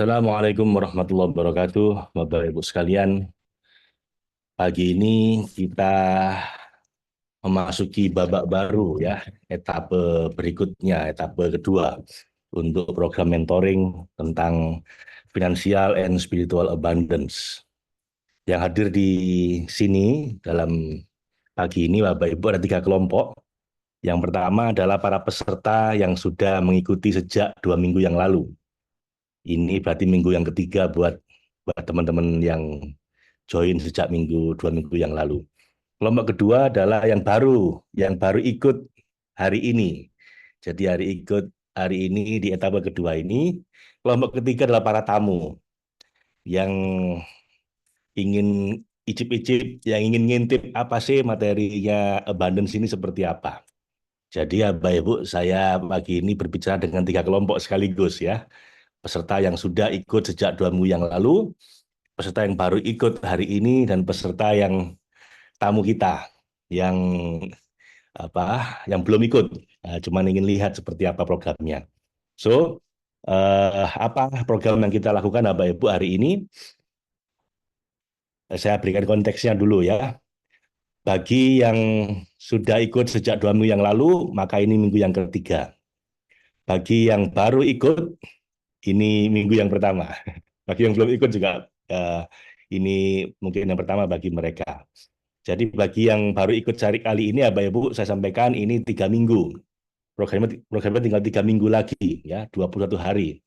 Assalamualaikum warahmatullahi wabarakatuh, Bapak Ibu sekalian. Pagi ini kita memasuki babak baru ya, etape berikutnya, etape kedua untuk program mentoring tentang financial and spiritual abundance. Yang hadir di sini dalam pagi ini Bapak Ibu ada tiga kelompok. Yang pertama adalah para peserta yang sudah mengikuti sejak 2 minggu yang lalu. Ini berarti minggu yang ketiga buat teman-teman yang join sejak 2 minggu yang lalu. Kelompok kedua adalah yang baru ikut hari ini. Jadi hari ini di etapa kedua ini. Kelompok ketiga adalah para tamu yang ingin icip-icip, yang ingin ngintip apa sih materinya abundance ini seperti apa. Jadi ya Bapak Ibu, saya pagi ini berbicara dengan tiga kelompok sekaligus ya. Peserta yang sudah ikut sejak 2 minggu yang lalu, peserta yang baru ikut hari ini, dan peserta yang tamu kita yang yang belum ikut, cuma ingin lihat seperti apa programnya. So, apa program yang kita lakukan Bapak Ibu hari ini? Saya berikan konteksnya dulu ya. Bagi yang sudah ikut sejak 2 minggu yang lalu, maka ini minggu yang ketiga. Bagi yang baru ikut, ini minggu yang pertama. Bagi yang belum ikut juga, ini mungkin yang pertama bagi mereka. Jadi bagi yang baru ikut cari kali ini, Bapak Ibu, saya sampaikan ini 3 minggu. Programnya tinggal 3 minggu lagi, ya, 21 hari.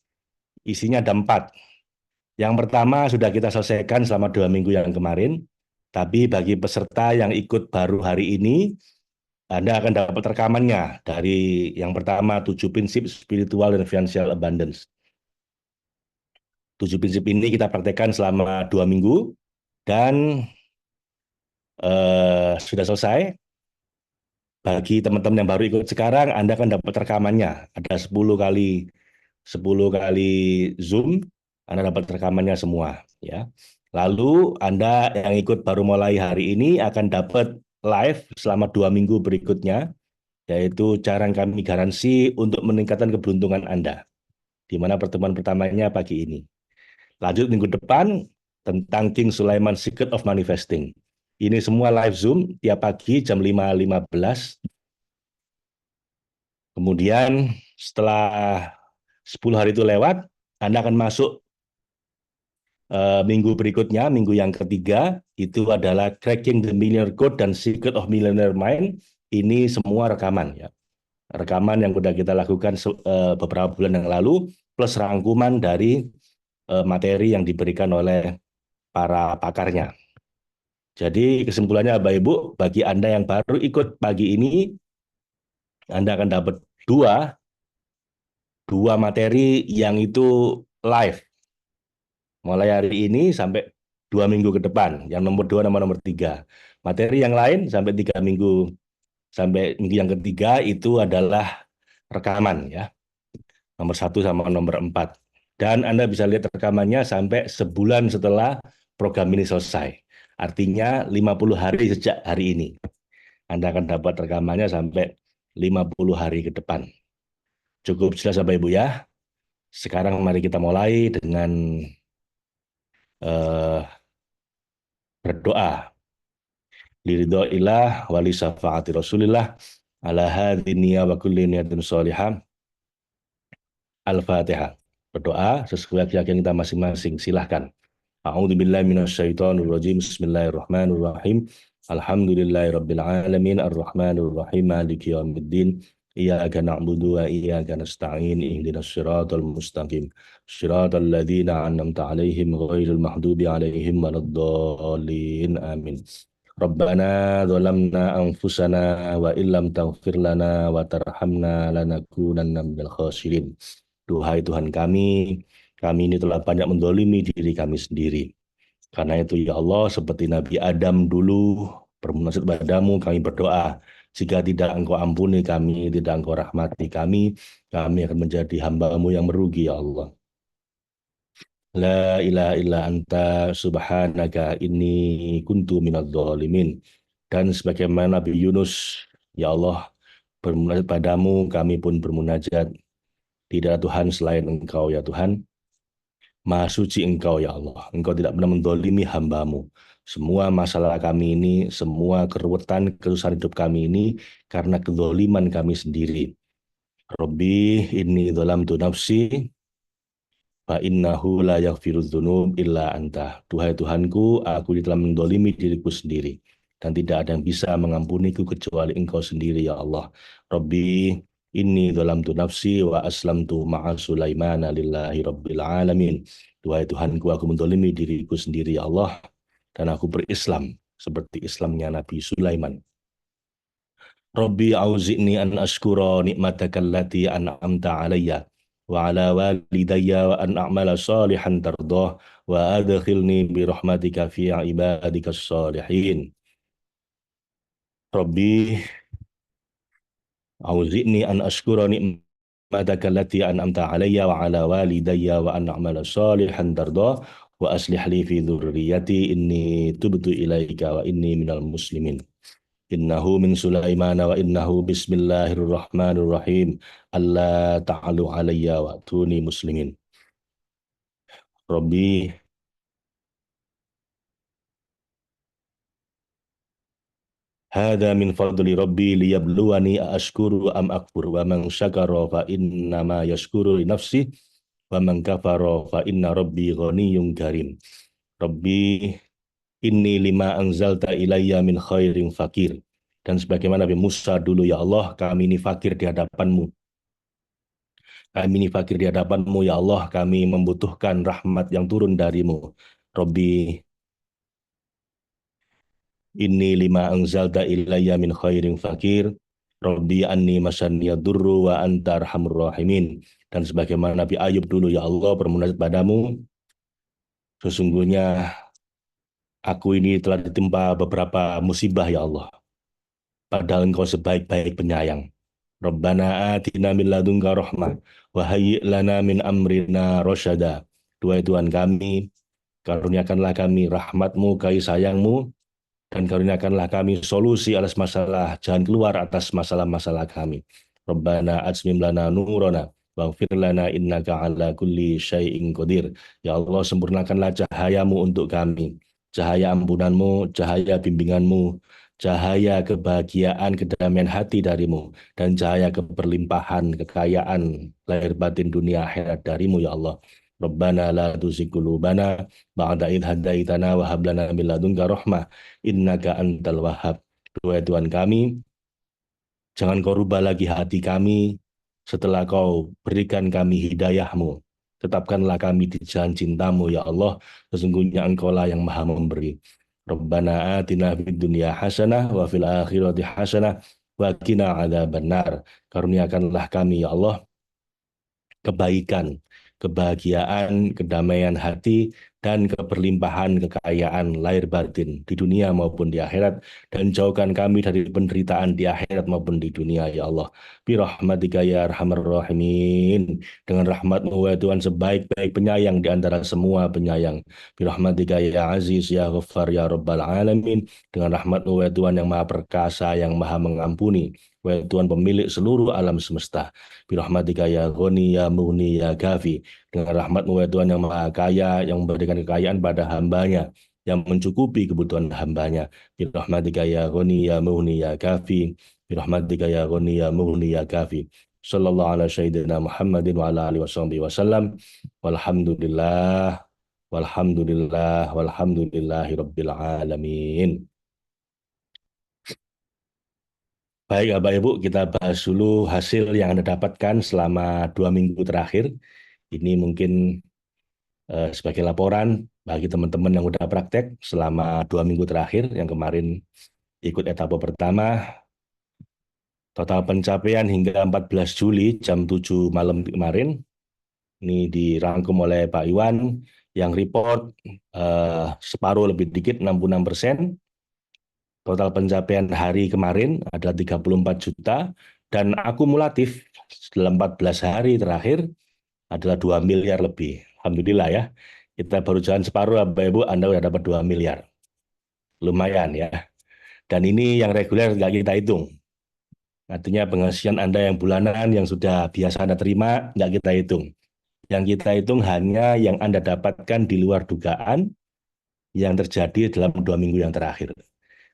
Isinya ada 4. Yang pertama sudah kita selesaikan selama 2 minggu yang kemarin. Tapi bagi peserta yang ikut baru hari ini, Anda akan dapat rekamannya dari yang pertama 7 prinsip spiritual dan financial abundance. 7 prinsip ini kita praktekkan selama 2 minggu dan sudah selesai. Bagi teman-teman yang baru ikut sekarang, Anda akan dapat rekamannya. Ada 10 kali Zoom, Anda dapat rekamannya semua. Ya. Lalu Anda yang ikut baru mulai hari ini akan dapat live selama 2 minggu berikutnya, yaitu cara yang kami garansi untuk meningkatkan keberuntungan Anda. Di mana pertemuan pertamanya pagi ini. Lanjut minggu depan tentang King Sulaiman Secret of Manifesting. Ini semua live Zoom tiap pagi jam 5.15. Kemudian setelah 10 hari itu lewat, Anda akan masuk minggu berikutnya, minggu yang ketiga, itu adalah Cracking the Millionaire Code dan Secret of Millionaire Mind. Ini semua rekaman ya. Rekaman yang sudah kita lakukan beberapa bulan yang lalu, plus rangkuman dari materi yang diberikan oleh para pakarnya. Jadi kesimpulannya Bapak Ibu, bagi Anda yang baru ikut pagi ini, Anda akan dapat dua materi yang itu live. Mulai hari ini sampai 2 minggu ke depan. Yang nomor 2 sama nomor 3. Materi yang lain sampai 3 minggu. Sampai minggu yang ketiga itu adalah rekaman ya. Nomor 1 sama nomor 4. Dan Anda bisa lihat rekamannya sampai sebulan setelah program ini selesai. Artinya 50 hari sejak hari ini. Anda akan dapat rekamannya sampai 50 hari ke depan. Cukup jelas Bapak Ibu ya. Sekarang mari kita mulai dengan berdoa. Liridhoillah wali syafaati Rasulillah ala hadiniya wa kulli niyatin sholihah. Al-Fatihah. Berdoa sesuai keyakinan kita masing-masing. Silahkan. A'udzubillahi minasyaitonirrajim. Bismillahirrahmanirrahim. Alhamdulillahirabbil alamin arrahmanir rahim maliki yaumiddin. Iyyaka na'budu wa iyyaka nasta'in ihdinas siratal mustaqim. Siratal ladzina an'amta 'alaihim ghairil maghdubi 'alaihim waladdallin. Amin. Rabbana zalamna anfusana wa illam taghfir lana wa tarhamna lanakunanna minal khasirin. Duhai Tuhan kami ini telah banyak mendolimi diri kami sendiri. Karena itu ya Allah, seperti Nabi Adam dulu bermunajat padamu, kami berdoa. Jika tidak Engkau ampuni kami, tidak Engkau rahmati kami akan menjadi hamba-Mu yang merugi ya Allah. La ilaha illa anta subhanaka inni kuntu minadz dzalimin. Dan sebagaimana Nabi Yunus, ya Allah, bermunajat padamu, kami pun bermunajat. Tidak ada Tuhan selain Engkau ya Tuhan. Maha suci Engkau ya Allah. Engkau tidak pernah mendolimi hambamu. Semua masalah kami ini, semua keruwetan, kesusahan hidup kami ini karena kedoliman kami sendiri. Rabbi inni dzalamtu nafsi fa innahu la yaghfirudz dzunub illa anta. Tuhai Tuhanku, aku telah mendolimi diriku sendiri dan tidak ada yang bisa mengampuniku kecuali Engkau sendiri ya Allah. Rabbi inni dzalamtu nafsi wa aslamtu ma'a Sulaimana lillahi rabbil alamin. Tuhai Tuhanku, aku mendolimi diriku sendiri ya Allah dan aku berislam seperti Islamnya Nabi Sulaiman. Rabbi auzi'ni an ashkura ni'mataka allati an'amta alayya wa ala walidayya wa an a'mala salihan tardah wa adkhilni bi rahmatika fi ibadika salihin. Rabbi auzi'ni an ashkura ni'mataka allati an'amta alayya wa ala walidayya wa an a'mala salihan tardah wa aslih li fi dhurriyyati inni tubtu ilaika wa inni minal muslimin. Innahu min Sulaiman wa innahu bismillahirrahmanirrahim. Allah ta'alu alayya wa tuni muslimin. Rabbi hadha min fadli rabbi liyabluwani ashkuru am akfur wa man syakara fa innama yashkuru li nafsi wa man kafara fa inna rabbi ghaniyyun karim. Rabbi inni lima anzalta ilayya min khairin fakir. Dan sebagaimana Nabi Musa dulu, ya Allah, kami ini fakir di hadapanmu. Kami ini fakir di hadapanmu, ya Allah, kami membutuhkan rahmat yang turun darimu. Rabbi inni lima anzalta ilayya min khairin fakir. Rabbi anni masaniyad durru wa anta arhamur rahimin. Dan sebagaimana Nabi Ayub dulu, ya Allah, bermunajat padamu, sesungguhnya aku ini telah ditimpa beberapa musibah, ya Allah. Padahal Engkau sebaik-baik penyayang. Rabbana atina min ladunka rahmah wa hayyi' lana min amrina rasyada. Tuhan Tuhan kami, karuniakanlah kami rahmatmu, kasih sayangmu, dan karuniakanlah kami solusi atas masalah, jalan keluar atas masalah-masalah kami. Rabbana atsmim lana nurana waghfir lana innaka ala kulli syai'in qadir. Ya Allah, sempurnakanlah cahayamu untuk kami. Cahaya ampunanmu, cahaya bimbinganmu, cahaya kebahagiaan, kedamaian hati darimu, dan cahaya keberlimpahan, kekayaan, lahir batin dunia akhirat darimu, ya Allah. Rabbana la tuzigh qulubana ba'da idh hadaitana wa hab lana min ladunka rahmah innaka antal wahhab. Tuhan Tuhan kami, jangan kau rubah lagi hati kami setelah kau berikan kami hidayahmu. Tetapkanlah kami di jalan cintamu, ya Allah. Sesungguhnya engkau lah yang maha memberi. Rabbana atina fid dunya hasanah wa fil akhirati hasanah wa qina adzabannar. Karuniakanlah kami, ya Allah, kebaikan, kebahagiaan, kedamaian hati, dan keberlimpahan kekayaan lahir batin di dunia maupun di akhirat, dan jauhkan kami dari penderitaan di akhirat maupun di dunia, ya Allah. Birahmatika ya arhamar rahimin. Dengan rahmatmu, ya Tuhan, sebaik-baik penyayang di antara semua penyayang. Birahmatika ya aziz ya ghaffar ya rabbal alamin. Dengan rahmatmu, ya Tuhan, yang maha perkasa, yang maha mengampuni. Wahai Tuhan, pemilik seluruh alam semesta. Birahmatika ya Ghani ya Mughni ya Kafi. Dengan rahmatmu, ya Tuhan, yang maha kaya, yang memberikan kekayaan pada hambanya, yang mencukupi kebutuhan hambanya. Birahmatika ya Ghani ya Mughni ya Kafi. Birahmatika ya Ghani ya Mughni ya Kafi. Sallallahu ala sayyidina Muhammadin wa ala alihi wasallam. Walhamdulillah. Walhamdulillah. Walhamdulillahi rabbil alamin. Baik, Bapak Ibu, kita bahas dulu hasil yang Anda dapatkan selama 2 minggu terakhir. Ini mungkin sebagai laporan bagi teman-teman yang sudah praktek selama 2 minggu terakhir, yang kemarin ikut etapa pertama. Total pencapaian hingga 14 Juli jam 7 malam kemarin, ini dirangkum oleh Pak Iwan, yang report separuh lebih dikit, 66%. Total pencapaian hari kemarin adalah 34 juta, dan akumulatif dalam 14 hari terakhir adalah 2 miliar lebih. Alhamdulillah ya, kita baru jalan separuh, Bapak Ibu, Anda sudah dapat 2 miliar. Lumayan ya. Dan ini yang reguler nggak kita hitung. Artinya penghasilan Anda yang bulanan, yang sudah biasa Anda terima, nggak kita hitung. Yang kita hitung hanya yang Anda dapatkan di luar dugaan yang terjadi dalam 2 minggu yang terakhir.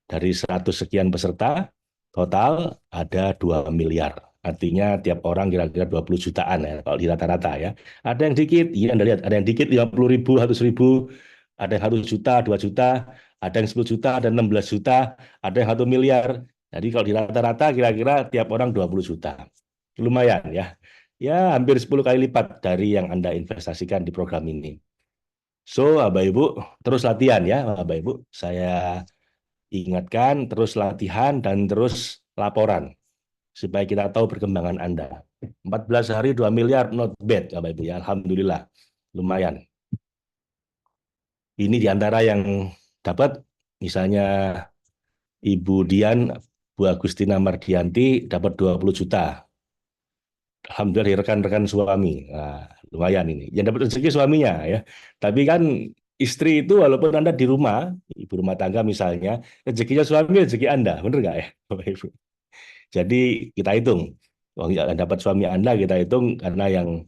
Dari 100 sekian peserta, total ada 2 miliar. Artinya tiap orang kira-kira 20 jutaan ya, kalau di rata-rata ya. Ada yang dikit, iya Anda lihat, ada yang dikit 50 ribu, 100 ribu, ada yang 1 juta, 2 juta, ada yang 10 juta, ada 16 juta, ada yang 1 miliar. Jadi kalau di rata-rata kira-kira tiap orang 20 juta. Lumayan ya. Ya hampir 10 kali lipat dari yang Anda investasikan di program ini. So, Bapak Ibu, terus latihan ya, Bapak Ibu. Saya ingatkan, terus latihan, dan terus laporan. Supaya kita tahu perkembangan Anda. 14 hari 2 miliar, not bad, Bapak Ibu ya. Alhamdulillah, lumayan. Ini diantara yang dapat, misalnya Ibu Dian, Bu Agustina Mardianti dapat 20 juta. Alhamdulillah dari rekan-rekan suami. Nah, lumayan ini. Yang dapat rezeki suaminya ya. Tapi kan istri itu walaupun Anda di rumah, ibu rumah tangga misalnya, rezekinya suami rezeki Anda. Benar nggak ya, Bapak Ibu? Jadi kita hitung. Uang yang dapat suami Anda kita hitung karena yang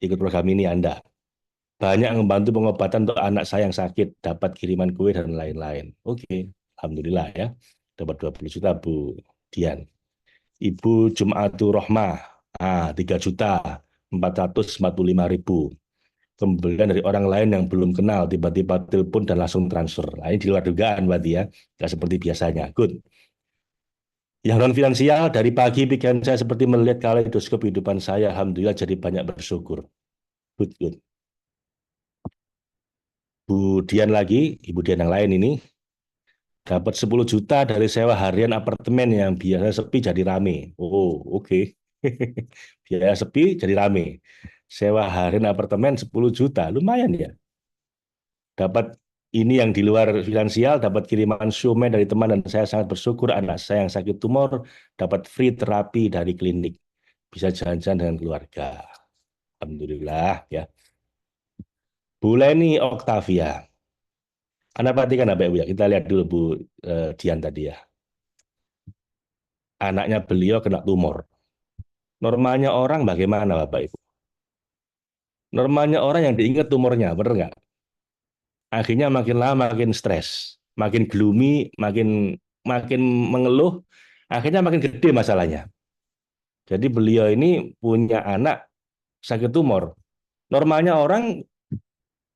ikut program ini Anda. Banyak membantu pengobatan untuk anak saya yang sakit, dapat kiriman kue dan lain-lain. Oke, Alhamdulillah ya. Dapat 20 juta Bu Dian. Ibu Jumatur Rohmah, 3.445.000. Pembelian dari orang lain yang belum kenal, tiba-tiba telepon dan langsung transfer. Nah, ini di luar dugaan berarti ya, nggak seperti biasanya. Good. Yang non finansial, dari pagi pikiran saya seperti melihat kaleidoskop kehidupan saya. Alhamdulillah jadi banyak bersyukur. Good, good. Bu Dian lagi, Ibu Dian yang lain ini, dapat 10 juta dari sewa harian apartemen yang biasa sepi jadi rame. Oh, oke. Biaya sepi jadi rame. Sewa harian apartemen 10 juta, lumayan ya. Dapat ini yang di luar finansial, dapat kiriman siomay dari teman dan saya sangat bersyukur anak saya yang sakit tumor dapat free terapi dari klinik. Bisa jalan-jalan dengan keluarga. Alhamdulillah ya. Bu Leni Oktavia. Anda perhatikan Bapak Ibu ya. Kita lihat dulu Bu Dian tadi ya. Anaknya beliau kena tumor. Normalnya orang bagaimana Bapak Ibu? Normalnya orang yang diingat tumornya, benar nggak? Akhirnya makin lama makin stres, makin gloomy, makin makin mengeluh, akhirnya makin gede masalahnya. Jadi beliau ini punya anak sakit tumor. Normalnya orang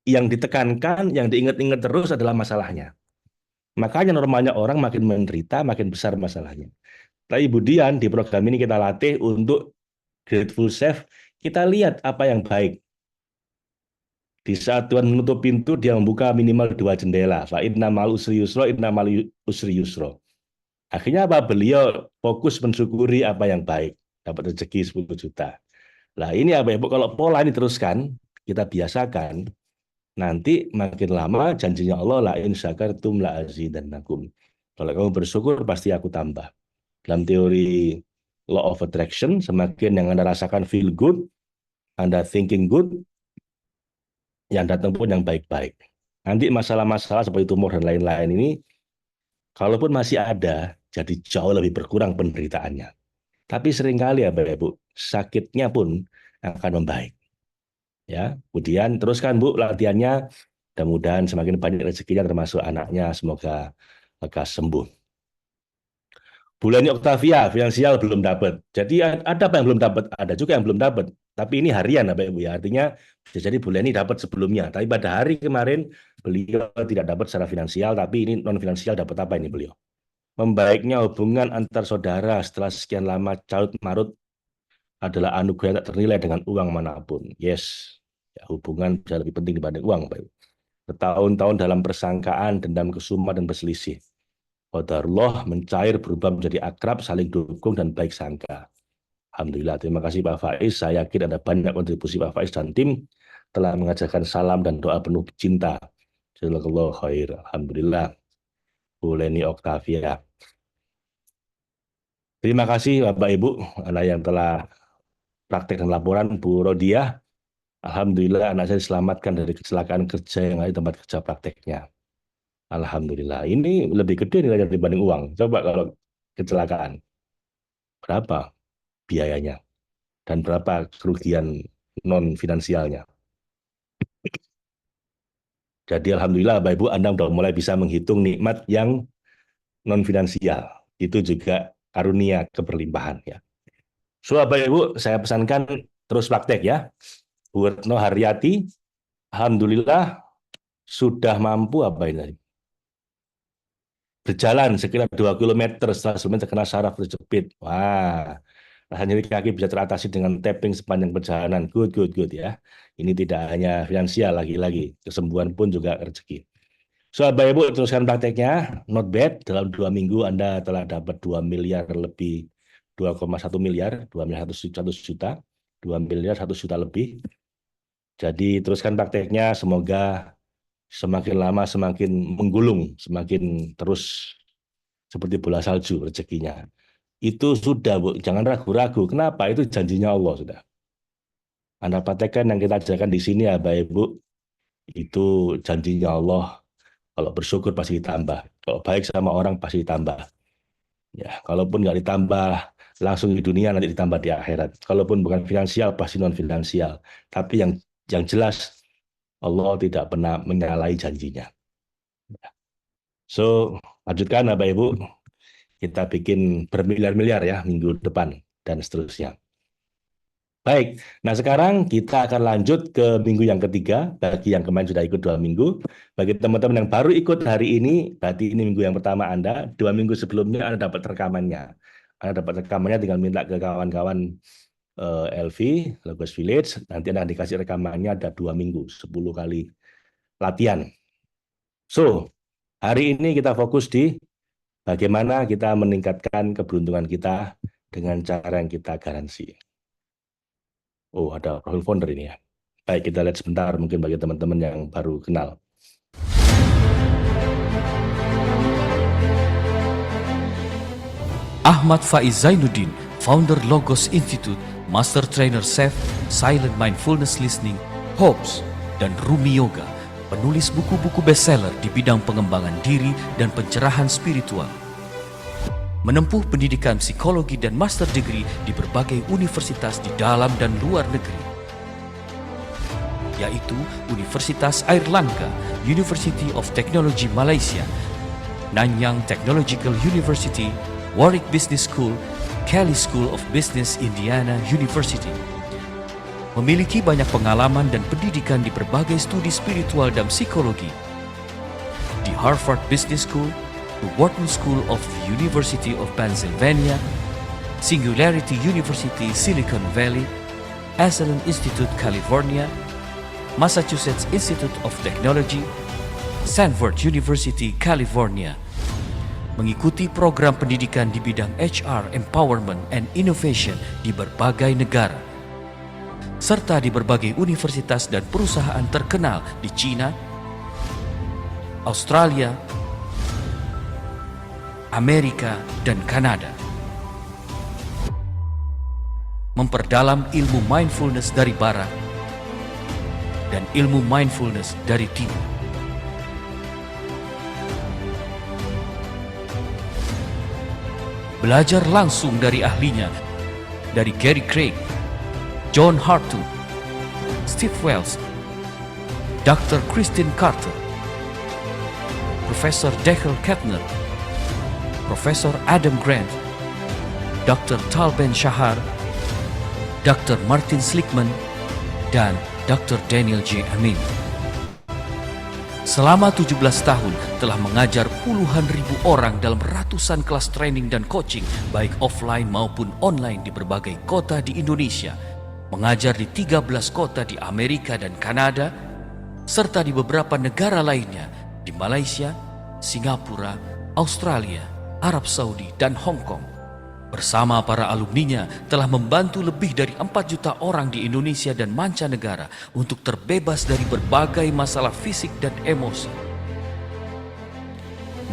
yang ditekankan, yang diingat-ingat terus adalah masalahnya. Makanya normalnya orang makin menderita, makin besar masalahnya. Tapi Ibu Dian di program ini kita latih untuk grateful self, kita lihat apa yang baik. Di saat Tuhan menutup pintu, dia membuka minimal 2 jendela. Fa inna mal usri yusro, inna mal usri yusro. Akhirnya apa? Beliau fokus mensyukuri apa yang baik. Dapat rezeki 10 juta. Nah ini apa Ibu, kalau pola ini teruskan, kita biasakan, nanti makin lama janjinya Allah, la in syakartum la azidannakum. Kalau kamu bersyukur, pasti aku tambah. Dalam teori law of attraction, semakin yang Anda rasakan feel good, Anda thinking good, yang datang pun yang baik-baik. Nanti masalah-masalah seperti tumor dan lain-lain ini, kalaupun masih ada, jadi jauh lebih berkurang penderitaannya. Tapi seringkali ya Bapak Ibu, sakitnya pun akan membaik. Ya, kemudian teruskan Bu latihannya, mudah-mudahan semakin banyak rezekinya termasuk anaknya, semoga lekas sembuh. Bulannya Octavia, finansial belum dapat. Jadi ada apa yang belum dapat? Ada juga yang belum dapat. Tapi ini harian Bapak Ibu ya. Artinya bisa jadi bulan ini dapat sebelumnya. Tapi pada hari kemarin beliau tidak dapat secara finansial, tapi ini non finansial dapat apa ini beliau? Membaiknya hubungan antar saudara setelah sekian lama carut marut adalah anugerah tak ternilai dengan uang manapun. Yes, ya, hubungan bisa lebih penting dibanding uang, Bapak Ibu. Bertahun-tahun dalam persangkaan, dendam, kesuma, dan berselisih. Qadarullah mencair berubah menjadi akrab, saling dukung dan baik sangka. Alhamdulillah, terima kasih Pak Faiz. Saya yakin ada banyak kontribusi Pak Faiz dan tim telah mengajarkan salam dan doa penuh cinta. Jazakallahu khair. Alhamdulillah. Bu Leni Oktavia. Terima kasih Bapak Ibu, anak yang telah praktek dan laporan. Bu Rodia, Alhamdulillah anak saya diselamatkan dari kecelakaan kerja yang ada di tempat kerja prakteknya. Alhamdulillah. Ini lebih gede nilainya dibanding uang. Coba kalau kecelakaan, berapa biayanya dan berapa kerugian non finansialnya. Jadi alhamdulillah Bapak Ibu Anda sudah mulai bisa menghitung nikmat yang non finansial. Itu juga karunia keberlimpahan ya. So Bapak Ibu saya pesankan terus praktek ya. Bu Retno Haryati alhamdulillah sudah mampu apa ini? Berjalan sekitar 2 kilometer setelah sebelumnya terkena saraf terjepit. Wah, rasa nyeri kaki bisa teratasi dengan tapping sepanjang perjalanan. Good, good, good ya. Ini tidak hanya finansial lagi-lagi, kesembuhan pun juga rezeki. So, Bapak Ibu teruskan prakteknya, not bad. Dalam 2 minggu Anda telah dapat 2 miliar lebih, 2,1 miliar, 2 miliar 1 juta, 2 miliar 1 juta lebih. Jadi teruskan prakteknya, semoga semakin lama semakin menggulung, semakin terus seperti bola salju rezekinya. Itu sudah, Bu, jangan ragu-ragu. Kenapa? Itu janjinya Allah sudah. Anda praktekkan yang kita ajarkan di sini ya, Bapak Ibu, itu janjinya Allah. Kalau bersyukur pasti ditambah. Kalau baik sama orang pasti ditambah. Ya, kalaupun nggak ditambah langsung di dunia nanti ditambah di akhirat. Kalaupun bukan finansial pasti non finansial. Tapi yang jelas Allah tidak pernah menyalahi janjinya. So, lanjutkan Bapak Ibu, kita bikin bermiliar-miliar ya minggu depan dan seterusnya. Baik, nah sekarang kita akan lanjut ke minggu yang ketiga. Bagi yang kemarin sudah ikut 2 minggu, bagi teman-teman yang baru ikut hari ini, berarti ini minggu yang pertama Anda. 2 minggu sebelumnya Anda dapat rekamannya. Anda dapat rekamannya, tinggal minta ke kawan-kawan LV, Logos Village. Nanti Anda dikasih rekamannya, ada 2 minggu, 10 kali latihan. So, hari ini kita fokus di bagaimana kita meningkatkan keberuntungan kita dengan cara yang kita garansi. Oh, ada profil founder ini ya. Baik, kita lihat sebentar mungkin bagi teman-teman yang baru kenal. Ahmad Faiz Zainuddin, founder Logos Institute, Master Trainer SEF, Silent Mindfulness Listening, Hopes, dan Rumi Yoga, penulis buku-buku bestseller di bidang pengembangan diri dan pencerahan spiritual. Menempuh pendidikan psikologi dan master degree di berbagai universitas di dalam dan luar negeri, yaitu Universitas Airlangga, University of Technology Malaysia, Nanyang Technological University, Warwick Business School, Kelly School of Business Indiana University. Memiliki banyak pengalaman dan pendidikan di berbagai studi spiritual dan psikologi. Di Harvard Business School, the Wharton School of the University of Pennsylvania, Singularity University Silicon Valley, Esalen Institute California, Massachusetts Institute of Technology, Stanford University California. Mengikuti program pendidikan di bidang HR, Empowerment, and Innovation di berbagai negara, serta di berbagai universitas dan perusahaan terkenal di China, Australia, Amerika, dan Kanada. Memperdalam ilmu mindfulness dari barat dan ilmu mindfulness dari timur. Belajar langsung dari ahlinya, dari Gary Craig, John Hartung, Steve Wells, Dr. Christine Carter, Profesor Dechel Kettner, Profesor Adam Grant, Dr. Tal Ben-Shahar, Dr. Martin Slickman, dan Dr. Daniel J. Amin. Selama 17 tahun telah mengajar puluhan ribu orang dalam ratusan kelas training dan coaching baik offline maupun online di berbagai kota di Indonesia, mengajar di 13 kota di Amerika dan Kanada, serta di beberapa negara lainnya di Malaysia, Singapura, Australia, Arab Saudi, dan Hong Kong. Bersama para alumninya telah membantu lebih dari 4 juta orang di Indonesia dan mancanegara untuk terbebas dari berbagai masalah fisik dan emosi.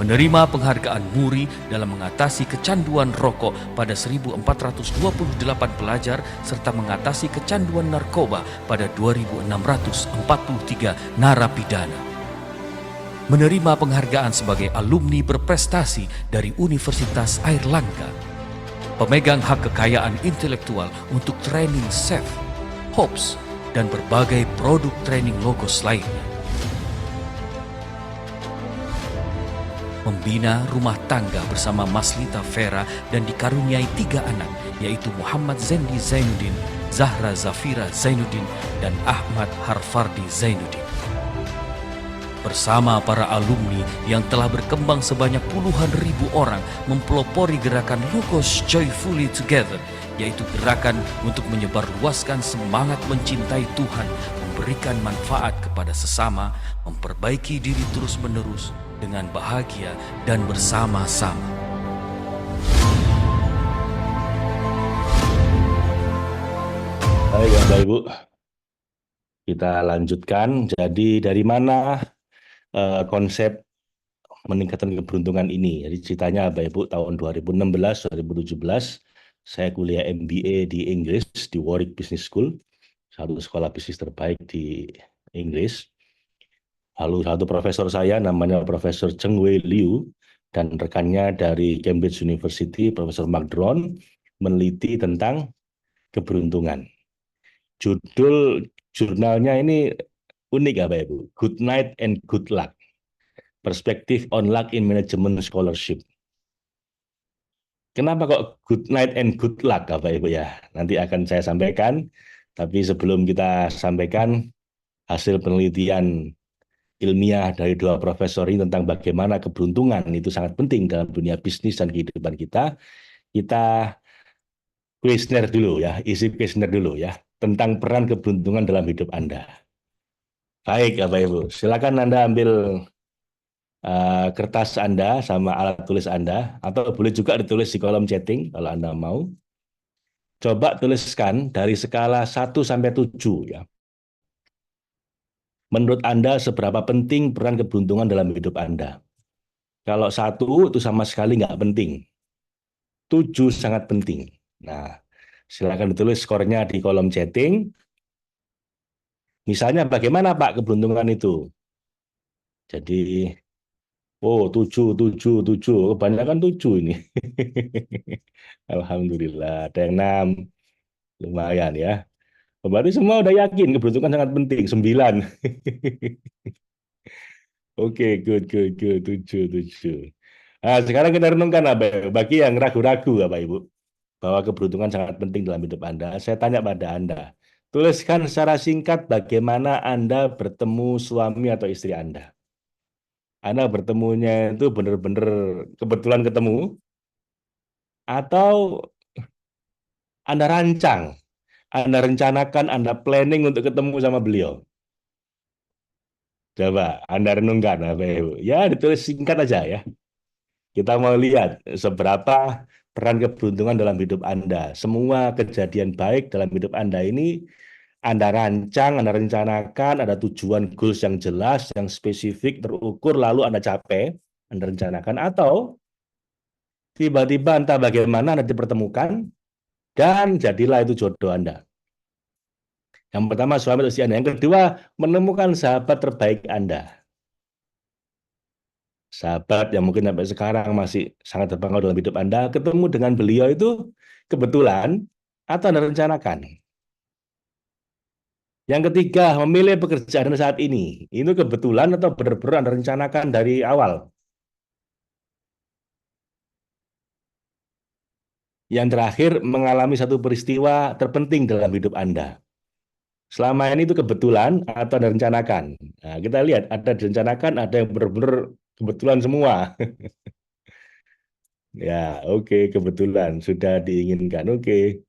Menerima penghargaan Muri dalam mengatasi kecanduan rokok pada 1.428 pelajar serta mengatasi kecanduan narkoba pada 2.643 narapidana. Menerima penghargaan sebagai alumni berprestasi dari Universitas Airlangga. Pemegang hak kekayaan intelektual untuk training SEF, Hopes, dan berbagai produk training Logos lainnya. membina rumah tangga bersama Maslita Vera dan dikaruniai 3 anak, yaitu Muhammad Zendi Zainuddin, Zahra Zafira Zainuddin, dan Ahmad Harfardi Zainuddin. Bersama para alumni yang telah berkembang sebanyak puluhan ribu orang mempelopori gerakan Logos Joyfully Together, yaitu gerakan untuk menyebarluaskan semangat mencintai Tuhan, memberikan manfaat kepada sesama, memperbaiki diri terus-menerus dengan bahagia dan bersama-sama. Baik, Bapak Ibu, kita lanjutkan. Jadi dari mana konsep meningkatkan keberuntungan ini? Jadi ceritanya Bapak Ibu, tahun 2016-2017 saya kuliah MBA di Inggris di Warwick Business School, satu sekolah bisnis terbaik di Inggris. Lalu satu profesor saya namanya Profesor Cheng Wei Liu dan rekannya dari Cambridge University, Profesor Mark Dron, meneliti tentang keberuntungan. Judul jurnalnya ini unik ya Bapak Ibu, Good Night and Good Luck, Perspective on Luck in Management Scholarship. Kenapa kok Good Night and Good Luck Bapak Ibu ya? Nanti akan saya sampaikan, tapi sebelum kita sampaikan hasil penelitian ilmiah dari 2 profesor ini tentang bagaimana keberuntungan itu sangat penting dalam dunia bisnis dan kehidupan kita, kita kuesioner dulu ya, isi kuesioner dulu ya, tentang peran keberuntungan dalam hidup Anda. Baik, Bapak Ibu, silakan Anda ambil kertas Anda sama alat tulis Anda, atau boleh juga ditulis di kolom chatting kalau Anda mau. Coba tuliskan dari skala 1 sampai 7 ya. Menurut Anda seberapa penting peran keberuntungan dalam hidup Anda? Kalau 1 itu sama sekali nggak penting. 7 sangat penting. Nah, silakan ditulis skornya di kolom chatting. Misalnya bagaimana Pak keberuntungan itu? Jadi, 7, 7, 7. Kebanyakan 7 ini. Alhamdulillah, ada yang 6. Lumayan ya. Berarti semua udah yakin keberuntungan sangat penting. 9. Oke, good, good, good. 7, 7. Nah, sekarang kita renungkan apa ya? Bagi yang ragu-ragu Bapak Ibu, bahwa keberuntungan sangat penting dalam hidup Anda, saya tanya pada Anda, tuliskan secara singkat bagaimana Anda bertemu suami atau istri Anda. Anda bertemunya itu benar-benar kebetulan ketemu, atau Anda rancang, Anda rencanakan, Anda planning untuk ketemu sama beliau. Coba Anda renungkan, Bapak Ibu. Ya, ditulis singkat aja ya. Kita mau lihat seberapa peran keberuntungan dalam hidup Anda. Semua kejadian baik dalam hidup Anda ini Anda rancang, Anda rencanakan, ada tujuan goals yang jelas, yang spesifik, terukur, lalu Anda capai, Anda rencanakan, atau tiba-tiba entah bagaimana Anda dipertemukan, dan jadilah itu jodoh Anda. Yang pertama suami atau istri Anda. Yang kedua, menemukan sahabat terbaik Anda. Sahabat yang mungkin sampai sekarang masih sangat terpengaruh dalam hidup Anda, ketemu dengan beliau itu kebetulan atau Anda rencanakan. Yang ketiga, memilih pekerjaan saat ini. Itu kebetulan atau benar-benar Anda rencanakan dari awal. Yang terakhir, mengalami satu peristiwa terpenting dalam hidup Anda. Selama ini itu kebetulan atau Anda rencanakan. Nah, kita lihat, ada direncanakan, ada yang benar-benar kebetulan semua. Ya, oke, kebetulan. Sudah diinginkan, oke.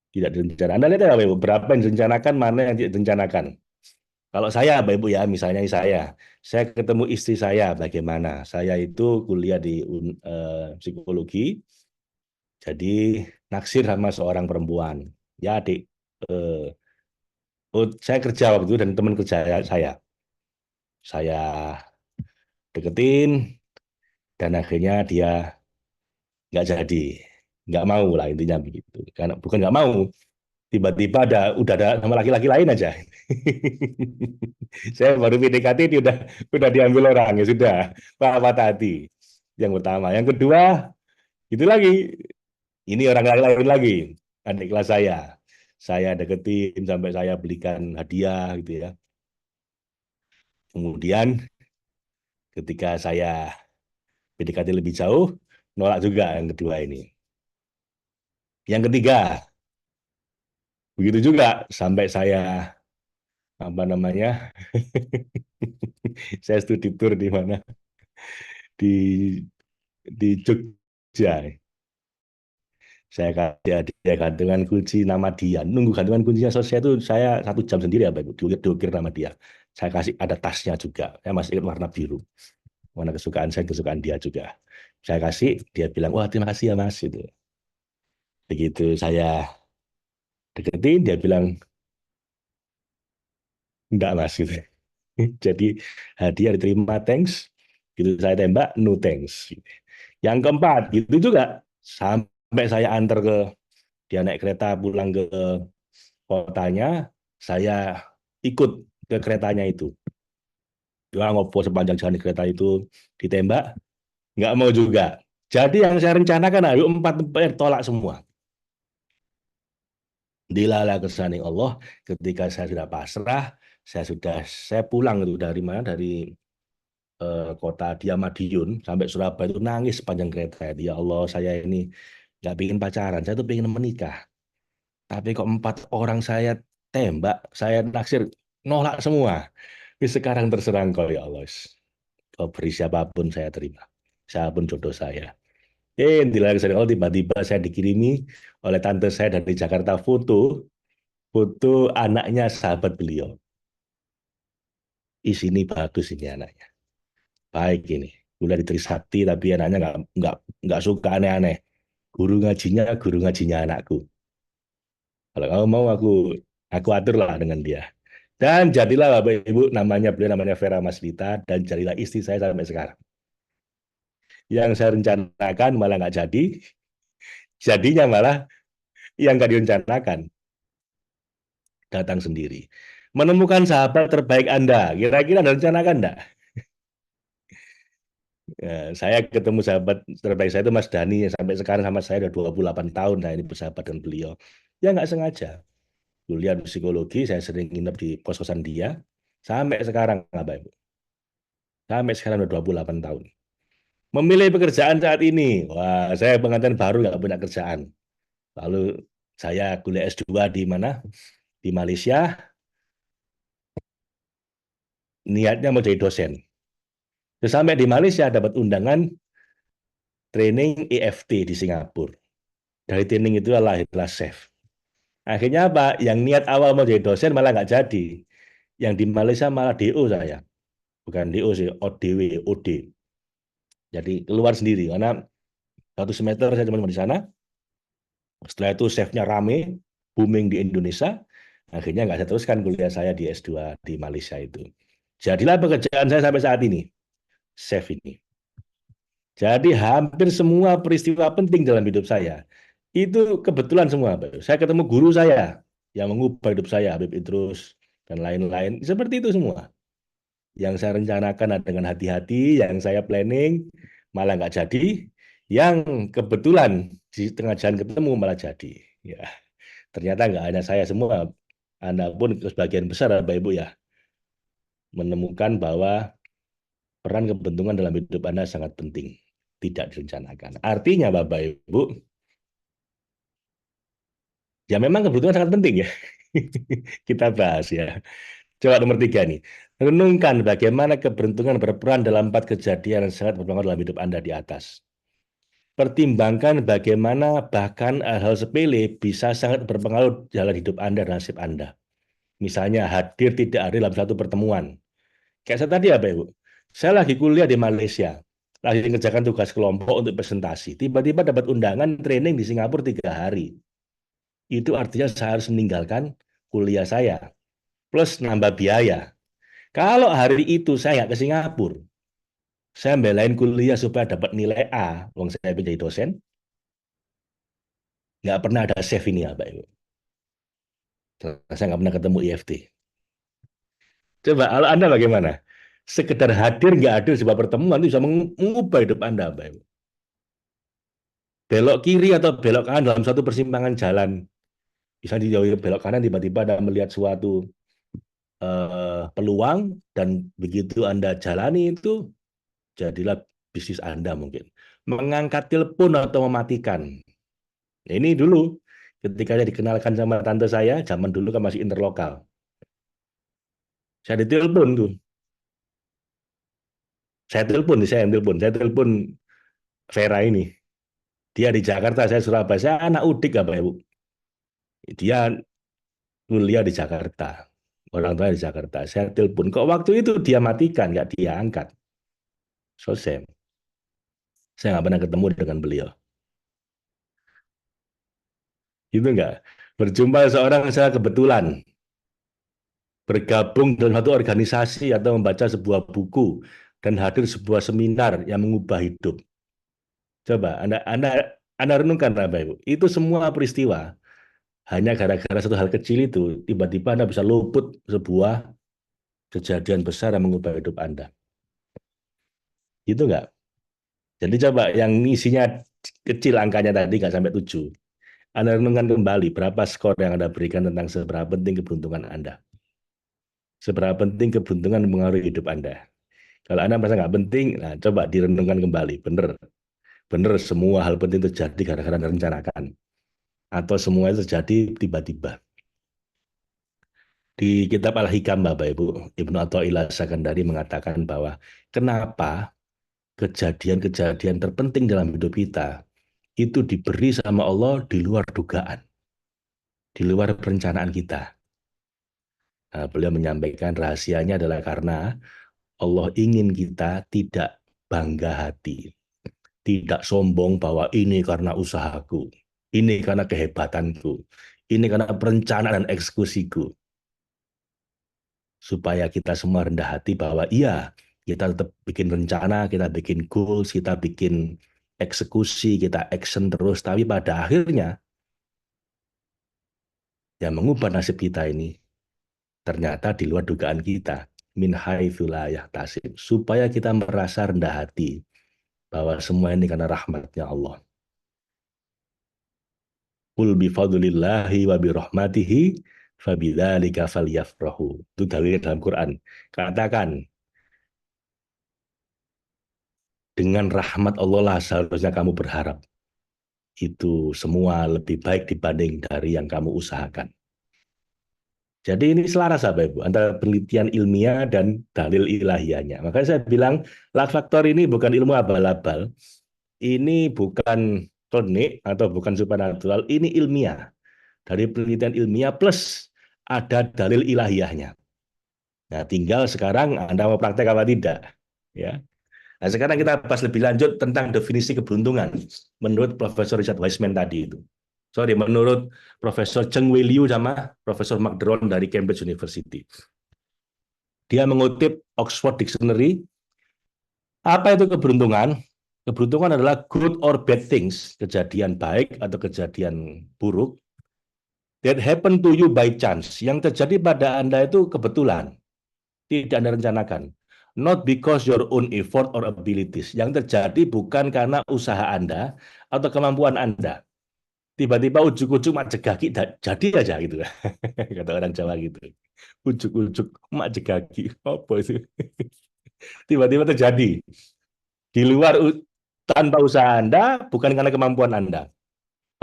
Tidak direncanakan. Anda lihat ya, Bapak Ibu, berapa yang direncanakan, mana yang tidak direncanakan. Kalau saya, Bapak Ibu ya, misalnya saya ketemu istri saya, bagaimana? Saya itu kuliah di psikologi, jadi naksir sama seorang perempuan. Ya, adik. Saya kerja waktu itu dan teman kerja saya deketin, dan akhirnya dia nggak jadi, nggak mau lah intinya begitu. Karena bukan nggak mau, tiba-tiba udah ada sama laki-laki lain aja. Saya baru PDKT dia udah diambil orang, ya sudah, patah hati. Yang pertama, yang kedua itu lagi, ini orang lain lagi, adik kelas saya deketin sampai saya belikan hadiah gitu ya. Kemudian ketika saya PDKT lebih jauh, nolak juga yang kedua ini. Yang ketiga, begitu juga sampai saya apa namanya, saya studi tour di mana di Jogja. Saya kasih hadiah gantungan kunci nama dia. Nunggu gantungan kuncinya selesai itu saya 1 jam sendiri ya, Ibu. Diukir nama dia. Saya kasih ada tasnya juga. Saya masih ingat warna biru. Warna kesukaan saya, kesukaan dia juga. Saya kasih, dia bilang, wah terima kasih ya Mas. Gitu. Begitu saya deketin, dia bilang, enggak Mas. Gitu. Jadi hadiah diterima, thanks. Gitu saya tembak, no thanks. Yang keempat, gitu juga. Sampai saya antar ke, dia naik kereta pulang ke kotanya, saya ikut ke keretanya itu. Dia ngobrol sepanjang jalan di kereta itu, ditembak, nggak mau juga. Jadi yang saya rencanakan, ayo 4 tolak semua. Dilala kersani Allah, ketika saya sudah pasrah, saya pulang itu dari mana? Dari kota dia Madiun sampai Surabaya itu nangis sepanjang kereta. Ya Allah, saya ini nggak pengen pacaran, saya tuh pengen menikah. Tapi kok 4 orang saya tembak, saya naksir, nolak semua. Ini sekarang terserah engkau ya Allah. Kau beri siapapun saya terima. Siapapun jodoh saya. Allah tiba-tiba saya dikirimi oleh tante saya dari Jakarta foto anaknya sahabat beliau. Ini bagus ini anaknya. Baik ini. Kuliah di Trisakti tapi anaknya nggak suka aneh-aneh. Guru ngajinya anakku. Kalau kamu mau aku atur lah dengan dia. Dan jadilah Bapak Ibu beliau namanya Vera Maslita dan jadilah istri saya sampai sekarang. Yang saya rencanakan malah nggak jadi, jadinya malah yang nggak direncanakan datang sendiri. Menemukan sahabat terbaik Anda, kira-kira Anda rencanakan enggak? Ya, saya ketemu sahabat terbaik saya itu Mas Dani, sampai sekarang sama saya udah 28 tahun, nah ini bersahabat dengan beliau. Ya nggak sengaja. Kuliah psikologi, saya sering nginep di kos-kosan dia, sampai sekarang, Bapak Ibu. Sampai sekarang udah 28 tahun. Memilih pekerjaan saat ini, wah saya pengantin baru nggak punya kerjaan. Lalu saya kuliah S2 di mana? Di Malaysia, niatnya mau jadi dosen. Terus sampai di Malaysia dapat undangan training EFT di Singapura. Dari training itu lahirlah chef. Akhirnya apa? Yang niat awal mau jadi dosen malah nggak jadi. Yang di Malaysia malah DO saya. Bukan DO sih, ODW, OD. Jadi keluar sendiri. Karena 1 semester saya cuma di sana. Setelah itu chefnya rame, booming di Indonesia. Akhirnya nggak saya teruskan kuliah saya di S2 di Malaysia itu. Jadilah pekerjaan saya sampai saat ini, chef ini. Jadi hampir semua peristiwa penting dalam hidup saya itu kebetulan semua. Saya ketemu guru saya yang mengubah hidup saya, Habib Idrus dan lain-lain. Seperti itu semua. Yang saya rencanakan dengan hati-hati, yang saya planning malah nggak jadi. Yang kebetulan di tengah jalan ketemu malah jadi. Ya, ternyata nggak hanya saya semua. Anda pun sebagian besar, Bapak Ibu ya, menemukan bahwa peran kebentungan dalam hidup Anda sangat penting, tidak direncanakan. Artinya Bapak Ibu, ya memang kebutuhan sangat penting ya. Kita bahas ya. Coba nomor 3 nih. Renungkan bagaimana keberuntungan berperan dalam 4 kejadian yang sangat berpengaruh dalam hidup Anda di atas. Pertimbangkan bagaimana bahkan hal-hal sepele bisa sangat berpengaruh dalam hidup Anda dan nasib Anda. Misalnya hadir tidak hadir dalam satu pertemuan. Kayak saya tadi ya Pak Ibu, saya lagi kuliah di Malaysia, lagi mengerjakan tugas kelompok untuk presentasi. Tiba-tiba dapat undangan training di Singapura 3 hari. Itu artinya saya harus meninggalkan kuliah saya, plus nambah biaya. Kalau hari itu saya nggak ke Singapura, saya belain kuliah supaya dapat nilai A, wong saya menjadi dosen, nggak pernah ada save ini ya Pak Ibu. Saya nggak pernah ketemu IFT. Coba kalau Anda bagaimana? Sekedar hadir nggak hadir sebuah pertemuan itu bisa mengubah hidup Anda, Pak Ibu. Belok kiri atau belok kanan dalam satu persimpangan jalan, bisa di belok kanan tiba-tiba Anda melihat suatu peluang dan begitu Anda jalani itu jadilah bisnis Anda mungkin. Mengangkat telepon atau mematikan. Ini dulu, ketika saya dikenalkan sama tante saya, zaman dulu kan masih interlokal. Saya ditelepon tuh. Saya telepon Vera ini. Dia di Jakarta, saya Surabaya. Saya anak udik apa Ibu. Dia kuliah di Jakarta. Orang tua di Jakarta. Saya telepon. Kok waktu itu dia matikan, nggak dia angkat. Selesai. Saya nggak pernah ketemu dengan beliau. Itu enggak. Berjumpa seorang saya kebetulan bergabung dalam satu organisasi atau membaca sebuah buku dan hadir sebuah seminar yang mengubah hidup. Coba Anda renungkan Bapak Ibu. Itu semua peristiwa hanya gara-gara satu hal kecil itu tiba-tiba Anda bisa luput sebuah kejadian besar yang mengubah hidup Anda. Itu enggak? Jadi coba yang isinya kecil angkanya tadi nggak sampai 7. Anda renungkan kembali berapa skor yang Anda berikan tentang seberapa penting keberuntungan Anda. Seberapa penting keberuntungan mengaruhi hidup Anda. Kalau Anda merasa nggak penting, nah coba direnungkan kembali. Benar semua hal penting terjadi gara-gara Anda rencanakan. Atau semua itu terjadi tiba-tiba. Di kitab Al-Hikam, Bapak Ibu, Ibnu Athaillah Sakandari mengatakan bahwa kenapa kejadian-kejadian terpenting dalam hidup kita itu diberi sama Allah di luar dugaan, di luar perencanaan kita. Nah, beliau menyampaikan rahasianya adalah karena Allah ingin kita tidak bangga hati, tidak sombong bahwa ini karena usahaku, ini karena kehebatanku, ini karena perencanaan dan eksekusiku. Supaya kita semua rendah hati bahwa iya, kita tetap bikin rencana, kita bikin goals, kita bikin eksekusi, kita action terus, tapi pada akhirnya yang mengubah nasib kita ini ternyata di luar dugaan kita, min haitsu la yahtasib, supaya kita merasa rendah hati bahwa semua ini karena rahmatnya Allah. Qul bi fadlillahi wa bi rahmatihi fabidzalika falyafrahu. Itu dalil dalam Quran. Katakan, dengan rahmat Allah lah seharusnya kamu berharap. Itu semua lebih baik dibanding dari yang kamu usahakan. Jadi ini selaras Bapak Ibu antara penelitian ilmiah dan dalil ilahiyahnya. Makanya saya bilang luck factor ini bukan ilmu abal-abal. Ini bukan klinik atau bukan supernatural, ini ilmiah. Dari penelitian ilmiah plus ada dalil ilahiyahnya. Nah, tinggal sekarang Anda mau praktek apa tidak, ya. Nah, sekarang kita bahas lebih lanjut tentang definisi keberuntungan menurut Profesor Richard Wiseman tadi itu. Sorry, menurut Profesor Cheng Wei Liu sama Profesor Mark Dron dari Cambridge University. Dia mengutip Oxford Dictionary. Apa itu keberuntungan? Keberuntungan adalah good or bad things, kejadian baik atau kejadian buruk, that happen to you by chance, yang terjadi pada Anda itu kebetulan, tidak Anda rencanakan. Not because your own effort or abilities, yang terjadi bukan karena usaha Anda atau kemampuan Anda. Tiba-tiba ujuk-ujuk mak jegaki jadi aja gitu. Kata orang Jawa gitu. Ujuk-ujuk mak jegaki. Apa itu? Tiba-tiba terjadi. Di luar tanpa usaha Anda, bukan karena kemampuan Anda.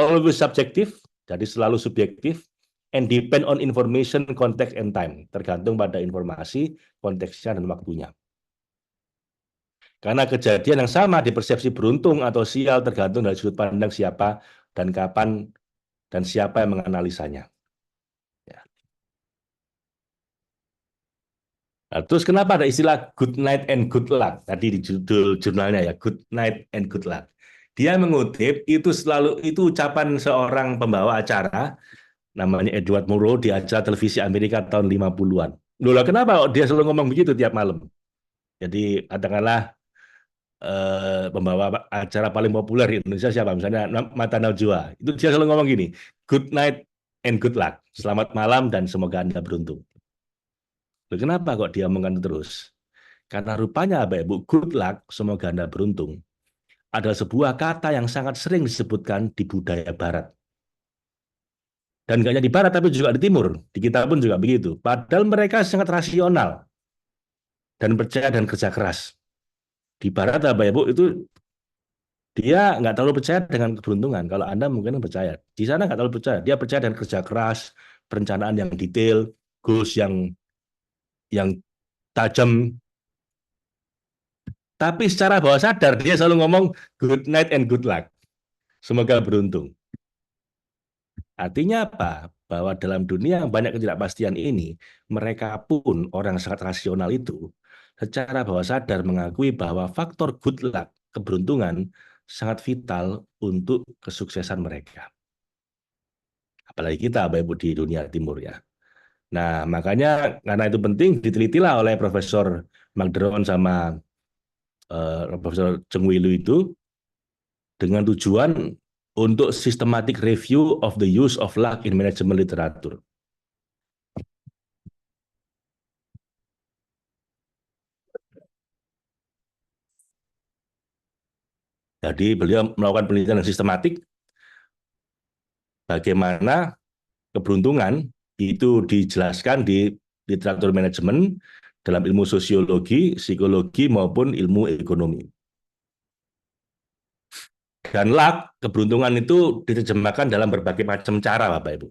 Always subjective, jadi selalu subjektif, and depend on information, context, and time. Tergantung pada informasi, konteksnya, dan waktunya. Karena kejadian yang sama dipersepsi beruntung atau sial tergantung dari sudut pandang siapa dan kapan dan siapa yang menganalisanya. Ya. Nah, terus kenapa ada istilah good night and good luck? Tadi di judul jurnalnya ya, good night and good luck. Dia mengutip itu ucapan seorang pembawa acara namanya Edward Murrow di acara televisi Amerika tahun 50-an. Loh, kenapa dia selalu ngomong begitu tiap malam? Jadi katakanlah pembawa acara paling populer di Indonesia siapa? Misalnya Mata Najwa. Itu dia selalu ngomong gini, good night and good luck. Selamat malam dan semoga Anda beruntung. Loh, kenapa kok dia omongkan terus? Karena rupanya Ibu, good luck, semoga Anda beruntung, adalah sebuah kata yang sangat sering disebutkan di budaya Barat. Dan nggak hanya di Barat, tapi juga di Timur. Di kita pun juga begitu. Padahal mereka sangat rasional dan percaya dan kerja keras. Di Barat, Bapak Ibu, itu dia nggak terlalu percaya dengan keberuntungan. Kalau Anda mungkin percaya. Di sana nggak terlalu percaya. Dia percaya dengan kerja keras, perencanaan yang detail, goals yang tajam. Tapi secara bawah sadar dia selalu ngomong good night and good luck. Semoga beruntung. Artinya apa? Bahwa dalam dunia yang banyak ketidakpastian ini, mereka pun orang sangat rasional itu, secara bawah sadar mengakui bahwa faktor good luck, keberuntungan, sangat vital untuk kesuksesan mereka. Apalagi kita, Bapak Ibu, di dunia timur ya. Nah, makanya karena itu penting ditelitilah oleh Profesor McDermott sama Profesor Cheng Wei Lu itu dengan tujuan untuk systematic review of the use of luck in management literature. Jadi beliau melakukan penelitian yang sistematik bagaimana keberuntungan itu dijelaskan di literatur manajemen dalam ilmu sosiologi, psikologi maupun ilmu ekonomi. Dan luck, keberuntungan itu diterjemahkan dalam berbagai macam cara, Bapak Ibu.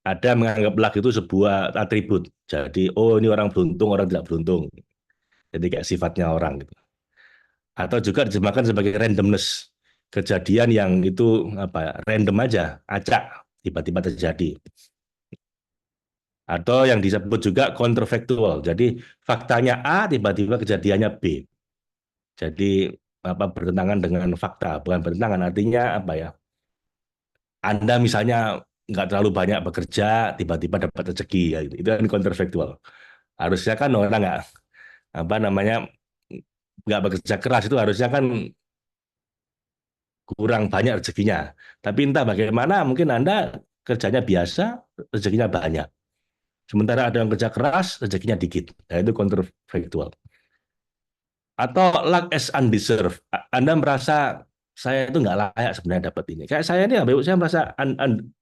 Ada menganggap luck itu sebuah atribut. Jadi, oh ini orang beruntung, orang tidak beruntung. Jadi kayak sifatnya orang gitu. Atau juga diterjemahkan sebagai randomness. Kejadian yang itu apa random aja, acak, tiba-tiba terjadi. Atau yang disebut juga counterfactual. Jadi faktanya A, tiba-tiba kejadiannya B. Jadi apa bertentangan dengan fakta, bukan bertentangan artinya apa ya? Anda misalnya nggak terlalu banyak bekerja, tiba-tiba dapat rezeki, ya, itu kan counterfactual. Harusnya kan orang nggak apa namanya nggak bekerja keras itu harusnya kan kurang banyak rezekinya. Tapi entah bagaimana, mungkin Anda kerjanya biasa, rezekinya banyak. Sementara ada yang kerja keras, rezekinya dikit. Nah, itu counterfactual. Atau luck as undeserved. Anda merasa saya itu nggak layak sebenarnya dapat ini. Kayak saya ini, saya merasa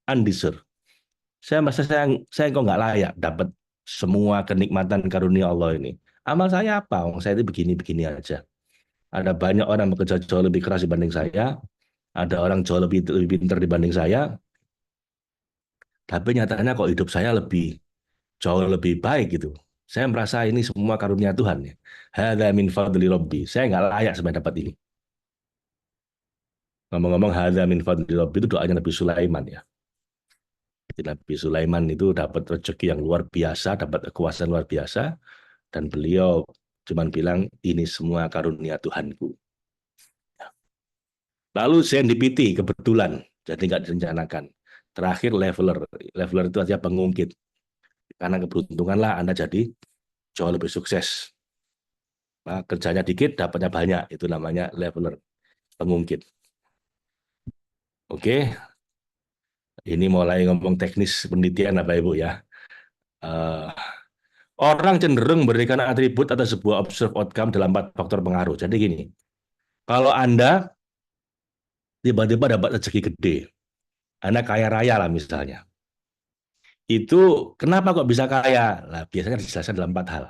undeserved. Saya merasa saya kok nggak layak dapat semua kenikmatan karunia Allah ini. Amal saya apa? Saya itu begini-begini aja. Ada banyak orang bekerja jauh lebih keras dibanding saya. Ada orang jauh lebih pintar dibanding saya. Tapi nyatanya kok hidup saya jauh lebih baik gitu. Saya merasa ini semua karunia Tuhan ya. Hadza min fadli Rabbi. Saya nggak layak sebenarnya dapat ini. Ngomong-ngomong hadza min fadli Rabbi itu doanya Nabi Sulaiman ya. Nabi Sulaiman itu dapat rezeki yang luar biasa, dapat kekuasaan luar biasa, dan beliau cuma bilang ini semua karunia Tuhanku. Lalu serendipity, kebetulan, jadi nggak direncanakan. Terakhir leveler itu artinya pengungkit. Karena keberuntungan lah Anda jadi jauh lebih sukses. Nah, kerjanya dikit, dapatnya banyak. Itu namanya leveler, pengungkit. Oke, ini mulai ngomong teknis penelitian Bapak Ibu ya. Uh, Orang cenderung memberikan atribut atau sebuah observed outcome dalam 4 faktor pengaruh. Jadi gini, kalau Anda tiba-tiba dapat rezeki gede, Anda kaya raya lah misalnya, itu kenapa kok bisa kaya? Nah, biasanya dijelaskan dalam 4 hal.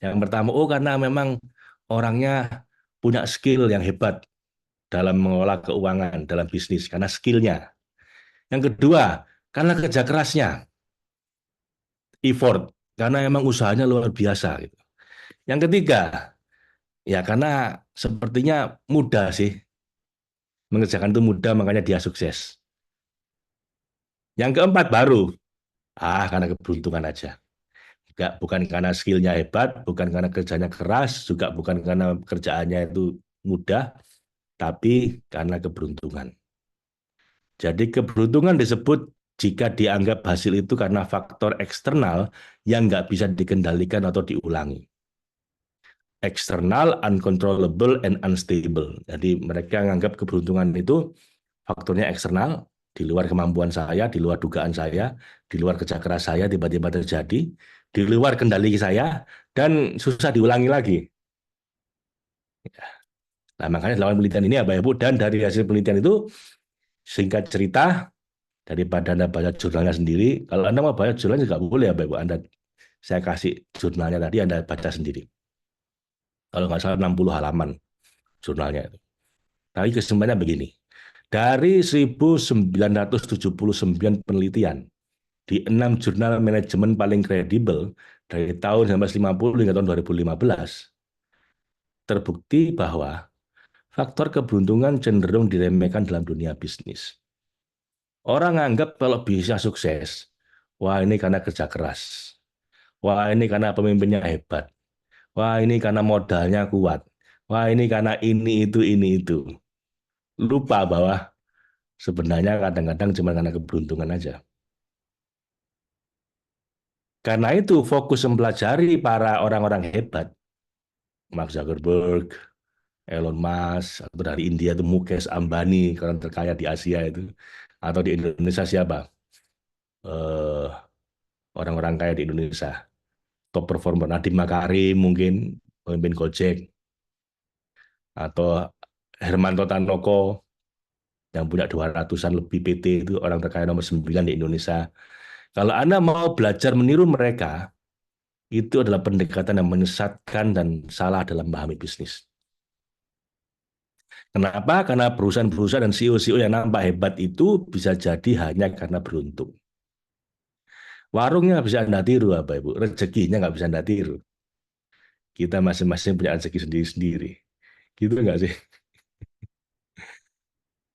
Yang pertama, oh karena memang orangnya punya skill yang hebat dalam mengelola keuangan, dalam bisnis, karena skillnya. Yang kedua, karena kerja kerasnya, effort, karena memang usahanya luar biasa. Gitu. Yang ketiga, ya karena sepertinya mudah sih, mengerjakan itu mudah, makanya dia sukses. Yang keempat baru, karena keberuntungan aja. Bukan karena skillnya hebat, bukan karena kerjanya keras, juga bukan karena kerjaannya itu mudah, tapi karena keberuntungan. Jadi keberuntungan disebut jika dianggap hasil itu karena faktor eksternal yang nggak bisa dikendalikan atau diulangi. Eksternal, uncontrollable, and unstable. Jadi mereka menganggap keberuntungan itu faktornya eksternal, di luar kemampuan saya, di luar dugaan saya, di luar kerja keras saya tiba-tiba terjadi, di luar kendali saya, dan susah diulangi lagi. Nah, makanya dalam penelitian ini ya Bapak Ibu, dan dari hasil penelitian itu, singkat cerita, daripada Anda baca jurnalnya sendiri, kalau Anda mau baca jurnalnya juga boleh ya Bapak Ibu, saya kasih jurnalnya tadi, Anda baca sendiri. Kalau nggak salah 60 halaman jurnalnya itu. Tapi kesimpulannya begini. Dari 1979 penelitian di 6 jurnal manajemen paling kredibel dari tahun 1950 hingga tahun 2015, terbukti bahwa faktor keberuntungan cenderung diremehkan dalam dunia bisnis. Orang anggap kalau bisa sukses, wah ini karena kerja keras, wah ini karena pemimpinnya hebat, wah ini karena modalnya kuat, wah ini karena ini itu. Lupa bahwa sebenarnya kadang-kadang cuma karena keberuntungan aja. Karena itu fokus mempelajari para orang-orang hebat, Mark Zuckerberg, Elon Musk, atau dari India itu Mukesh Ambani, orang terkaya di Asia itu, atau di Indonesia siapa? Eh, Orang-orang kaya di Indonesia, top performer Nadiem Makarim mungkin, pemimpin Gojek, atau Hermanto Tanoko yang punya 200-an lebih PT itu orang terkaya nomor 9 di Indonesia. Kalau Anda mau belajar meniru mereka, itu adalah pendekatan yang menyesatkan dan salah dalam memahami bisnis. Kenapa? Karena perusahaan-perusahaan dan CEO-CEO yang nampak hebat itu bisa jadi hanya karena beruntung. Warungnya bisa Anda tiru, Bapak Ibu. Rezekinya nggak bisa Anda tiru. Kita masing-masing punya rezeki sendiri-sendiri. Gitu nggak sih?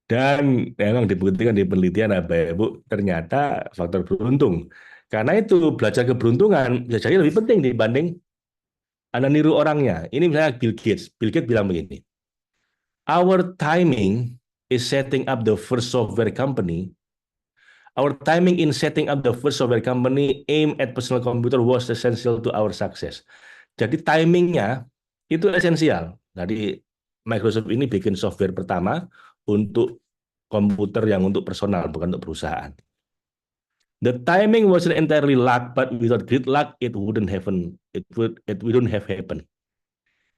Dan memang dibuktikan di penelitian, Bapak Ibu, ternyata faktor beruntung. Karena itu belajar keberuntungan bisa jadi lebih penting dibanding Anda niru orangnya. Ini misalnya Bill Gates. Bill Gates bilang begini, Our timing is setting up the first software company. Our timing in setting up the first software company aimed at personal computer was essential to our success. Jadi timingnya itu esensial. Jadi Microsoft ini bikin software pertama untuk komputer yang untuk personal, bukan untuk perusahaan. The timing wasn't entirely luck, but without great luck, it wouldn't happen. It wouldn't have happened.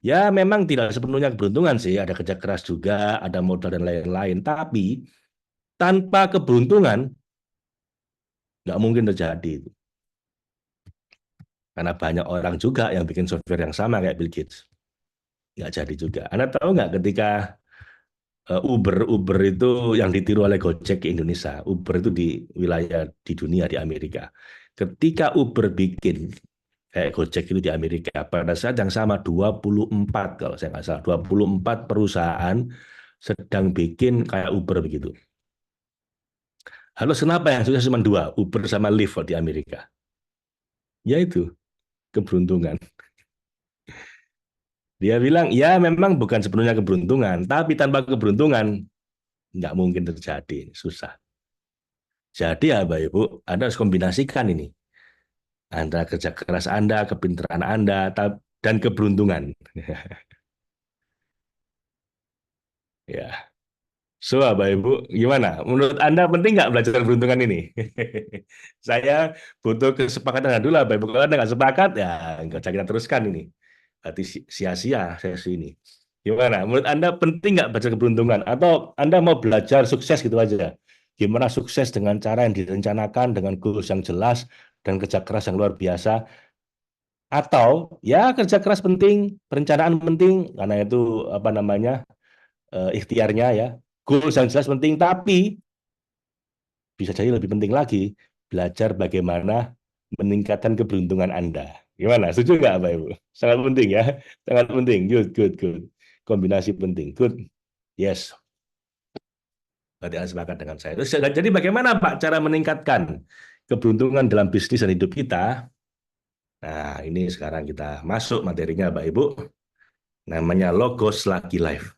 Ya, memang tidak sepenuhnya keberuntungan sih. Ada kerja keras juga, ada modal dan lain-lain. Tapi tanpa keberuntungan, nggak mungkin terjadi. Karena banyak orang juga yang bikin software yang sama kayak Bill Gates. Nggak jadi juga. Anda tahu nggak ketika Uber itu yang ditiru oleh Gojek ke Indonesia. Uber itu di wilayah di dunia di Amerika. Ketika Uber bikin kayak Gojek itu di Amerika, pada saat yang sama 24 kalau saya nggak salah 24 perusahaan sedang bikin kayak Uber begitu. Lalu kenapa yang sukses cuma dua, Uber sama Lyft di Amerika? Yaitu keberuntungan. Dia bilang, ya memang bukan sepenuhnya keberuntungan, tapi tanpa keberuntungan nggak mungkin terjadi, susah. Jadi ya Bapak Ibu, Anda harus kombinasikan ini antara kerja keras Anda, kepintaran Anda, dan keberuntungan. Ya, so Bapak Ibu, gimana? Menurut Anda penting nggak belajar keberuntungan ini? Saya butuh kesepakatan dulu Bapak Ibu. Kalau Anda nggak sepakat, ya nggak usah kita teruskan ini. Berarti sia-sia sesi ini. Gimana? Menurut Anda penting nggak baca keberuntungan? Atau Anda mau belajar sukses gitu aja? Gimana sukses dengan cara yang direncanakan, dengan goals yang jelas, dan kerja keras yang luar biasa? Atau ya kerja keras penting, perencanaan penting, karena itu apa namanya ikhtiarnya ya. Goals yang jelas penting, tapi bisa jadi lebih penting lagi belajar bagaimana meningkatkan keberuntungan Anda. Gimana? Setuju nggak, Bapak Ibu? Sangat penting ya, sangat penting. Good, good, good. Kombinasi penting. Good. Yes. Berarti Anda sepakat dengan saya. Terus, jadi bagaimana Pak cara meningkatkan keberuntungan dalam bisnis dan hidup kita? Nah, ini sekarang kita masuk materinya, Bapak Ibu. Namanya Logos Lucky Life.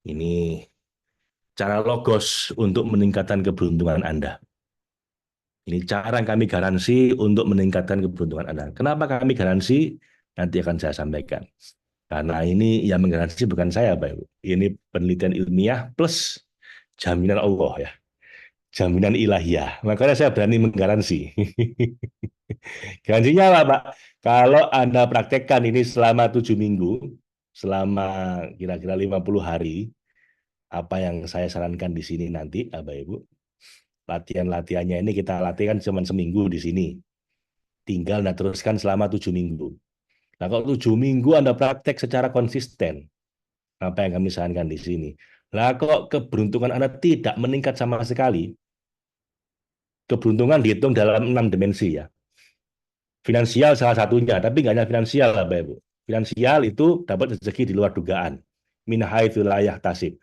Ini cara logos untuk meningkatkan keberuntungan Anda. Ini cara yang kami garansi untuk meningkatkan keberuntungan Anda. Kenapa kami garansi? Nanti akan saya sampaikan. Karena ini yang menggaransi bukan saya, Pak Ibu. Ini penelitian ilmiah plus jaminan Allah ya. Jaminan ilahiyah. Makanya saya berani menggaransi. Garansinya apa, Pak? Kalau Anda praktekkan ini selama 7 minggu, selama kira-kira 50 hari, apa yang saya sarankan di sini nanti, Bapak Ibu, latihan-latihannya ini kita latihkan cuma seminggu di sini. Tinggal teruskan selama 7 minggu. Nah, kalau 7 minggu Anda praktek secara konsisten, apa yang kami sarankan di sini. Lah kok keberuntungan Anda tidak meningkat sama sekali? Keberuntungan dihitung dalam 6 dimensi ya. Finansial salah satunya, tapi nggak hanya finansial lah, Bapak Ibu. Finansial itu dapat rezeki di luar dugaan. Min haitsu la yahtasib.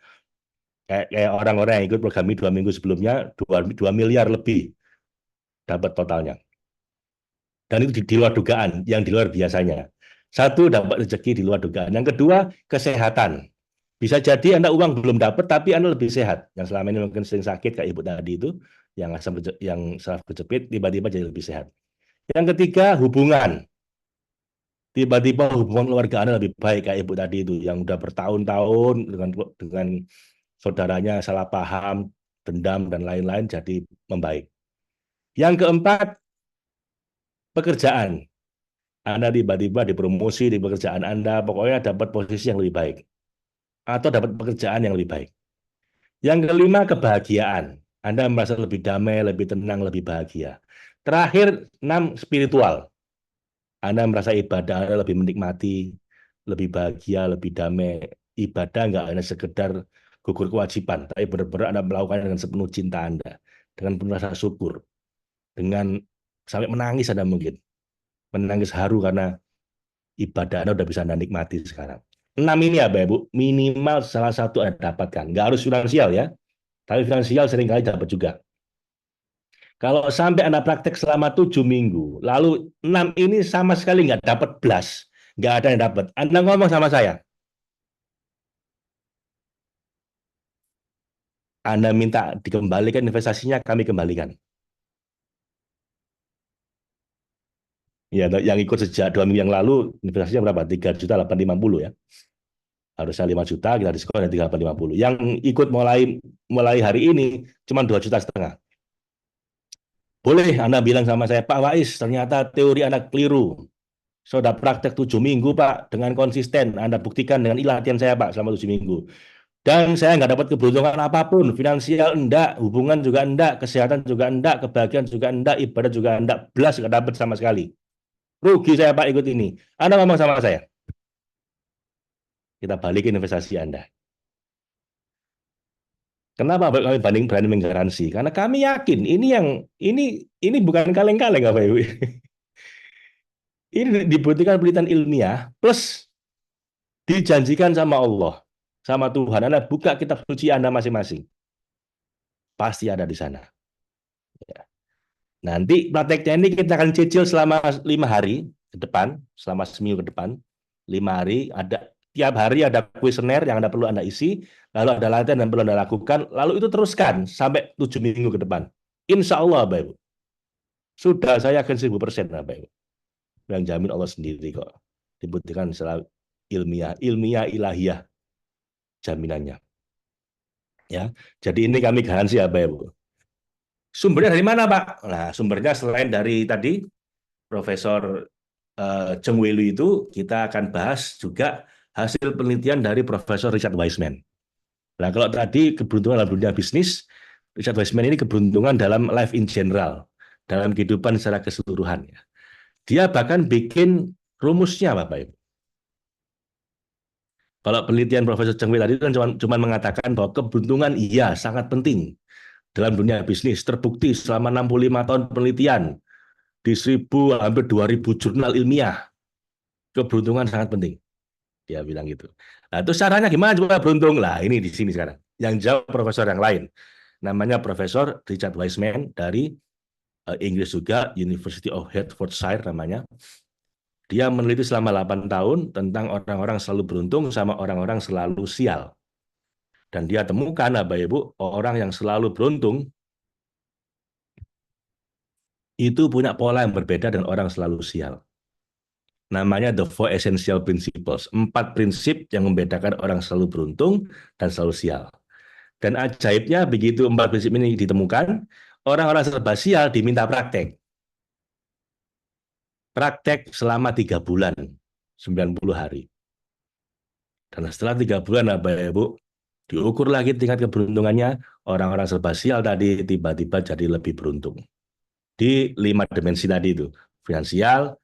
Kayak orang-orang yang ikut program ini 2 minggu sebelumnya, 2 miliar lebih dapat totalnya. Dan itu di luar dugaan, yang di luar biasanya. Satu, dapat rezeki di luar dugaan. Yang kedua, kesehatan. Bisa jadi Anda uang belum dapat, tapi Anda lebih sehat. Yang selama ini mungkin sering sakit, kayak Ibu tadi itu, yang saraf kejepit, tiba-tiba jadi lebih sehat. Yang ketiga, hubungan. Tiba-tiba hubungan keluarga Anda lebih baik, kayak Ibu tadi itu, yang udah bertahun-tahun dengan saudaranya salah paham, dendam, dan lain-lain, jadi membaik. Yang keempat, pekerjaan. Anda tiba-tiba dipromosi di pekerjaan Anda, pokoknya dapat posisi yang lebih baik. Atau dapat pekerjaan yang lebih baik. Yang kelima, kebahagiaan. Anda merasa lebih damai, lebih tenang, lebih bahagia. Terakhir, 6, spiritual. Anda merasa ibadah Anda lebih menikmati, lebih bahagia, lebih damai. Ibadah nggak hanya sekedar gugur kewajiban, tapi benar-benar Anda melakukan dengan sepenuh cinta Anda, dengan penuh rasa syukur, dengan sampai menangis Anda mungkin. Menangis haru karena ibadah Anda udah bisa Anda nikmati sekarang. 6 ini ya, Bapak Ibu, minimal salah satu Anda dapatkan. Nggak harus finansial ya, tapi finansial seringkali dapat juga. Kalau sampai Anda praktek selama 7 minggu, lalu 6 ini sama sekali nggak dapat belas, nggak ada yang dapat. Anda ngomong sama saya, Anda minta dikembalikan investasinya, kami kembalikan. Ya, yang ikut sejak 2 minggu yang lalu, investasinya berapa? 3.850 ya. Harusnya 5 juta, kita diskon 3.850. Yang ikut mulai hari ini cuma 2,5 juta. Boleh Anda bilang sama saya, Pak Wais, ternyata teori Anda keliru. Saya sudah praktek 7 minggu, Pak, dengan konsisten. Anda buktikan dengan latihan saya, Pak, selama 7 minggu. Dan saya nggak dapat keberuntungan apapun. Finansial enggak, hubungan juga enggak, kesehatan juga enggak, kebahagiaan juga enggak, ibadah juga enggak. Belas nggak dapat sama sekali. Rugi saya, Pak, ikut ini. Anda ngomong sama saya. Kita balikin investasi Anda. Kenapa kami berani menggaransi? Karena kami yakin ini bukan kaleng-kaleng, Bapak Ibu. Ini dibutuhkan penelitian ilmiah plus dijanjikan sama Allah, sama Tuhan. Anda buka kitab suci Anda masing-masing. Pasti ada di sana. Ya. Nanti prakteknya ini kita akan cicil selama 5 hari ke depan, selama seminggu ke depan. 5 hari, tiap hari ada kuesioner yang Anda perlu Anda isi, lalu ada latihan yang perlu Anda lakukan, lalu itu teruskan sampai 7 minggu ke depan. Insya Allah, Bapak Ibu. Sudah, saya yakin 1000%, Bapak Ibu. Yang jamin Allah sendiri kok. Dibuktikan secara ilmiah ilahiyah jaminannya. Ya, jadi ini kami garansi ya, Bapak Ibu. Sumbernya dari mana, Pak? Nah, sumbernya selain dari tadi Profesor Cheng Wei Lu itu, kita akan bahas juga hasil penelitian dari Profesor Richard Wiseman. Nah, kalau tadi keberuntungan dalam dunia bisnis, Richard Wiseman ini keberuntungan dalam life in general, dalam kehidupan secara keseluruhan. Dia bahkan bikin rumusnya, Bapak Ibu. Kalau penelitian Profesor Cheng Wei tadi kan cuma mengatakan bahwa keberuntungan iya sangat penting dalam dunia bisnis, terbukti selama 65 tahun penelitian di hampir 2.000 jurnal ilmiah. Keberuntungan sangat penting. Dia bilang gitu. Nah, itu caranya gimana coba beruntung? Lah, ini di sini sekarang. Yang jawab profesor yang lain. Namanya Profesor Richard Wiseman dari Inggris juga, University of Hertfordshire namanya. Dia meneliti selama 8 tahun tentang orang-orang selalu beruntung sama orang-orang selalu sial. Dan dia temukan, Bapak Ibu, orang yang selalu beruntung itu punya pola yang berbeda dengan orang selalu sial. Namanya The Four Essential Principles. 4 prinsip yang membedakan orang selalu beruntung dan selalu sial. Dan ajaibnya begitu 4 prinsip ini ditemukan, orang-orang serba sial diminta praktek. Praktek selama 3 bulan, 90 hari. Dan setelah 3 bulan, Bapak Ibu, diukur lagi tingkat keberuntungannya, orang-orang serba sial tadi tiba-tiba jadi lebih beruntung. Di 5 dimensi tadi itu, finansial,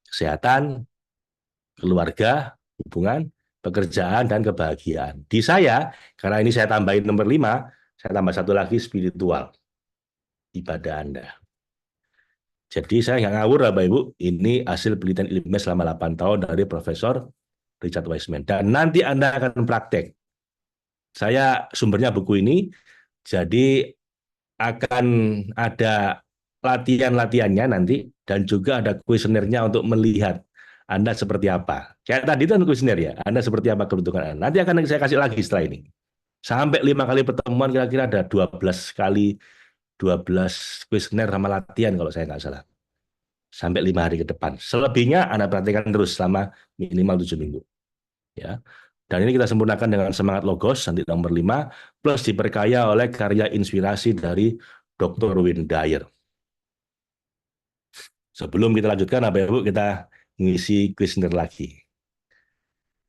kesehatan, keluarga, hubungan, pekerjaan, dan kebahagiaan. Di saya, karena ini saya tambahin nomor 5, saya tambah satu lagi spiritual, ibadah Anda. Jadi saya nggak ngawur Bapak Ibu, ini hasil penelitian ilmiah selama 8 tahun dari Profesor Richard Wiseman. Dan nanti Anda akan praktek. Saya sumbernya buku ini, jadi akan ada latihan-latihannya nanti, dan juga ada kuesionernya untuk melihat Anda seperti apa. Kayak tadi itu kan kuesioner ya, Anda seperti apa kebutuhan Anda. Nanti akan saya kasih lagi setelah ini. Sampai 5 kali pertemuan, kira-kira ada 12 kali, 12 kuesioner sama latihan kalau saya nggak salah. Sampai 5 hari ke depan. Selebihnya Anda praktikkan terus selama minimal 7 minggu. Ya. Dan ini kita sempurnakan dengan semangat logos, nanti nomor 5, plus diperkaya oleh karya inspirasi dari Dr. Wayne Dyer. Sebelum kita lanjutkan, Bapak Ibu, kita ngisi kuesioner lagi.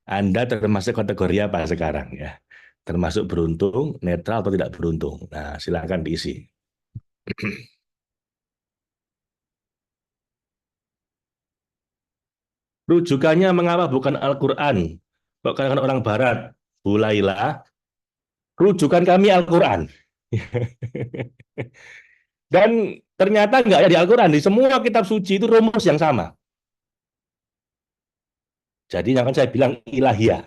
Anda termasuk kategori apa sekarang ya? Termasuk beruntung, netral, atau tidak beruntung? Nah, silakan diisi. Rujukannya mengapa bukan Al-Quran? Kok katakan orang Barat? Bu Laila, rujukan kami Al-Quran. Dan ternyata nggak ada di Al-Quran. Di semua kitab suci itu rumus yang sama. Jadi yang kan saya bilang ilahiyah.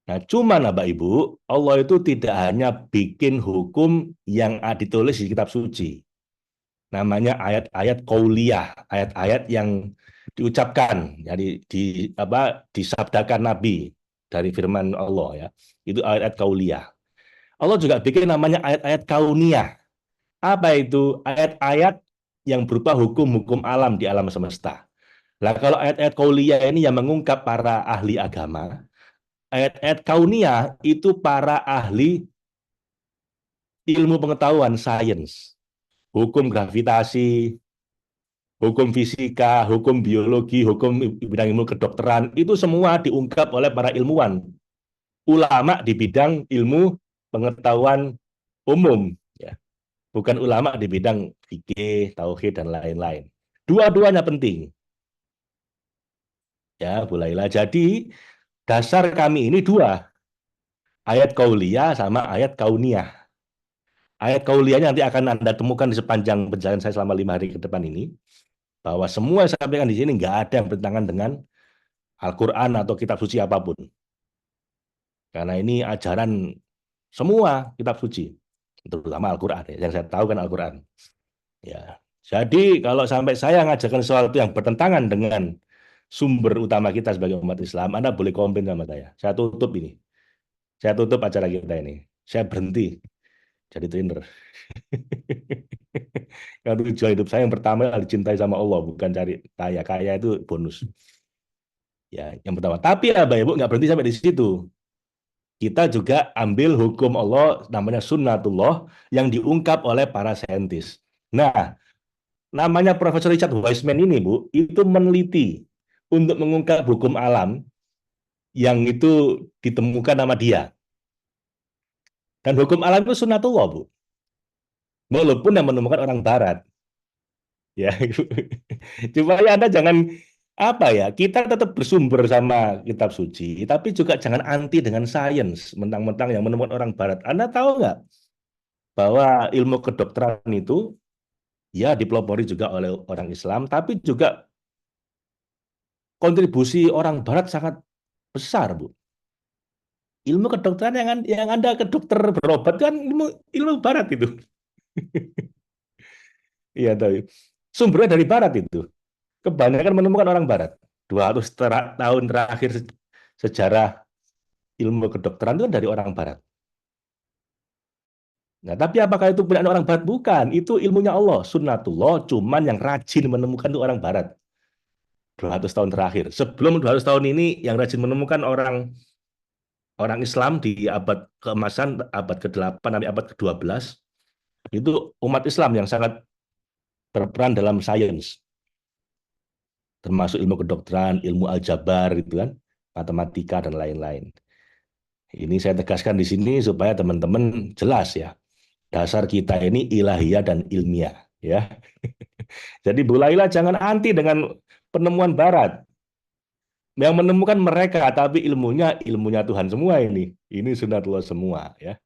Nah, cuman Bapak Ibu, Allah itu tidak hanya bikin hukum yang ditulis di kitab suci. Namanya ayat-ayat qauliyah, ayat-ayat yang diucapkan, jadi disabdakan Nabi dari firman Allah ya. Itu ayat-ayat qauliyah. Allah juga bikin namanya ayat-ayat kauniyah. Apa itu? Ayat-ayat yang berupa hukum-hukum alam di alam semesta. Nah, kalau ayat-ayat qauliyah ini yang mengungkap para ahli agama, ayat-ayat kauniyah itu para ahli ilmu pengetahuan sains, hukum gravitasi, hukum fisika, hukum biologi, hukum bidang ilmu kedokteran, itu semua diungkap oleh para ilmuwan, ulama di bidang ilmu pengetahuan umum, ya. Bukan ulama di bidang fikih, tauhid, dan lain-lain. Dua-duanya penting. Ya, Bu Laila. Jadi, dasar kami ini dua, ayat kauliyah sama ayat kauniyah. Ayat kauliyahnya nanti akan Anda temukan di sepanjang perjalanan saya selama 5 hari ke depan ini, bahwa semua yang saya sampaikan di sini nggak ada yang bertentangan dengan Al-Quran atau kitab suci apapun. Karena ini ajaran semua kitab suci, terutama Al-Quran. Yang saya tahu kan Al-Quran. Ya. Jadi kalau sampai saya ngajarkan sesuatu yang bertentangan dengan sumber utama kita sebagai umat Islam, Anda boleh komplain sama saya. Saya tutup ini. Saya tutup acara kita ini. Saya berhenti jadi trainer. Yang tujuan hidup saya yang pertama adalah dicintai sama Allah, bukan cari kaya. Kaya itu bonus. Ya, yang pertama. Tapi ya, Bapak Ibu nggak berhenti sampai di situ. Kita juga ambil hukum Allah, namanya sunnatullah, yang diungkap oleh para saintis. Nah, namanya Profesor Richard Wiseman ini, Bu, itu meneliti untuk mengungkap hukum alam yang itu ditemukan nama dia. Dan hukum alam itu sunnatullah, Bu. Walaupun yang menemukan orang Barat. Ya, supaya Anda jangan apa ya, kita tetap bersumber sama kitab suci, tapi juga jangan anti dengan sains, mentang-mentang yang menemukan orang Barat. Anda tahu nggak bahwa ilmu kedokteran itu ya dipelopori juga oleh orang Islam, tapi juga kontribusi orang Barat sangat besar, Bu. Ilmu kedokteran yang Anda ke dokter berobat kan ilmu Barat itu. Iya, tahu. Sumbernya dari Barat itu. Kebanyakan menemukan orang Barat. 200 tahun terakhir sejarah ilmu kedokteran itu kan dari orang Barat. Nah, tapi apakah itu punya orang Barat? Bukan. Itu ilmunya Allah. Sunnatullah, cuman yang rajin menemukan itu orang Barat. 200 tahun terakhir. Sebelum 200 tahun ini, yang rajin menemukan orang Islam di abad keemasan, abad ke-8 sampai abad ke-12, itu umat Islam yang sangat berperan dalam sains, termasuk ilmu kedokteran, ilmu aljabar, gitu kan, matematika, dan lain-lain. Ini saya tegaskan di sini supaya teman-teman jelas ya, dasar kita ini ilahiyah dan ilmiah. Ya. Jadi Bu Laila jangan anti dengan penemuan Barat. Yang menemukan mereka, tapi ilmunya Tuhan semua ini. Ini sunatullah semua ya.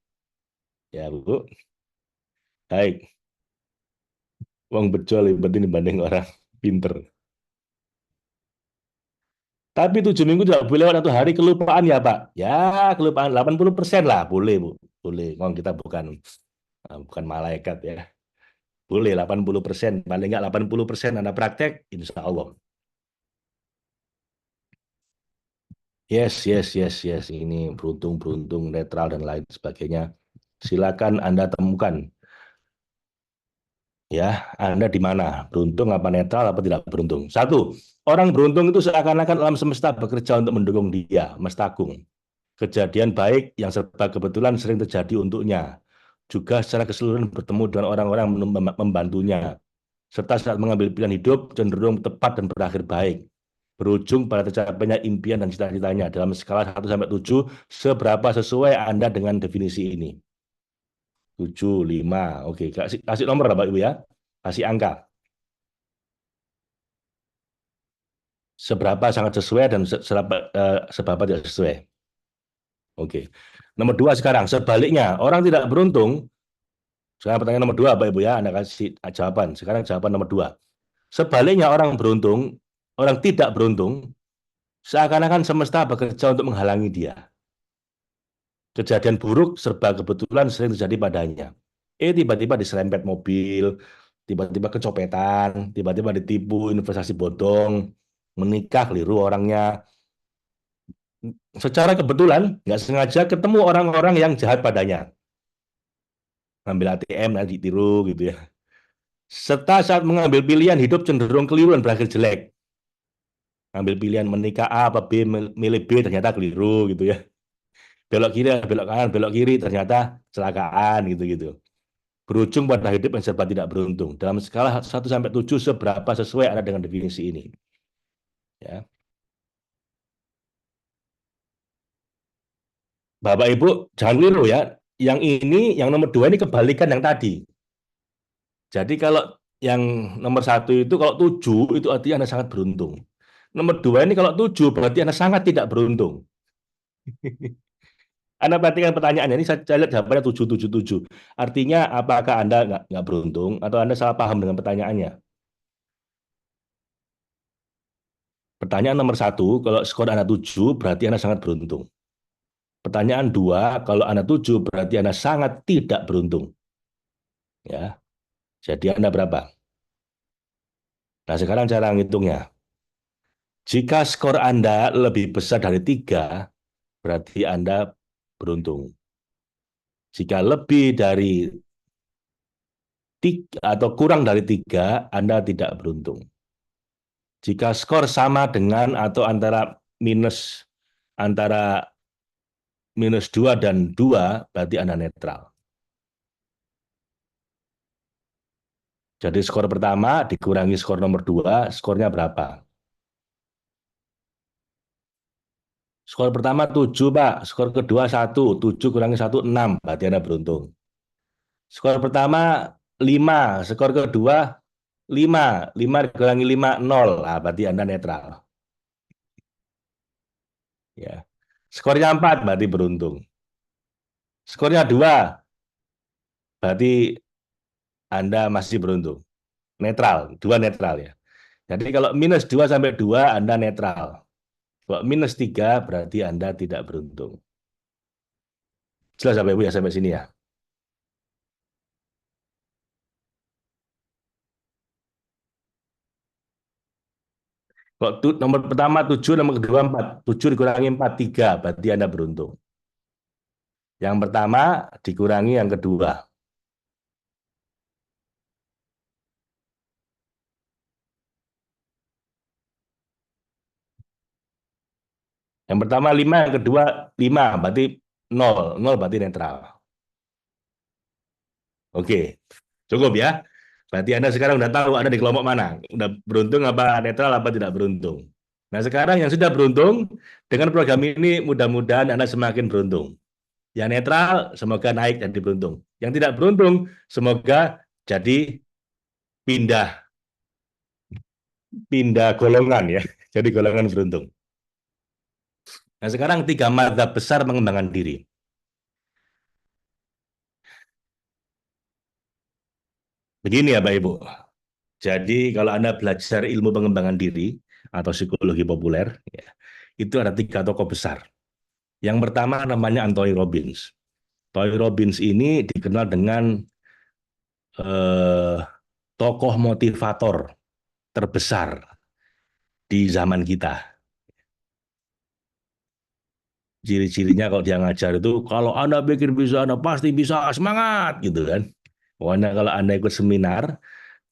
Ya, Bu. Baik. Wong bejo lebih penting dibanding orang pinter. Tapi 7 minggu tidak boleh lewat 1 hari kelupaan ya Pak. Ya kelupaan 80% lah boleh Bu. Boleh. Wong kita bukan malaikat ya. Boleh 80%. Paling nggak 80% Anda praktek, insya Allah. Yes, yes, yes, yes. Ini beruntung, netral dan lain sebagainya. Silakan Anda temukan ya, Anda di mana? Beruntung apa netral apa tidak beruntung? Satu, orang beruntung itu seakan-akan alam semesta bekerja untuk mendukung dia, Mas Tagung. Kejadian baik yang serba kebetulan sering terjadi untuknya. Juga secara keseluruhan bertemu dengan orang-orang membantunya. Serta saat mengambil pilihan hidup cenderung tepat dan berakhir baik. Berujung pada tercapainya impian dan cita-citanya dalam skala 1 sampai 7, seberapa sesuai Anda dengan definisi ini? 7, 5. Oke, kasih nomor Bapak Ibu ya. Kasih angka. Seberapa sangat sesuai dan seberapa tidak sesuai. Oke. Nomor 2 sekarang, sebaliknya, orang tidak beruntung. Sekarang pertanyaan nomor 2, Bapak Ibu ya, Anda kasih jawaban. Sekarang jawaban nomor 2. Sebaliknya orang beruntung, orang tidak beruntung, seakan-akan semesta bekerja untuk menghalangi dia. Kejadian buruk serba kebetulan sering terjadi padanya. Tiba-tiba diserempet mobil, tiba-tiba kecopetan, tiba-tiba ditipu investasi bodong, menikah keliru orangnya. Secara kebetulan, nggak sengaja ketemu orang-orang yang jahat padanya. Ngambil ATM, nanti ditiru gitu ya. Serta saat mengambil pilihan, hidup cenderung keliru dan berakhir jelek. Ngambil pilihan menikah A apa B, milih B, ternyata keliru gitu ya. Belok kiri, belok kanan, belok kiri, ternyata kecelakaan gitu-gitu. Berujung pada hidup yang serba tidak beruntung. Dalam skala 1 sampai 7, seberapa sesuai Anda dengan definisi ini? Ya. Bapak Ibu, jangan keliru ya. Yang ini, yang nomor 2 ini kebalikan yang tadi. Jadi kalau yang nomor 1 itu kalau 7 itu artinya Anda sangat beruntung. Nomor 2 ini kalau 7 berarti Anda sangat tidak beruntung. Anda perhatikan pertanyaannya ini, saya lihat jawabannya 7, 7, 7. Artinya apakah Anda nggak beruntung atau Anda salah paham dengan pertanyaannya? Pertanyaan nomor 1, kalau skor Anda 7 berarti Anda sangat beruntung. Pertanyaan 2, kalau Anda 7 berarti Anda sangat tidak beruntung. Ya. Jadi Anda berapa? Nah, sekarang cara ngitungnya. Jika skor Anda lebih besar dari 3, berarti Anda beruntung. Jika lebih dari 3 atau kurang dari 3, Anda tidak beruntung. Jika skor sama dengan atau antara minus 2 dan 2, berarti Anda netral. Jadi skor pertama dikurangi skor nomor 2, skornya berapa? Skor pertama 7, Pak. Skor kedua 1. 7 kurangi 1, 6. Berarti Anda beruntung. Skor pertama 5. Skor kedua 5. 5 kurangi 5, 0. Nah, berarti Anda netral. Ya. Skornya 4, berarti beruntung. Skornya 2, berarti Anda masih beruntung. Netral, 2 netral ya. Jadi kalau minus 2 sampai 2, Anda netral. Kalau minus 3, berarti Anda tidak beruntung. Jelas Bapak Ibu ya sampai sini ya. Kalau nomor pertama 7, nomor kedua 4. 7 dikurangi 4, 3. Berarti Anda beruntung. Yang pertama dikurangi yang kedua. Yang pertama 5, yang kedua 5. Berarti 0. 0 berarti netral. Oke, cukup ya. Berarti Anda sekarang udah tahu Anda di kelompok mana. Udah beruntung apa netral apa tidak beruntung. Nah sekarang yang sudah beruntung, dengan program ini mudah-mudahan Anda semakin beruntung. Yang netral, semoga naik jadi beruntung. Yang tidak beruntung, semoga jadi pindah pindah golongan ya. Jadi golongan beruntung. Nah, sekarang 3 madzhab besar mengembangkan diri. Begini ya, Pak Ibu. Jadi kalau Anda belajar ilmu pengembangan diri atau psikologi populer, ya, itu ada 3 tokoh besar. Yang pertama namanya Anthony Robbins. Anthony Robbins ini dikenal dengan eh, tokoh motivator terbesar di zaman kita. Ciri-cirinya kalau dia ngajar itu, kalau Anda pikir bisa, Anda pasti bisa, semangat gitu kan. Pokoknya kalau Anda ikut seminar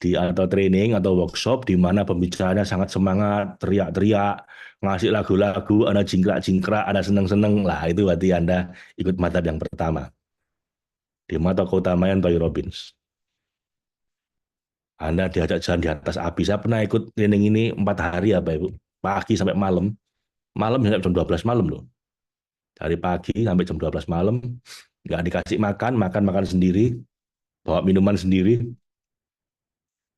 atau training atau workshop di mana pembicaranya sangat semangat, teriak-teriak, ngasih lagu-lagu, Anda jingkrak-jingkrak, Anda seneng-seneng, lah itu berarti Anda ikut madzhab yang pertama. Di mana tokoh utamanya Tony Robbins. Anda diajak jalan di atas api. Saya pernah ikut training ini 4 hari ya Pak Ibu. Pagi sampai malam. Malam sampai jam 12 malam loh. Dari pagi sampai jam 12 malam. Nggak dikasih makan, makan sendiri. Bawa minuman sendiri.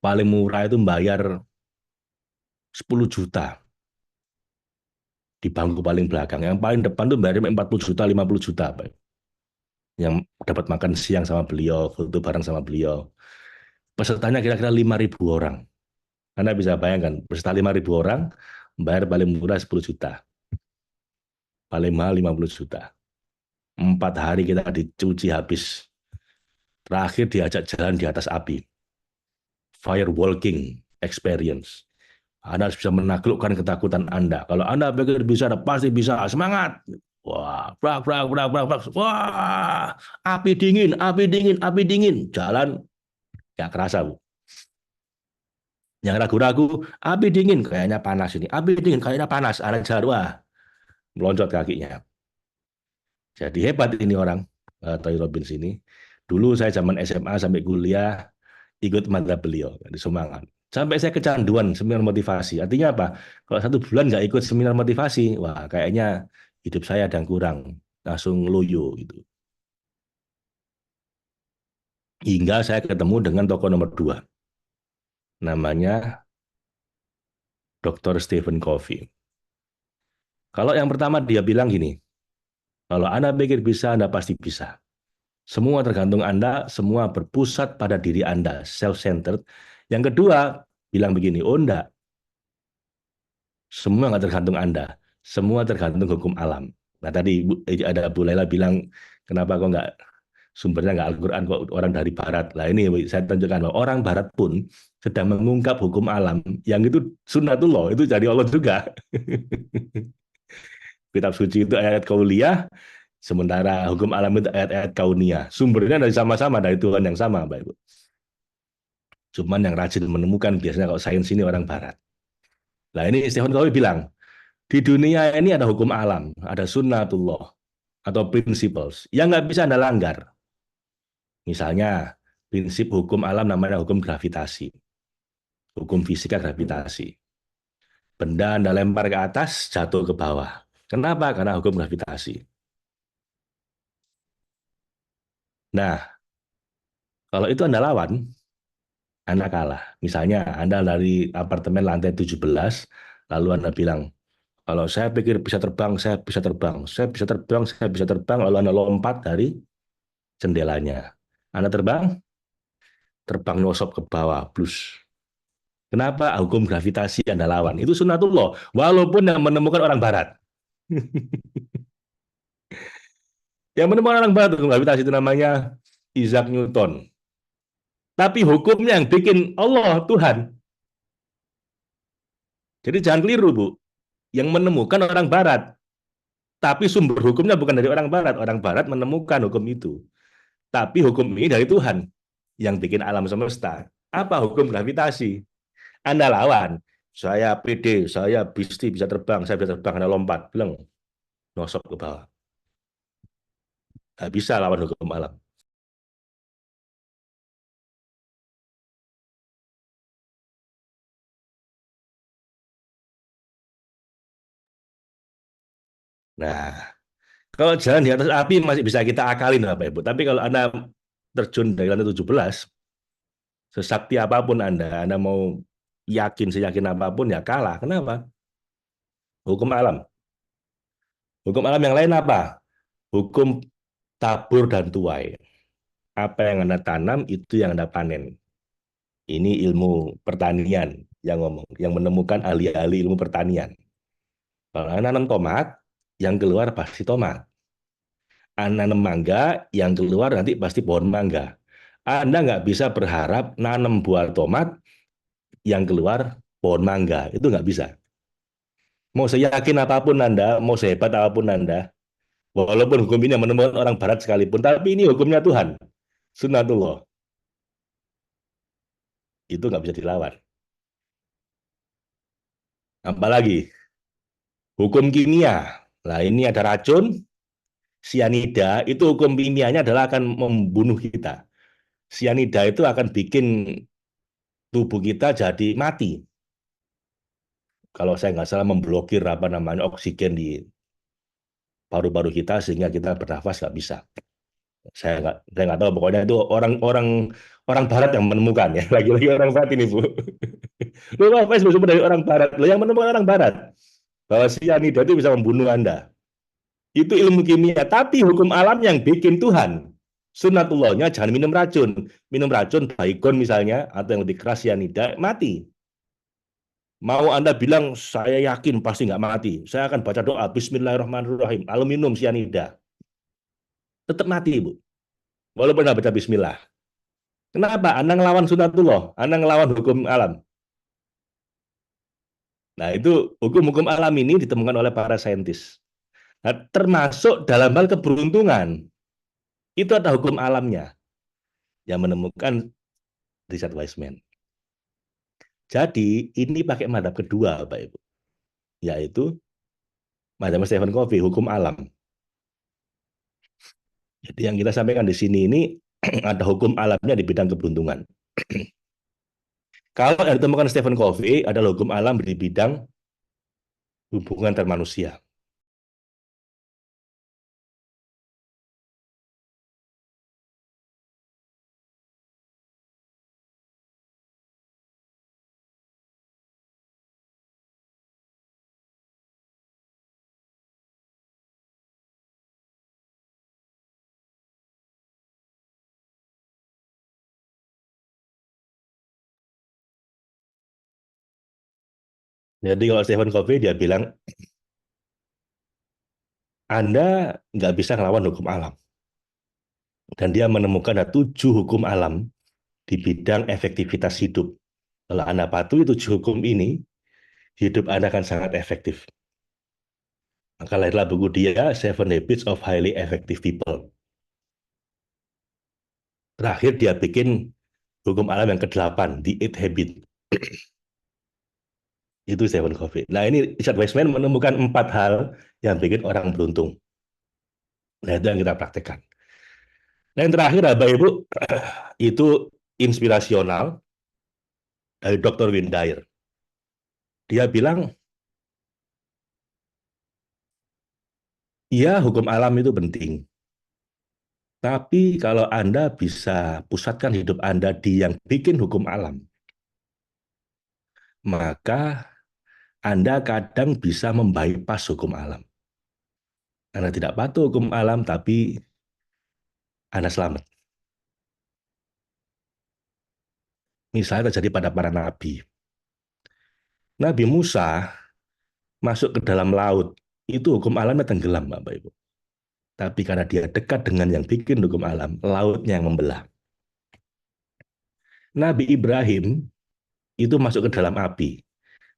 Paling murah itu membayar 10 juta di bangku paling belakang. Yang paling depan tuh bayar 40 juta, 50 juta, Pak. Yang dapat makan siang sama beliau, foto bareng sama beliau. Pesertanya kira-kira 5.000 orang. Anda bisa bayangkan, peserta 5.000 orang, bayar paling murah 10 juta. Paling mahal 50 juta. 4 hari kita dicuci habis. Terakhir diajak jalan di atas api. Firewalking experience. Anda harus bisa menaklukkan ketakutan Anda. Kalau Anda pikir bisa, Anda pasti bisa. Semangat. Wah, brak, brak, brak, brak, brak. Wah, api dingin, api dingin, api dingin. Jalan, nggak kerasa, Bu. Yang ragu-ragu, api dingin, kayaknya panas ini. Api dingin, kayaknya panas. Anda jalan, wah, melonjot kakinya. Jadi hebat ini orang, Tony Robbins ini. Dulu saya zaman SMA sampai kuliah, ikut madzhab beliau di Semangat. Sampai saya kecanduan seminar motivasi. Artinya apa? Kalau 1 bulan nggak ikut seminar motivasi, wah kayaknya hidup saya ada yang kurang. Langsung loyo gitu. Hingga saya ketemu dengan tokoh nomor 2. Namanya Dr. Stephen Covey. Kalau yang pertama dia bilang gini, kalau Anda pikir bisa, Anda pasti bisa. Semua tergantung Anda, semua berpusat pada diri Anda, self-centered. Yang kedua, bilang begini, oh enggak, semua nggak tergantung Anda, semua tergantung hukum alam. Nah tadi ada Bu Laila bilang, kenapa kok nggak sumbernya nggak Al-Quran kok orang dari Barat. Lah ini saya tunjukkan bahwa orang Barat pun sedang mengungkap hukum alam, yang itu sunnatullah, itu dari Allah juga. Kitab suci itu ayat kauliyah, sementara hukum alam itu ayat-ayat kauniyah. Sumbernya dari sama-sama, dari Tuhan yang sama, Bapak Ibu. Cuman yang rajin menemukan biasanya kalau sains ini orang Barat. Nah ini Stephen Covey bilang, di dunia ini ada hukum alam, ada sunnatullah, atau principles, yang nggak bisa Anda langgar. Misalnya, prinsip hukum alam namanya hukum gravitasi. Hukum fisika gravitasi. Benda Anda lempar ke atas, jatuh ke bawah. Kenapa? Karena hukum gravitasi. Nah, kalau itu Anda lawan, Anda kalah. Misalnya, Anda dari apartemen lantai 17, lalu Anda bilang, kalau saya pikir bisa terbang, saya bisa terbang. Saya bisa terbang, saya bisa terbang, lalu Anda lompat dari jendelanya. Anda terbang, terbang nyosop ke bawah, plus. Kenapa? Hukum gravitasi Anda lawan. Itu sunnatullah, walaupun yang menemukan orang Barat. Yang menemukan orang Barat hukum gravitasi itu namanya Isaac Newton. Tapi hukumnya yang bikin Allah, Tuhan. Jadi jangan keliru, Bu. Yang menemukan orang Barat. Tapi sumber hukumnya bukan dari orang Barat. Orang Barat menemukan hukum itu. Tapi hukum ini dari Tuhan. Yang bikin alam semesta. Apa hukum gravitasi? Anda lawan. Saya pede, saya bisa terbang, saya bisa terbang, Anda lompat. Bilang, nosok ke bawah. Nggak bisa lawan hukum alam. Nah, kalau jalan di atas api masih bisa kita akalin, Bapak Ibu. Tapi kalau Anda terjun dari lantai 17, sesakti apapun Anda mau yakin seyakin apapun ya kalah. Kenapa? Hukum alam. Hukum alam yang lain apa? Hukum tabur dan tuai. Apa yang Anda tanam, itu yang Anda panen. Ini ilmu pertanian yang ngomong, yang menemukan ahli-ahli ilmu pertanian. Kalau Anda nanam tomat, yang keluar pasti tomat. Anda nanam mangga, yang keluar nanti pasti pohon mangga. Anda nggak bisa berharap nanam buah tomat, yang keluar pohon mangga. Itu nggak bisa. Mau seyakin apapun Anda, mau sehebat apapun Anda, walaupun hukum ini yang menemukan orang barat sekalipun, tapi ini hukumnya Tuhan. Sunnatullah. Itu nggak bisa dilawan. Apalagi hukum kimia. Nah, ini ada racun, sianida, itu hukum kimianya adalah akan membunuh kita. Sianida itu akan bikin tubuh kita jadi mati. Kalau saya nggak salah memblokir apa namanya oksigen di paru-paru kita sehingga kita bernafas nggak bisa. Saya nggak tahu, pokoknya itu orang-orang orang barat yang menemukan ya. Lagi-lagi orang barat ini, Bu. Lu apa sumber dari orang barat? Lo yang menemukan orang barat bahwa sianida itu bisa membunuh Anda. Itu ilmu kimia, tapi hukum alam yang bikin Tuhan. Sunnatullahnya jangan minum racun. Minum racun, baygon misalnya, atau yang lebih keras sianida, mati. Mau Anda bilang, saya yakin pasti nggak mati. Saya akan baca doa, Bismillahirrahmanirrahim, lalu minum sianida. Tetap mati, Bu. Walaupun Anda baca Bismillah. Kenapa? Anda ngelawan sunnatullah. Anda ngelawan hukum alam. Nah, itu hukum-hukum alam ini ditemukan oleh para saintis. Nah, termasuk dalam hal keberuntungan. Itu ada hukum alamnya yang menemukan Richard Wiseman. Jadi, ini pakai madhab kedua, Bapak Ibu. Yaitu madhab Stephen Covey, hukum alam. Jadi yang kita sampaikan di sini ini ada hukum alamnya di bidang keberuntungan. Kalau yang ditemukan Stephen Covey adalah hukum alam di bidang hubungan antar manusia. Jadi kalau Stephen Covey dia bilang, Anda nggak bisa ngelawan hukum alam. Dan dia menemukan ada 7 hukum alam di bidang efektivitas hidup. Kalau Anda patuhi 7 hukum ini, hidup Anda akan sangat efektif. Maka lahirlah buku dia, Seven Habits of Highly Effective People. Terakhir dia bikin hukum alam yang ke-8, The Eight Habit. Itu Stephen Covey. Nah, ini Richard Wiseman menemukan 4 hal yang bikin orang beruntung. Nah, itu yang kita praktekkan. Nah, yang terakhir, Bapak Ibu, itu inspirasional dari Dr. Wayne Dyer. Dia bilang, iya hukum alam itu penting. Tapi kalau Anda bisa pusatkan hidup Anda di yang bikin hukum alam, maka Anda kadang bisa membypass hukum alam. Anda tidak patuh hukum alam, tapi Anda selamat. Misalnya terjadi pada para nabi. Nabi Musa masuk ke dalam laut, itu hukum alamnya tenggelam, Bapak Ibu. Tapi karena dia dekat dengan yang bikin hukum alam, lautnya yang membelah. Nabi Ibrahim itu masuk ke dalam api,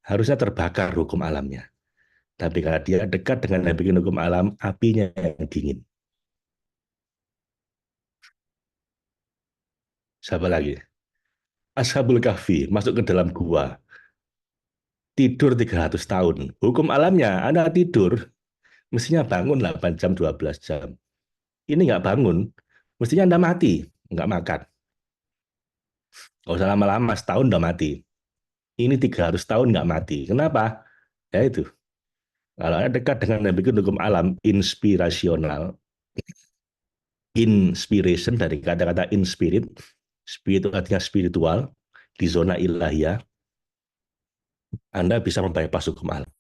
harusnya terbakar hukum alamnya. Tapi karena dia dekat dengan yang bikin hukum alam, apinya yang dingin. Siapa lagi? Ashabul Kahfi masuk ke dalam gua, tidur 300 tahun. Hukum alamnya, Anda tidur, mestinya bangun 8 jam, 12 jam. Ini nggak bangun, mestinya Anda mati, nggak makan. Nggak usah lama-lama, setahun udah mati. Ini 300 tahun nggak mati. Kenapa? Ya itu. Kalau Anda dekat dengan yang bikin hukum alam, inspirasional, inspiration dari kata-kata inspirit, spirit itu artinya spiritual, di zona ilahiyah, Anda bisa membypass hukum alam.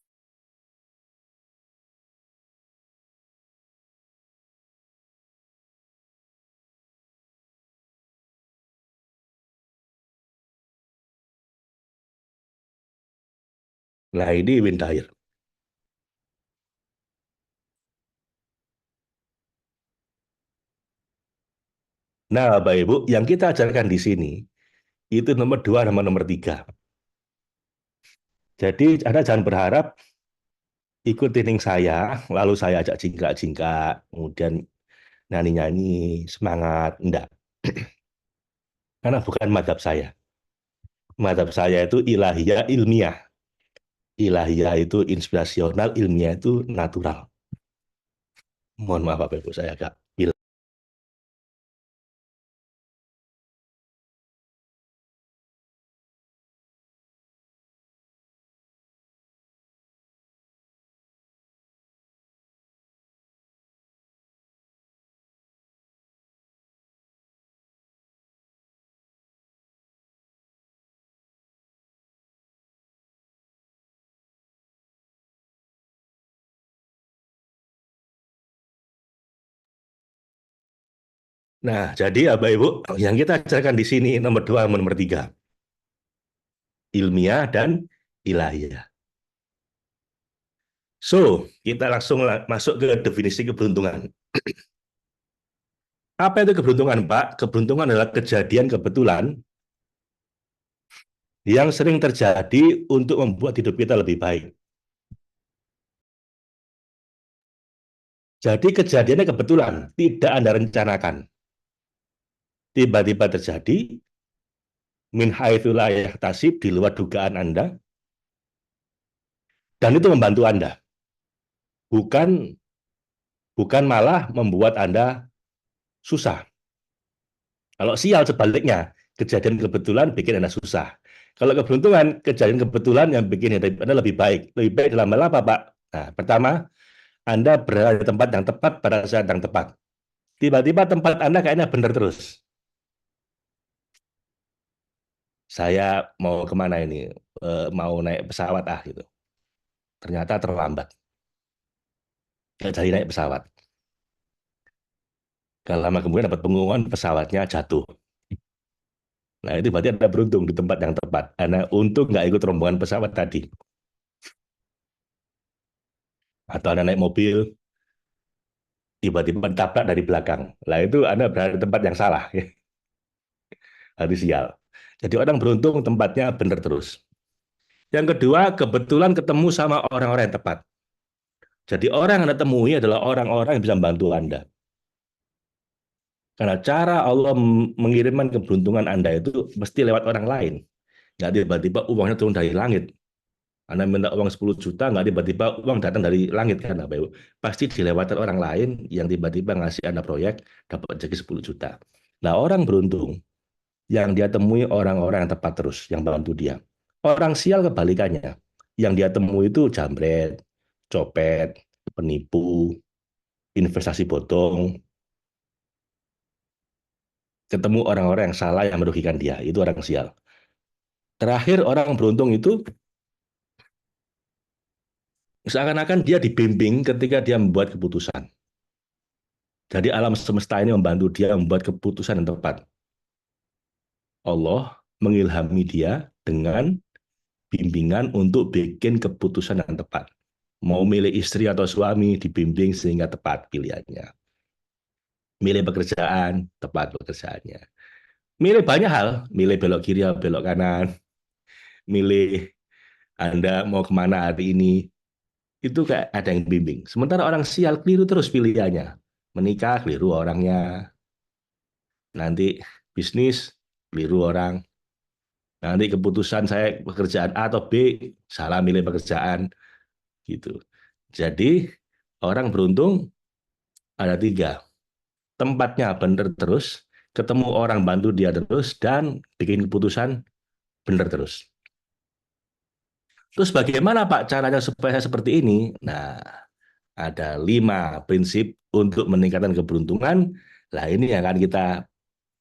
Nah, ini Windair. Nah, Bapak Ibu, yang kita ajarkan di sini itu nomor 2 sama nomor 3. Jadi Anda jangan berharap ikut training saya, lalu saya ajak jingkrak-jingkrak, kemudian nyanyi-nyanyi, semangat. Enggak, karena bukan madhab saya. Madhab saya itu ilahiyah ilmiah. Ilahiyah itu inspirasional, ilmiah itu natural. Mohon maaf Bapak Ibu, saya agak Nah, jadi ya Bapak Ibu, yang kita ajarkan di sini nomor 2 sama nomor 3. Ilmiah dan ilahiyah. So, kita langsung masuk ke definisi keberuntungan. Apa itu keberuntungan, Pak? Keberuntungan adalah kejadian kebetulan yang sering terjadi untuk membuat hidup kita lebih baik. Jadi kejadiannya kebetulan, tidak Anda rencanakan. Tiba-tiba terjadi, min haitsu la yahtasib, di luar dugaan Anda, dan itu membantu Anda. Bukan bukan malah membuat Anda susah. Kalau sial sebaliknya, kejadian kebetulan bikin Anda susah. Kalau keberuntungan, kejadian kebetulan yang bikin hidup Anda lebih baik. Lebih baik dalam hal apa, Pak? Nah, pertama, Anda berada di tempat yang tepat pada saat yang tepat. Tiba-tiba tempat Anda kayaknya benar terus. Saya mau kemana ini? Mau naik pesawat gitu. Ternyata terlambat. Nggak jadi naik pesawat. Gak lama kemudian dapat pengumuman pesawatnya jatuh. Nah, itu berarti Anda beruntung di tempat yang tepat. Anda untung nggak ikut rombongan pesawat tadi. Atau Anda naik mobil, tiba-tiba ditabrak dari belakang. Nah, itu Anda berada di tempat yang salah. Hari sial. Jadi orang beruntung tempatnya benar terus. Yang kedua, kebetulan ketemu sama orang-orang yang tepat. Jadi orang yang Anda temui adalah orang-orang yang bisa membantu Anda. Karena cara Allah mengirimkan keberuntungan Anda itu mesti lewat orang lain. Nggak tiba-tiba uangnya turun dari langit. Anda minta uang 10 juta, nggak tiba-tiba uang datang dari langit kan, Bapak Ibu. Pasti dilewatkan orang lain yang tiba-tiba ngasih Anda proyek, dapat rezeki 10 juta. Nah, orang beruntung yang dia temui orang-orang yang tepat terus, yang bantu dia. Orang sial kebalikannya. Yang dia temui itu jambret, copet, penipu, investasi bodong, ketemu orang-orang yang salah yang merugikan dia. Itu orang sial. Terakhir, orang beruntung itu seakan-akan dia dibimbing ketika dia membuat keputusan. Jadi alam semesta ini membantu dia membuat keputusan yang tepat. Allah mengilhami dia dengan bimbingan untuk bikin keputusan yang tepat. Mau milih istri atau suami, dibimbing sehingga tepat pilihannya. Milih pekerjaan, tepat pekerjaannya. Milih banyak hal, milih belok kiri atau belok kanan, milih Anda mau kemana hari ini, itu kayak ada yang bimbing. Sementara orang sial keliru terus pilihannya. Menikah, keliru orangnya. Nanti bisnis, keliru orang. Nanti keputusan saya pekerjaan A atau B, salah milih pekerjaan. Gitu. Jadi orang beruntung ada 3. Tempatnya benar terus, ketemu orang bantu dia terus, dan bikin keputusan benar terus. Terus bagaimana Pak caranya supaya seperti ini? Nah, ada 5 prinsip untuk meningkatkan keberuntungan. Nah, ini yang akan kita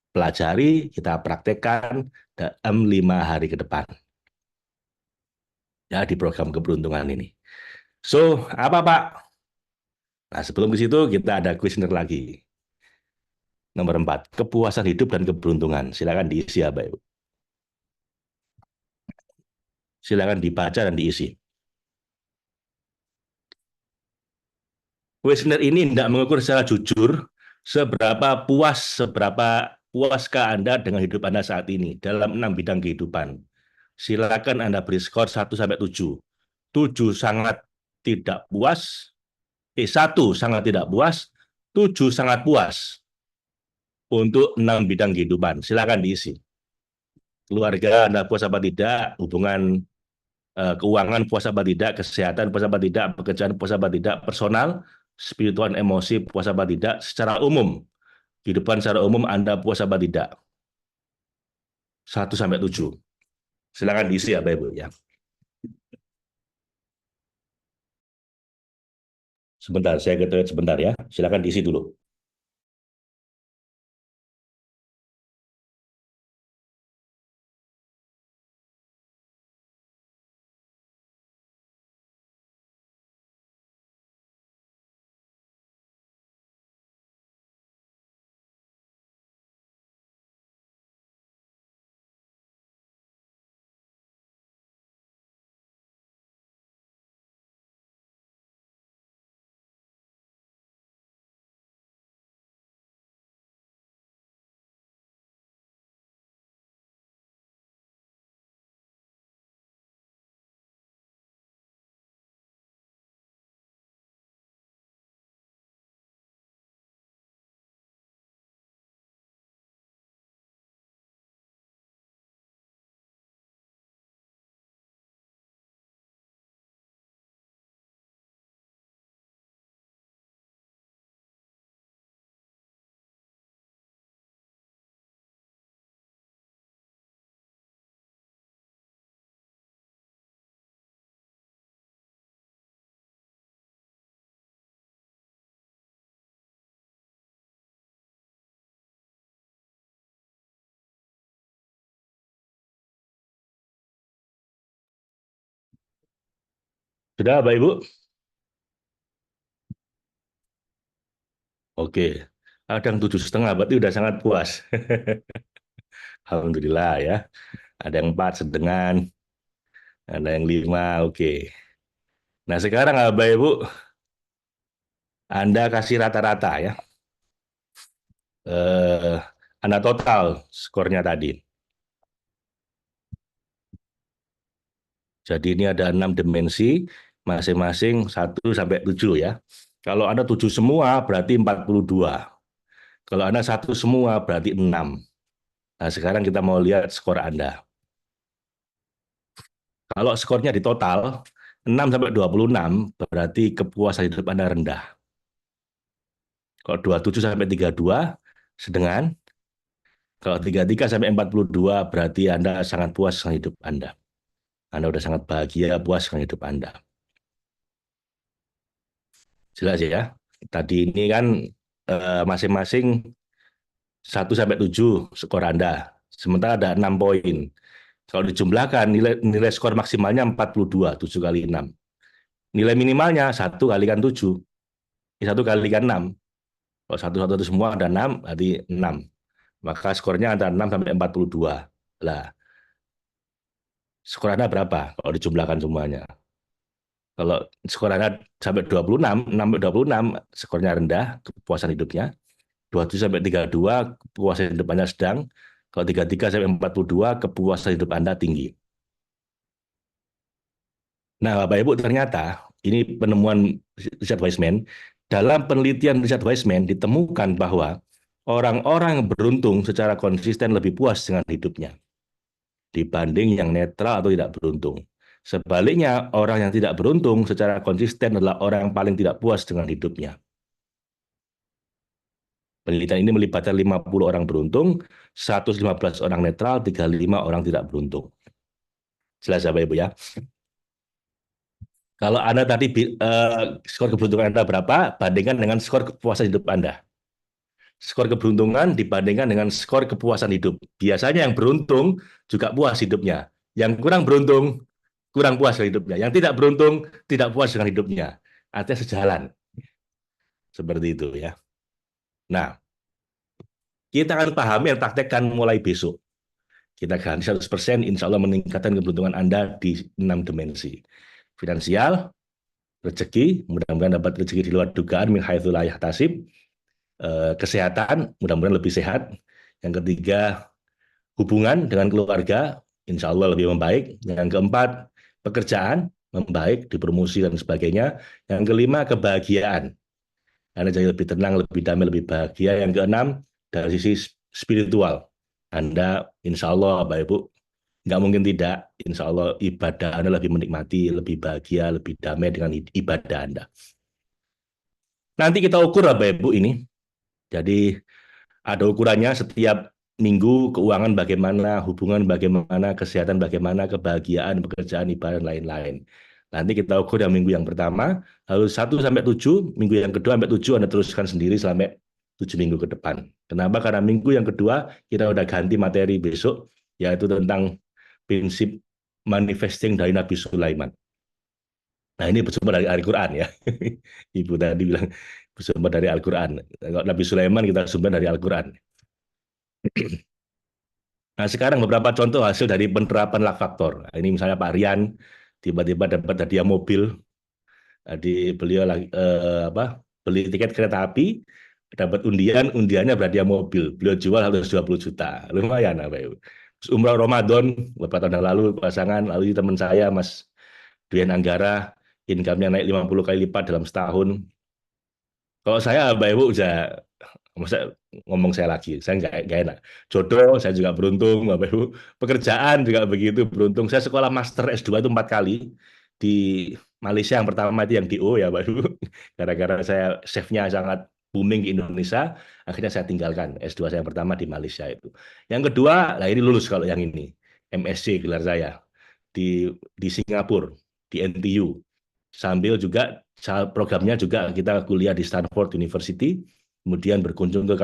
pelajari, kita praktekkan dalam 5 hari ke depan. Ya, di program keberuntungan ini. So, apa Pak? Nah, sebelum ke situ kita ada kuesioner lagi. Nomor 4, kepuasan hidup dan keberuntungan. Silakan diisi ya, Pak. Silakan dibaca dan diisi. Kuesioner ini tidak mengukur secara jujur seberapa puaskah Anda dengan hidup Anda saat ini dalam 6 bidang kehidupan. Silakan Anda beri skor 1 sampai 7. 7 sangat tidak puas, 1 sangat tidak puas, 7 sangat puas untuk 6 bidang kehidupan. Silakan diisi. Keluarga Anda puas apa tidak, hubungan keuangan puas apa tidak, kesehatan puas apa tidak, pekerjaan puas apa tidak, personal, spiritual, emosi puas apa tidak, secara umum, kehidupan secara umum Anda puas apa tidak. 1 sampai 7. Silakan diisi ya, Bapak Ibu ya. Sebentar, saya ke toilet sebentar ya. Silakan diisi dulu. Sudah, Bapak Ibu? Oke. Ada yang 7,5, berarti udah sangat puas. Alhamdulillah ya. Ada yang 4 sedengan, ada yang 5, oke. Nah sekarang Bapak Ibu, Anda kasih rata-rata ya. Anda total skornya tadi. Jadi ini ada 6 dimensi, masing-masing 1 sampai 7 ya. Kalau Anda 7 semua berarti 42. Kalau Anda 1 semua berarti 6. Nah sekarang kita mau lihat skor Anda. Kalau skornya di total 6 sampai 26 berarti kepuasan hidup Anda rendah. Kalau 27 sampai 32 sedengan. Kalau 33 sampai 42 berarti Anda sangat puas dengan hidup Anda. Anda sudah sangat bahagia, puas dengan hidup Anda. Jelas ya. Tadi ini kan masing-masing 1 sampai 7 skor Anda. Sementara ada 6 poin. Kalau dijumlahkan nilai skor maksimalnya 42, 7 kali 6. Nilai minimalnya 1 kalikan 7. 1 kalikan 6. Kalau satu semua ada 6, berarti 6. Maka skornya antara 6 sampai 42. Lah, skor Anda berapa kalau dijumlahkan semuanya? Kalau skor Anda sampai 26, 6 sampai 26, skornya rendah, kepuasan hidupnya. 27 sampai 32, kepuasan hidup Anda sedang. Kalau 33 sampai 42, kepuasan hidup Anda tinggi. Nah, Bapak Ibu, ternyata ini penemuan Richard Wiseman. Dalam penelitian Richard Wiseman ditemukan bahwa orang-orang yang beruntung secara konsisten lebih puas dengan hidupnya dibanding yang netral atau tidak beruntung. Sebaliknya, orang yang tidak beruntung secara konsisten adalah orang yang paling tidak puas dengan hidupnya. Penelitian ini melibatkan 50 orang beruntung, 115 orang netral, 35 orang tidak beruntung. Jelas ya, Bapak Ibu ya? Kalau Anda tadi skor keberuntungan Anda berapa, bandingkan dengan skor kepuasan hidup Anda. Skor keberuntungan dibandingkan dengan skor kepuasan hidup. Biasanya yang beruntung juga puas hidupnya. Yang kurang beruntung, kurang puas dengan hidupnya. Yang tidak beruntung, tidak puas dengan hidupnya. Artinya sejalan. Seperti itu ya. Nah, kita akan pahami dan praktekkan mulai besok. Kita garansi 100% insya Allah meningkatkan keberuntungan Anda di 6 dimensi. Finansial, rezeki, mudah-mudahan dapat rezeki di luar dugaan, min haitsu la yahtasib. Kesehatan, mudah-mudahan lebih sehat. Yang ketiga, hubungan dengan keluarga, insya Allah lebih membaik. Yang keempat, pekerjaan, membaik, dipromosi dan sebagainya. Yang kelima, kebahagiaan. Anda jadi lebih tenang, lebih damai, lebih bahagia. Yang keenam, dari sisi spiritual. Anda, insya Allah, Bapak Ibu, nggak mungkin tidak. Insya Allah, ibadah Anda lebih menikmati, lebih bahagia, lebih damai dengan ibadah Anda. Nanti kita ukur, Bapak Ibu, ini. Jadi, ada ukurannya setiap minggu, keuangan bagaimana, hubungan bagaimana, kesehatan bagaimana, kebahagiaan, pekerjaan, ibadah, dan lain-lain. Nanti kita ukur yang minggu yang pertama, lalu 1 sampai 7, minggu yang kedua sampai 7 Anda teruskan sendiri sampai 7 minggu ke depan. Kenapa? Karena minggu yang kedua kita udah ganti materi besok, yaitu tentang prinsip manifesting dari Nabi Sulaiman. Nah, ini bersumber dari Al-Quran ya. Ibu tadi bilang bersumber dari Al-Quran. Kalau Nabi Sulaiman kita sumber dari Al-Quran. Nah, sekarang beberapa contoh hasil dari penerapan luck faktor. Nah, ini misalnya Pak Rian tiba-tiba dapat hadiah mobil. Jadi beliau beli tiket kereta api, dapat undian, undiannya berhadiah mobil. Beliau jual 120 juta. Lumayan apa itu. Umrah Ramadan beberapa tahun yang lalu pasangan, lalu teman saya Mas Duen Anggara, income-nya naik 50 kali lipat dalam setahun. Kalau saya Mbak Ibu udah masa ngomong saya lagi, saya nggak enak. Jodoh, saya juga beruntung, Bapak Ibu. Pekerjaan juga begitu beruntung. Saya sekolah master S2 itu 4 kali. Di Malaysia yang pertama itu yang DO ya, Bapak Ibu. Gara-gara saya chefnya sangat booming di Indonesia, akhirnya saya tinggalkan S2 saya yang pertama di Malaysia itu. Yang kedua, nah ini lulus kalau yang ini. MSc gelar saya. Di Singapura, di NTU. Sambil juga programnya juga kita kuliah di Stanford University, kemudian berkunjung ke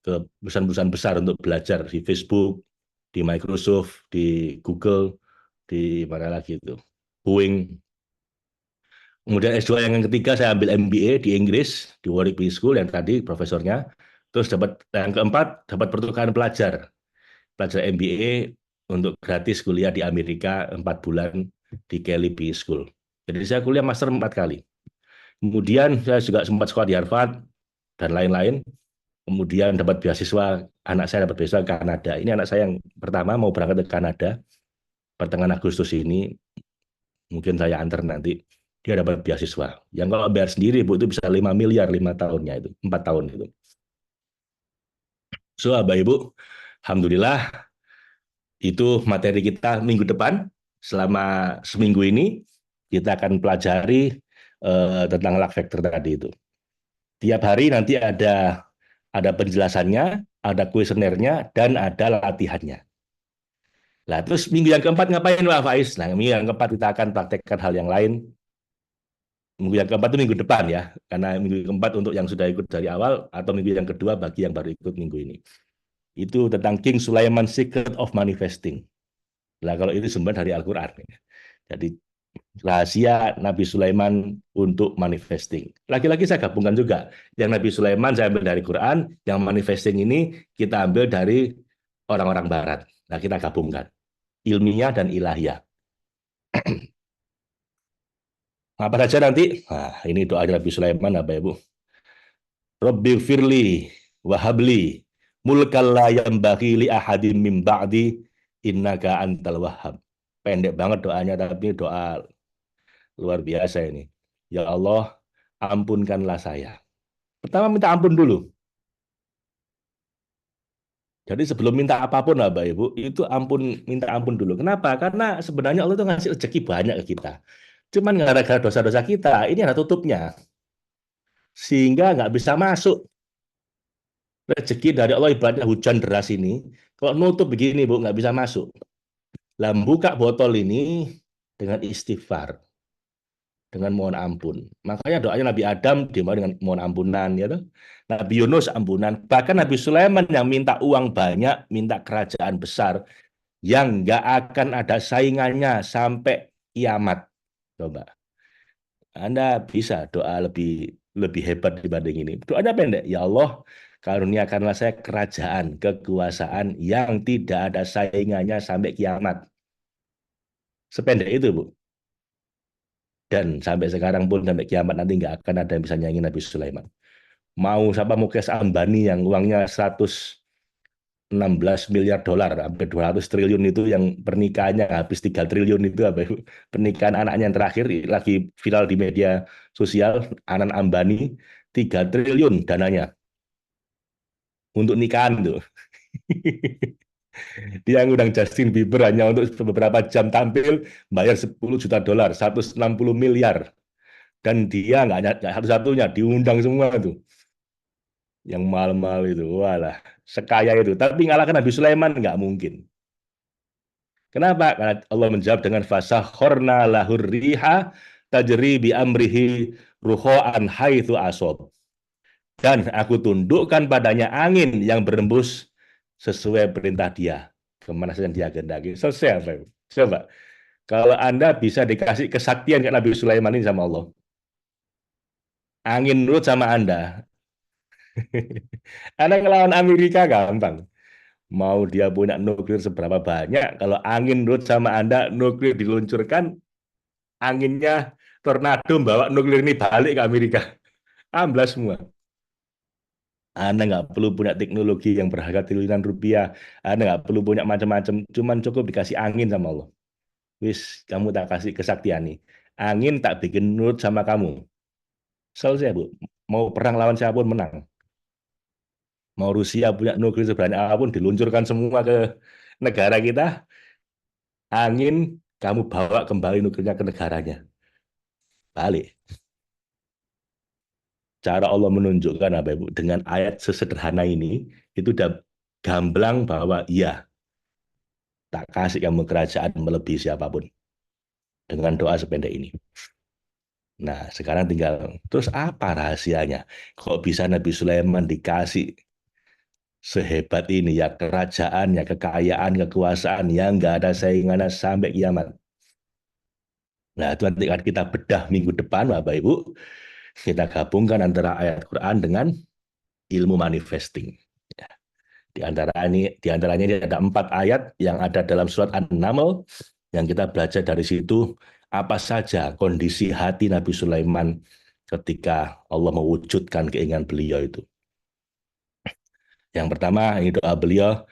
perusahaan-perusahaan besar untuk belajar di Facebook, di Microsoft, di Google, di mana lagi itu, Boeing. Kemudian S2 yang ketiga saya ambil MBA di Inggris, di Warwick Business School yang tadi profesornya. Terus dapat yang keempat dapat pertukaran pelajar MBA untuk gratis kuliah di Amerika 4 bulan di Kelly Business School. Jadi saya kuliah master 4 kali. Kemudian saya juga sempat sekolah di Harvard dan lain-lain. Kemudian dapat beasiswa, anak saya dapat beasiswa ke Kanada. Ini anak saya yang pertama mau berangkat ke Kanada pertengahan Agustus ini. Mungkin saya antar nanti. Dia dapat beasiswa. Yang kalau bayar sendiri, Bu, itu bisa 5 miliar 5 tahunnya itu, 4 tahun itu. So, Bapak Ibu, alhamdulillah itu materi kita minggu depan. Selama seminggu ini kita akan pelajari tentang luck factor tadi itu. Tiap hari nanti ada penjelasannya, ada kuesionernya, dan ada latihannya. Nah, terus minggu yang keempat ngapain Pak Faiz? Nah, minggu yang keempat kita akan praktekkan hal yang lain. Minggu yang keempat itu minggu depan ya, karena minggu keempat untuk yang sudah ikut dari awal, atau minggu yang kedua bagi yang baru ikut minggu ini. Itu tentang King Sulaiman Secret of Manifesting. Nah, kalau itu sumber dari Al-Quran. Jadi rahasia Nabi Sulaiman untuk manifesting. Lagi-lagi saya gabungkan juga. Yang Nabi Sulaiman saya ambil dari Quran, yang manifesting ini kita ambil dari orang-orang Barat. Nah, kita gabungkan. Ilmiah dan ilahiyah. Apa saja nanti? Nah, ini doa Nabi Sulaiman, Bapak Ibu. Rabbi firli wahabli mulkal la yambaghi li ahadim min ba'di innaka antal wahhab. Pendek banget doanya, tapi doa luar biasa ini. Ya Allah, ampunkanlah saya. Pertama minta ampun dulu. Jadi sebelum minta apapun, Bapak Ibu, itu minta ampun dulu. Kenapa? Karena sebenarnya Allah itu ngasih rezeki banyak ke kita. Cuman gara-gara dosa-dosa kita, ini ada tutupnya. Sehingga nggak bisa masuk. Rezeki dari Allah ibaratnya hujan deras ini. Kalau nutup begini, Bu, nggak bisa masuk. Lah buka botol ini dengan istighfar, dengan mohon ampun. Makanya doanya Nabi Adam dimulai dengan mohon ampunan, ya toh. Nabi Yunus ampunan. Bahkan Nabi Sulaiman yang minta uang banyak, minta kerajaan besar, yang nggak akan ada saingannya sampai kiamat. Coba, Anda bisa doa lebih hebat dibanding ini. Doanya pendek, ya Allah, karuniakanlah saya kerajaan, kekuasaan yang tidak ada saingannya sampai kiamat. Sependek itu, Bu. Dan sampai sekarang pun, sampai kiamat nanti nggak akan ada yang bisa nyanyi Nabi Sulaiman. Mau siapa Mukesh Ambani yang uangnya 116 miliar dolar, hampir 200 triliun itu, yang pernikahannya habis 3 triliun itu, apa itu? Pernikahan anaknya yang terakhir lagi viral di media sosial, Anand Ambani, 3 triliun dananya untuk nikahan tuh. Dia ngundang Justin Bieber hanya untuk beberapa jam tampil, bayar 10 juta dolar, 160 miliar. Dan dia nggak satu-satunya, diundang semua tuh. Yang mahal-mahal itu, walah, sekaya itu. Tapi ngalahkan Nabi Sulaiman nggak mungkin. Kenapa? Karena Allah menjawab dengan fasahorna lahur riha tajri bi amrihi ruho'an haitsu asob. Dan aku tundukkan padanya angin yang berembus sesuai perintah dia. Kemana saja dia kehendaki. Selesai apa? Coba. Kalau Anda bisa dikasih kesaktian kayak Nabi Sulaiman ini sama Allah. Angin nurut sama Anda. Anda ngelawan Amerika gampang. Mau dia punya nuklir seberapa banyak, kalau angin nurut sama Anda, nuklir diluncurkan, anginnya tornado bawa nuklir ini balik ke Amerika. Amblas semua. Anda nggak perlu punya teknologi yang berharga triliunan rupiah. Anda nggak perlu punya macam-macam. Cuman cukup dikasih angin sama Allah. Wis, kamu tak kasih kesaktian nih. Angin tak bikin nurut sama kamu. Selesai, Bu. Mau perang lawan siapapun menang. Mau Rusia punya nuklir sebanyak apapun, diluncurkan semua ke negara kita, angin, kamu bawa kembali nuklirnya ke negaranya. Balik. Cara Allah menunjukkan apa Ibu, dengan ayat sesederhana ini, itu udah gamblang bahwa iya, tak kasih kamu kerajaan melebihi siapapun. Dengan doa sependek ini. Nah, sekarang tinggal, terus apa rahasianya? Kok bisa Nabi Sulaiman dikasih sehebat ini ya, kerajaan, ya kekayaan, kekuasaan yang nggak ada saingannya sampai kiamat. Nah, itu nanti kita bedah minggu depan, Bapak Ibu. Kita gabungkan antara ayat Quran dengan ilmu manifesting. Ya, di antaranya ini ada 4 ayat yang ada dalam surat An-Naml, yang kita belajar dari situ apa saja kondisi hati Nabi Sulaiman ketika Allah mewujudkan keinginan beliau itu. Yang pertama, ini doa beliau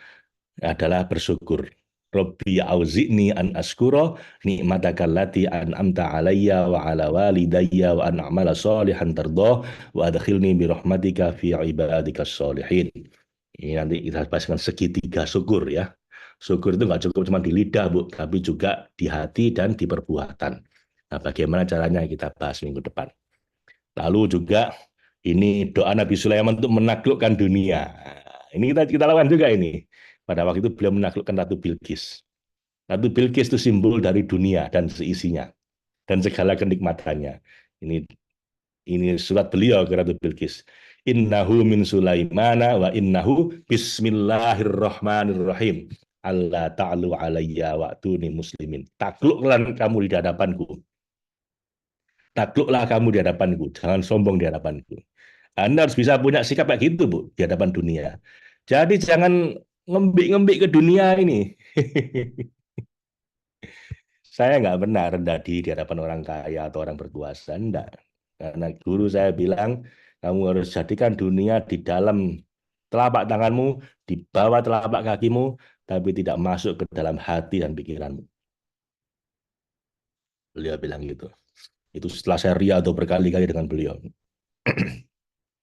adalah bersyukur. Rabbi auzi'ni an askura ni'mataka allati an'amta alayya wa ala walidayya wa an a'mala salihan tardah wa adkhilni bi rahmatika fi ibadika sholihin. Ini nanti kita bahas dengan segitiga syukur ya. Syukur itu nggak cukup cuma di lidah, Bu, tapi juga di hati dan di perbuatan. Nah, bagaimana caranya kita bahas minggu depan. Lalu juga ini doa Nabi Sulaiman untuk menaklukkan dunia. Ini kita lakukan juga ini. Pada waktu itu beliau menaklukkan Ratu Bilqis. Ratu Bilqis itu simbol dari dunia dan seisinya dan segala kenikmatannya. Ini surat beliau ke Ratu Bilqis. Innahu min Sulaimana wa innahu bismillahirrahmanirrahim. Allah ta'alu alayya wa tuni muslimin. Takluklah kamu di hadapanku. Takluklah kamu di hadapanku. Jangan sombong di hadapanku. Anda harus bisa punya sikap kayak gitu, Bu, di hadapan dunia. Jadi jangan ngembik-ngembik ke dunia ini. Saya nggak pernah rendah diri di hadapan orang kaya atau orang berkuasa. Enggak. Karena guru saya bilang, kamu harus jadikan dunia di dalam telapak tanganmu, di bawah telapak kakimu, tapi tidak masuk ke dalam hati dan pikiranmu. Beliau bilang gitu. Itu setelah saya riado berkali-kali dengan beliau.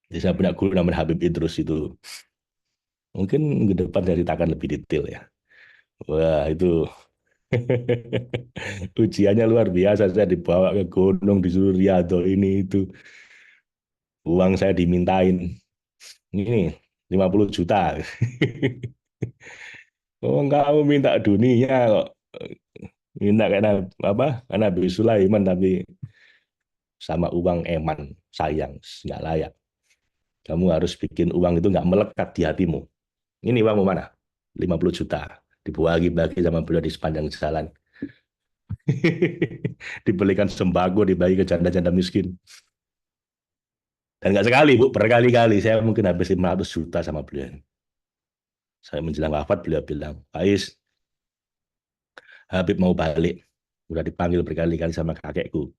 Jadi saya punya guru namanya Habib Idrus itu. Mungkin ke depan saya ceritakan lebih detail ya. Wah, itu ujiannya luar biasa. Saya dibawa ke gunung, disuruh riado ini itu. Uang saya dimintain. Ini 50 juta. Oh, kamu minta dunia kok. Minta karena apa? Karena Nabi Sulaiman, tapi sama uang eman. Sayang, nggak layak. Kamu harus bikin uang itu nggak melekat di hatimu. Ini uangmu mana? 50 juta. Dibagi-bagi sama beliau di sepanjang jalan. Dibelikan sembako, dibagi ke janda-janda miskin. Dan nggak sekali, Bu, berkali-kali. Saya mungkin habis 500 juta sama beliau. Saya menjelang wafat, beliau bilang, Faiz, Habib mau balik. Udah dipanggil berkali-kali sama kakekku.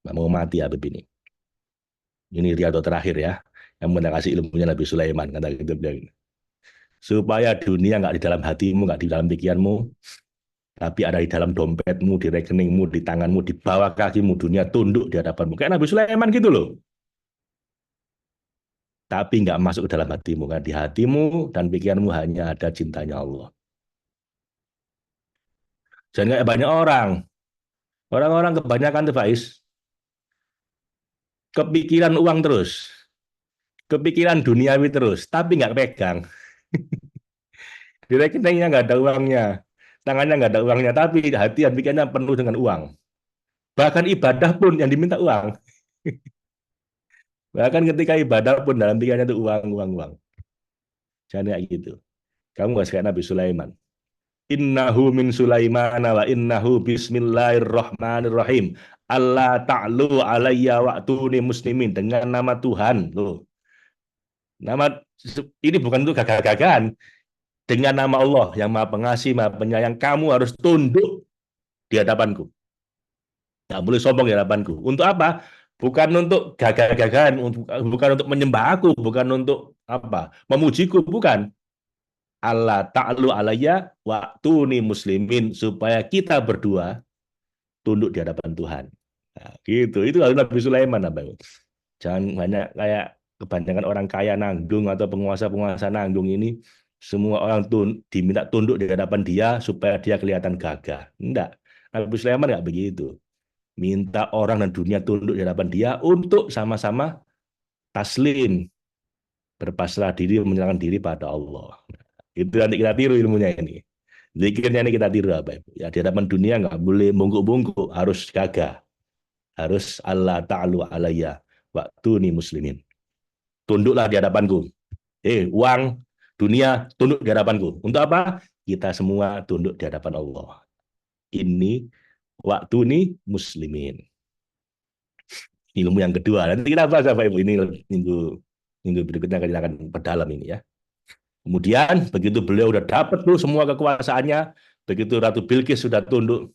mau mati Habib ini. Ini Riyadhah terakhir ya, yang mana kasih ilmunya Nabi Sulaiman, kata gitu bilang. Supaya dunia nggak di dalam hatimu, nggak di dalam pikiranmu, tapi ada di dalam dompetmu, di rekeningmu, di tanganmu, di bawah kakimu, dunia tunduk di hadapanmu. Kayak Nabi Sulaiman gitu loh. Tapi nggak masuk ke dalam hatimu, kan? Di hatimu dan pikiranmu hanya ada cintanya Allah. Jangan kayak banyak orang. Orang-orang kebanyakan tuh Faiz, kepikiran uang terus, kepikiran duniawi terus, tapi nggak pegang. Di rekeningnya nggak ada uangnya, tangannya nggak ada uangnya, tapi hati dan pikirannya penuh dengan uang. Bahkan ibadah pun yang diminta uang. Bahkan ketika ibadah pun dalam pikirannya itu uang, uang, uang. Jangan kayak gitu. Kamu nggak kayak Nabi Sulaiman. Innahu min Sulaiman wa innahu bismillahirrahmanirrahim. Allah ta'lu alayya wa'tuni muslimin. Dengan nama Tuhan. Loh. Nama ini bukan untuk gagah-gagahan. Dengan nama Allah yang maha pengasih, maha penyayang. Kamu harus tunduk di hadapanku. Nggak boleh sombong di hadapanku. Untuk apa? Bukan untuk gagah-gagahan, bukan untuk menyembah aku, bukan untuk apa? Memujiku, bukan. Allah ta'lu alayya wa'tuni muslimin, supaya kita berdua tunduk di hadapan Tuhan. Nah, gitu. Itu Nabi Sulaiman apa? Jangan banyak kayak kebanyakan orang kaya nanggung atau penguasa-penguasa nanggung ini, semua orang diminta tunduk di hadapan dia supaya dia kelihatan gagah. Enggak. Nabi Sulaiman enggak begitu. Minta orang dan dunia tunduk di hadapan dia untuk sama-sama taslim, berpasrah diri, menyerahkan diri pada Allah. Itu nanti kita tiru ilmunya ini. Zikirnya ini kita tiru apa Ibu? Ya, di hadapan dunia nggak boleh bungkuk-bungkuk, harus gagah. Harus Allah ta'ala alayya waktu nih muslimin. Tunduklah di hadapanku. Uang, dunia, tunduk di hadapanku. Untuk apa? Kita semua tunduk di hadapan Allah. Ini waktu nih muslimin. Ilmu yang kedua. Nanti kita bahas apa Ibu? Ini minggu berikutnya kita akan perdalam ini ya. Kemudian begitu beliau udah dapat tuh semua kekuasaannya, begitu Ratu Bilqis sudah tunduk,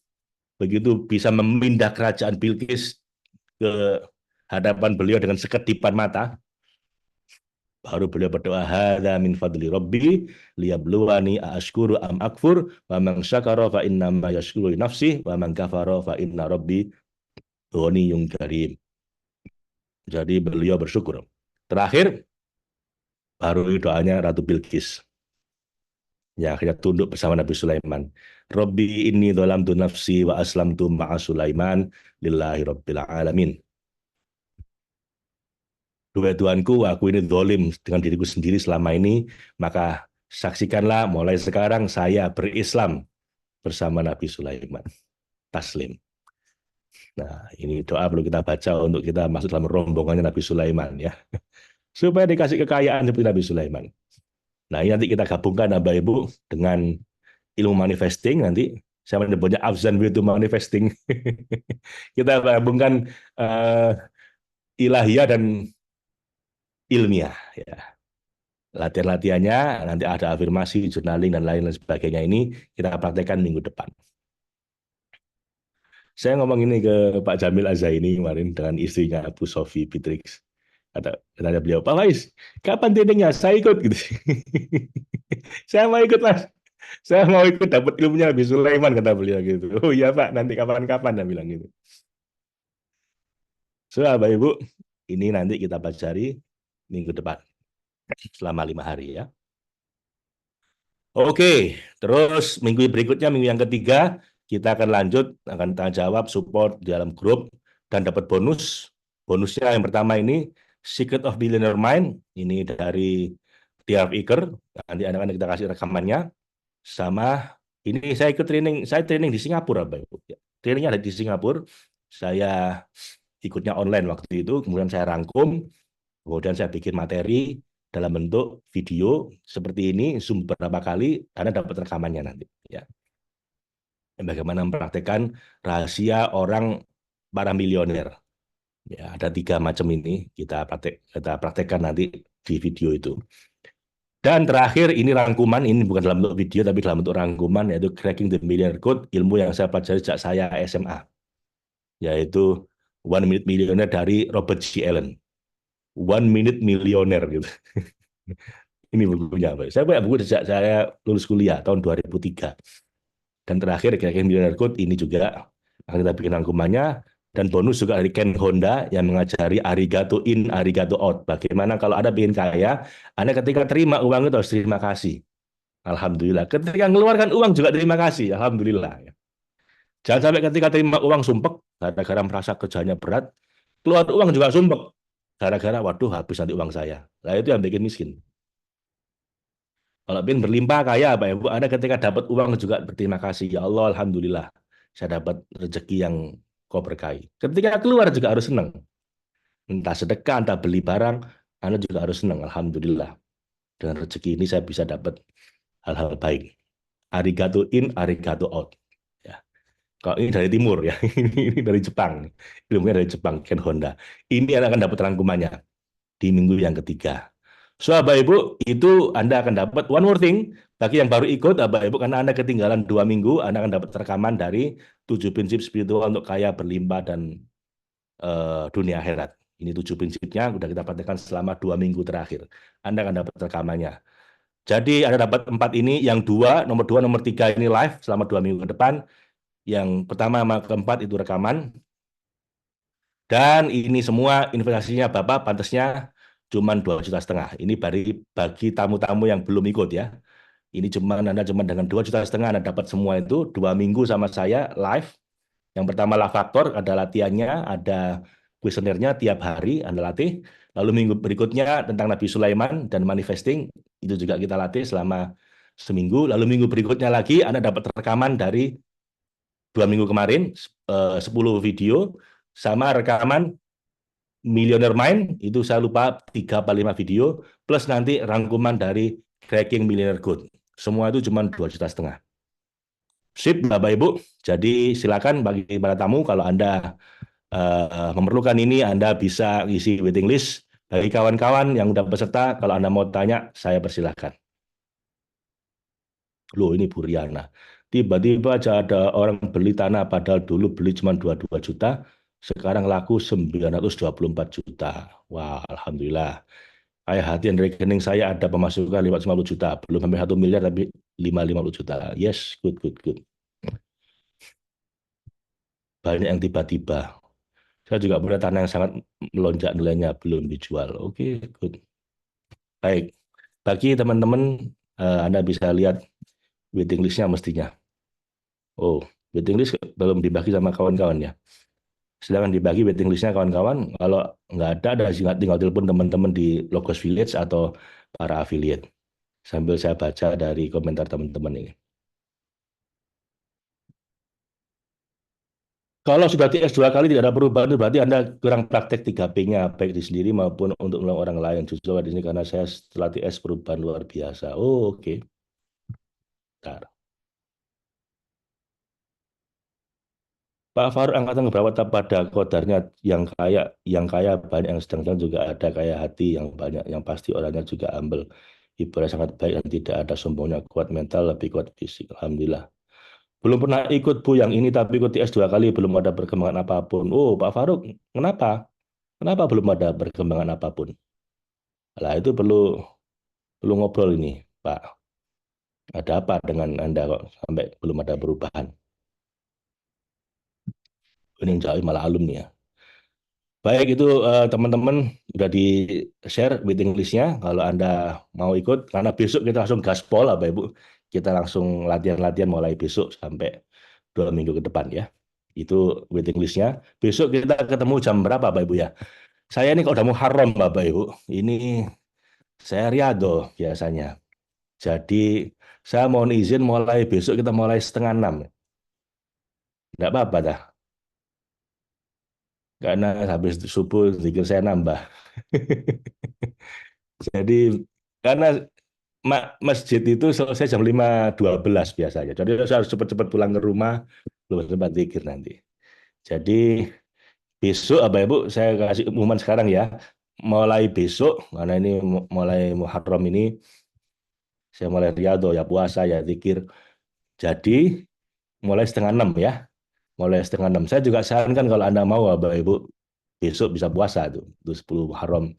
begitu bisa memindah kerajaan Bilqis ke hadapan beliau dengan sekedipan mata, baru beliau berdoa, hadza min fadli rabbi liyabluwani aashkuru am akfur wa man syakara fa inna ma yashkuru li nafsi wa man kafara fa inna rabbi ghaniyyun karim. Jadi beliau bersyukur. Terakhir baru doanya Ratu Bilqis. Ya, akhirnya tunduk bersama Nabi Sulaiman. Rabbi inni dzalamtu nafsi wa aslamtu ma'a Sulaiman lillahi rabbil alamin. Tuhanku, aku ini zalim dengan diriku sendiri selama ini, maka saksikanlah mulai sekarang saya berislam bersama Nabi Sulaiman. Taslim. Nah, ini doa perlu kita baca untuk kita masuk dalam rombongannya Nabi Sulaiman ya. Supaya dikasih kekayaan seperti Nabi Sulaiman. Nah, ini nanti kita gabungkan Bapak Ibu dengan ilmu manifesting, nanti saya menyebutnya Afzan Witu Manifesting. Kita gabungkan ilahiyah dan ilmiah. Ya. Latihan-latihannya, nanti ada afirmasi, journaling, dan lain-lain sebagainya ini kita praktekkan minggu depan. Saya ngomong ini ke Pak Jamil Azaini kemarin dengan istrinya Bu Sofi Bitrix. Kata beliau, Pak Faiz, kapan trainingnya? Saya ikut gitu. Saya mau ikut Mas. Saya mau ikut dapat ilmunya Nabi Sulaiman kata beliau gitu. Oh iya Pak, nanti kapan-kapan dia bilang gitu. So, Bapak Ibu, ini nanti kita pelajari minggu depan selama 5 hari ya. Oke, terus minggu berikutnya, minggu yang ketiga, kita akan lanjut, akan tanya jawab, support di dalam grup, dan dapat bonus. Bonusnya yang pertama ini, Secret of Billionaire Mind, ini dari T.Harv Eker, nanti anak-anak kita kasih rekamannya, sama ini saya ikut training, saya training di Singapura, Bapak Ibu. Trainingnya ada di Singapura, saya ikutnya online waktu itu, kemudian saya rangkum, kemudian saya bikin materi dalam bentuk video seperti ini, Zoom beberapa kali, karena dapat rekamannya nanti. Ya. Bagaimana mempraktekkan rahasia orang para milioner. Ya, ada 3 macam ini kita praktekkan nanti di video itu. Dan terakhir ini rangkuman, ini bukan dalam bentuk video tapi dalam bentuk rangkuman, yaitu Cracking the Millionaire Code, ilmu yang saya pelajari sejak saya SMA, yaitu One Minute Millionaire dari Robert G. Allen. One Minute Millionaire gitu. Ini bukunya, Pak. Saya punya buku sejak saya lulus kuliah tahun 2003. Dan terakhir Cracking Millionaire Code ini juga akan kita bikin rangkumannya. Dan bonus juga dari Ken Honda yang mengajari arigato in, arigato out. Bagaimana kalau Anda ingin kaya, Anda ketika terima uang itu harus terima kasih. Alhamdulillah. Ketika mengeluarkan uang juga terima kasih. Alhamdulillah. Jangan sampai ketika terima uang sumpek, gara-gara merasa kerjanya berat, keluar uang juga sumpek. Gara-gara, waduh habis nanti uang saya. Nah itu yang bikin miskin. Kalau ingin berlimpah kaya, Pak Ibu, Anda ketika dapat uang juga berterima kasih. Ya Allah, Alhamdulillah, saya dapat rezeki yang kau berkahi. Ketika keluar juga harus senang. Entah sedekah, entah beli barang, Anda juga harus senang. Alhamdulillah. Dengan rezeki ini saya bisa dapat hal-hal baik. Arigato in, arigato out. Ya. Kalau ini dari timur ya, ini dari Jepang. Ilmunya dari Jepang, Ken Honda. Ini Anda akan dapat rangkumannya di minggu yang ketiga. So, Bapak Ibu, itu Anda akan dapat one more thing. Bagi yang baru ikut, Bapak Ibu, karena Anda ketinggalan 2 minggu, Anda akan dapat rekaman dari 7 prinsip spiritual untuk kaya, berlimpah, dan dunia akhirat. Ini 7 prinsipnya, sudah kita praktekkan selama 2 minggu terakhir. Anda akan dapat rekamannya. Jadi Anda dapat 4 ini, yang 2, nomor 3 ini live selama 2 minggu ke depan. Yang pertama sama keempat itu rekaman. Dan ini semua investasinya Bapak pantasnya cuma 2,5 juta. Ini bagi tamu-tamu yang belum ikut ya. Ini Anda cuma dengan 2,5 juta Anda dapat semua itu 2 minggu sama saya live. Yang pertama lah faktor, ada latihannya, ada kuesionernya tiap hari Anda latih. Lalu minggu berikutnya tentang Nabi Sulaiman dan manifesting, itu juga kita latih selama seminggu. Lalu minggu berikutnya lagi Anda dapat rekaman dari 2 minggu kemarin, 10 video, sama rekaman Millionaire Mind, itu saya lupa 3 atau 5 video, plus nanti rangkuman dari Cracking Millionaire Code. Semua itu cuma 2,5 juta. Sip, Bapak Ibu. Jadi silakan bagi para tamu, kalau Anda memerlukan ini, Anda bisa isi waiting list. Bagi kawan-kawan yang sudah peserta, kalau Anda mau tanya, saya persilahkan. Loh, ini Bu Riana. Tiba-tiba aja ada orang beli tanah, padahal dulu beli cuma 22 juta, sekarang laku 924 juta. Wah, Alhamdulillah. Kayak hati dan rekening saya ada pemasukan 550 juta. Belum sampai 1 miliar, tapi 550 juta. Yes, good, good, good. Banyak yang tiba-tiba. Saya juga punya tanah yang sangat melonjak nilainya, belum dijual. Oke, good. Baik. Bagi teman-teman, Anda bisa lihat waiting list-nya mestinya. Oh, waiting list belum dibagi sama kawan-kawan ya. Silakan dibagi waiting list-nya kawan-kawan. Kalau nggak ada tinggal telepon teman-teman di Logos Village atau para affiliate. Sambil saya baca dari komentar teman-teman ini. Kalau sudah TS 2 kali tidak ada perubahan, itu berarti Anda kurang praktek 3P-nya, baik di sendiri maupun untuk menolong orang lain. Justru di sini karena saya setelah TS perubahan luar biasa. Oh, oke. Bentar. Pak Faruk angkatan berapa pada kodarnya yang kaya banyak, yang sedang juga ada kaya hati yang banyak, yang pasti orangnya juga humble, ibarat sangat baik dan tidak ada sombongnya, kuat mental, lebih kuat fisik. Alhamdulillah. Belum pernah ikut Bu yang ini, tapi ikut TS 2 kali belum ada perkembangan apapun. Oh Pak Faruk, kenapa? Kenapa belum ada perkembangan apapun? Lah itu perlu perlu ngobrol ini Pak. Ada apa dengan Anda kok sampai belum ada perubahan? Ini yang jauh malah alumni ya. Baik, itu teman-teman sudah di-share waiting list-nya. Kalau Anda mau ikut, karena besok kita langsung gaspol, Bapak Ibu. Kita langsung latihan-latihan mulai besok sampai 2 minggu ke depan ya. Itu waiting list-nya. Besok kita ketemu jam berapa, Bapak Ibu ya? Saya ini kalau udah mau haram, Bapak Ibu. Ini saya riado biasanya. Jadi saya mohon izin mulai besok kita mulai 5:30. Enggak apa-apa dah. Karena habis subuh zikir saya nambah. Jadi karena masjid itu selesai jam 5:12 biasanya. Jadi saya harus cepat-cepat pulang ke rumah, belum sempat zikir nanti. Jadi besok Bapak Ibu saya kasih umuman sekarang ya. Mulai besok, karena ini mulai Muharram ini, saya mulai riyadhah ya, puasa ya, zikir. Jadi mulai 5:30 ya. Mulai 5:30. Saya juga sarankan kalau Anda mau Bapak Ibu, besok bisa puasa tuh, itu 10 Muharram.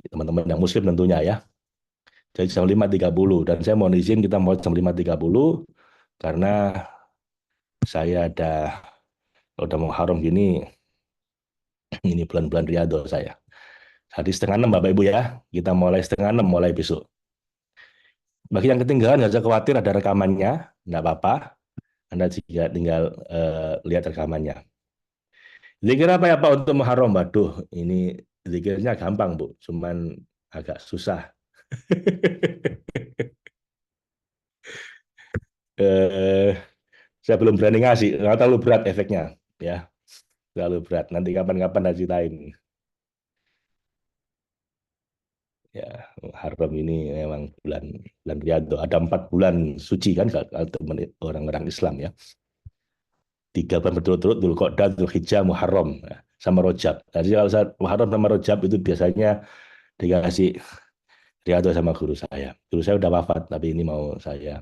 Teman-teman yang muslim tentunya ya. Jadi jam 5.30 dan saya mohon izin kita mau jam 5.30 karena saya udah Muharram gini, ini bulan-bulan Riyadhah saya. Jadi setengah 6 Bapak Ibu ya, kita mulai setengah 6 mulai besok. Bagi yang ketinggalan nggak usah khawatir ada rekamannya, nggak apa-apa. Anda juga tinggal lihat rekamannya. Zikir apa ya Pak untuk Muharram? Waduh, ini zikirnya gampang Bu, cuman agak susah. eh, saya belum berani ngasih, nggak terlalu berat efeknya, ya, terlalu berat. Nanti kapan-kapan saya ceritain. Ya, Muharram ini memang bulan bulan Riyadhah. Ada 4 bulan suci kan kalau orang-orang Islam ya. 3 bulan berturut-turut, Dzulqa'dah, Dzulhijjah, Muharram, ya, sama Rajab. Jadi kalau saya Muharram sama Rajab itu biasanya dikasih Riyadhah sama guru saya. Guru saya udah wafat, tapi ini mau saya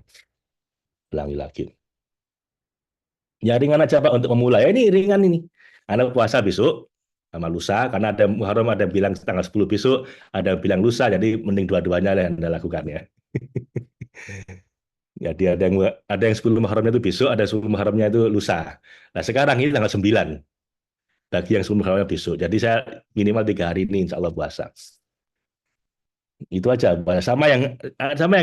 ulangi lagi. Ya ringan aja Pak untuk memulai. Ini ringan ini. Anak puasa besok sama lusa, karena ada Muharram ada yang bilang tanggal 10 besok, ada yang bilang lusa, jadi mending dua-duanya yang Anda lakukan ya. Jadi ada yang 10 Muharramnya itu besok, ada 10 Muharramnya itu lusa. Nah sekarang ini tanggal 9, bagi yang 10 Muharramnya besok. Jadi saya minimal 3 hari ini insya Allah puasa. Itu aja. Sama yang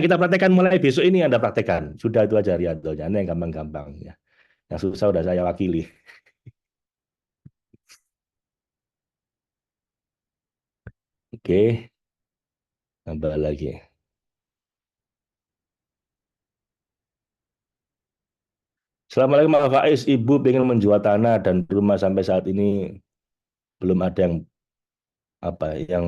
kita praktekkan mulai besok ini Anda praktekkan. Sudah itu aja riadonya. Ini yang gampang-gampang ya. Yang susah udah saya wakili. Oke, tambah lagi. Assalamualaikum Pak Faiz, Ibu ingin menjual tanah dan rumah sampai saat ini belum ada yang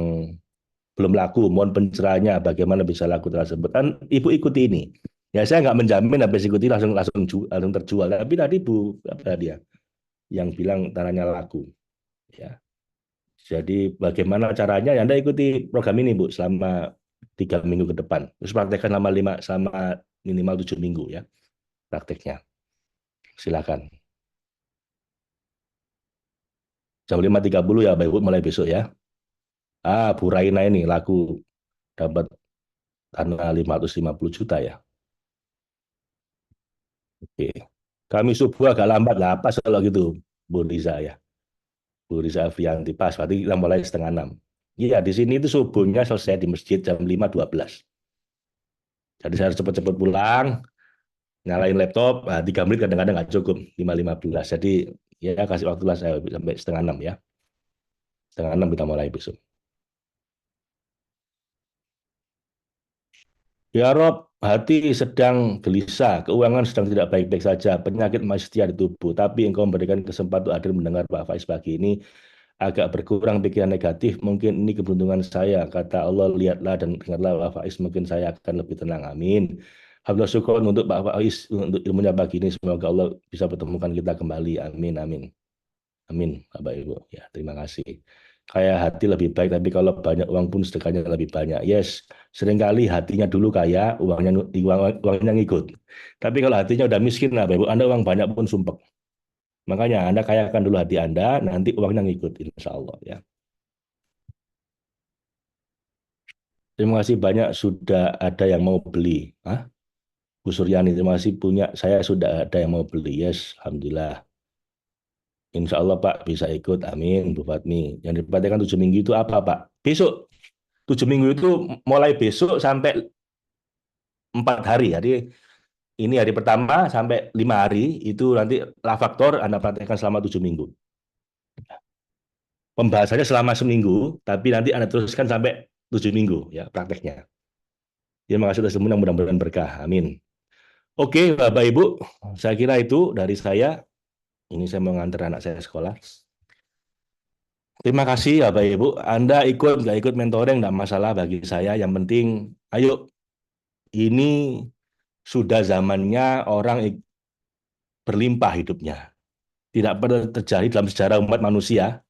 belum laku. Mohon pencerahannya bagaimana bisa laku tersebut. Kan Ibu ikuti ini. Ya saya nggak menjamin habis ikuti langsung terjual. Tapi tadi Bu apa dia yang bilang tanahnya laku. Ya. Jadi bagaimana caranya? Ya Anda ikuti program ini Bu selama 3 minggu ke depan. Terus praktekkan selama minimal 7 minggu ya prakteknya. Silakan. Jam 5.30 ya, Bapak Ibu mulai besok ya. Bu Raina ini laku dapat tanah 550 juta ya. Oke. Kami subuh agak lambat lah, pas kalau gitu, Bu Riza ya. Bu Riza Afrianti, pas, berarti kita mulai setengah 6. Iya, di sini itu subuhnya selesai di masjid jam 5.12. Jadi saya harus cepat-cepat pulang, nyalain laptop, 3 menit kadang-kadang nggak cukup, 5.15. Jadi ya kasih waktu lah saya sampai setengah 6 ya. Setengah 6 kita mulai besok. Ya Rob, hati sedang gelisah, keuangan sedang tidak baik-baik saja, penyakit masih setia di tubuh, tapi engkau memberikan kesempatan hadir mendengar Pak Faiz pagi ini, agak berkurang pikiran negatif, mungkin ini keberuntungan saya, kata Allah, lihatlah dan dengarlah Pak Faiz, mungkin saya akan lebih tenang, amin. Alhamdulillah syukur untuk Pak Faiz, untuk ilmunya pagi ini, semoga Allah bisa pertemukan kita kembali, amin, amin. Amin, Bapak Ibu. Ya, terima kasih. Kayak hati lebih baik, tapi kalau banyak uang pun sedekahnya lebih banyak. Yes, seringkali hatinya dulu kaya, uangnya ngikut. Tapi kalau hatinya udah miskin, nah, Bapak Ibu, Anda uang banyak pun sumpek. Makanya Anda kayakan dulu hati Anda, nanti uangnya ngikut, insya Allah. Ya. Terima kasih banyak sudah ada yang mau beli. Hah? Bu Suryani, terima kasih punya. Saya sudah ada yang mau beli. Yes, Alhamdulillah. Insya Allah Pak bisa ikut, amin Bu Fatmi. Yang diperhatikan 7 minggu itu apa Pak? Besok, 7 minggu itu mulai besok sampai 4 hari. Jadi ini hari pertama sampai 5 hari, itu nanti lah faktor Anda praktekkan selama 7 minggu. Pembahasannya selama seminggu, tapi nanti Anda teruskan sampai 7 minggu ya prakteknya. Terima kasih atas ilmu yang mudah-mudahan berkah, amin. Oke Bapak Ibu, saya kira itu dari saya. Ini saya mau nganter anak saya sekolah. Terima kasih ya Bapak Ibu. Anda ikut nggak ikut mentoring nggak masalah bagi saya. Yang penting, ayo, ini sudah zamannya orang berlimpah hidupnya. Tidak pernah terjadi dalam sejarah umat manusia.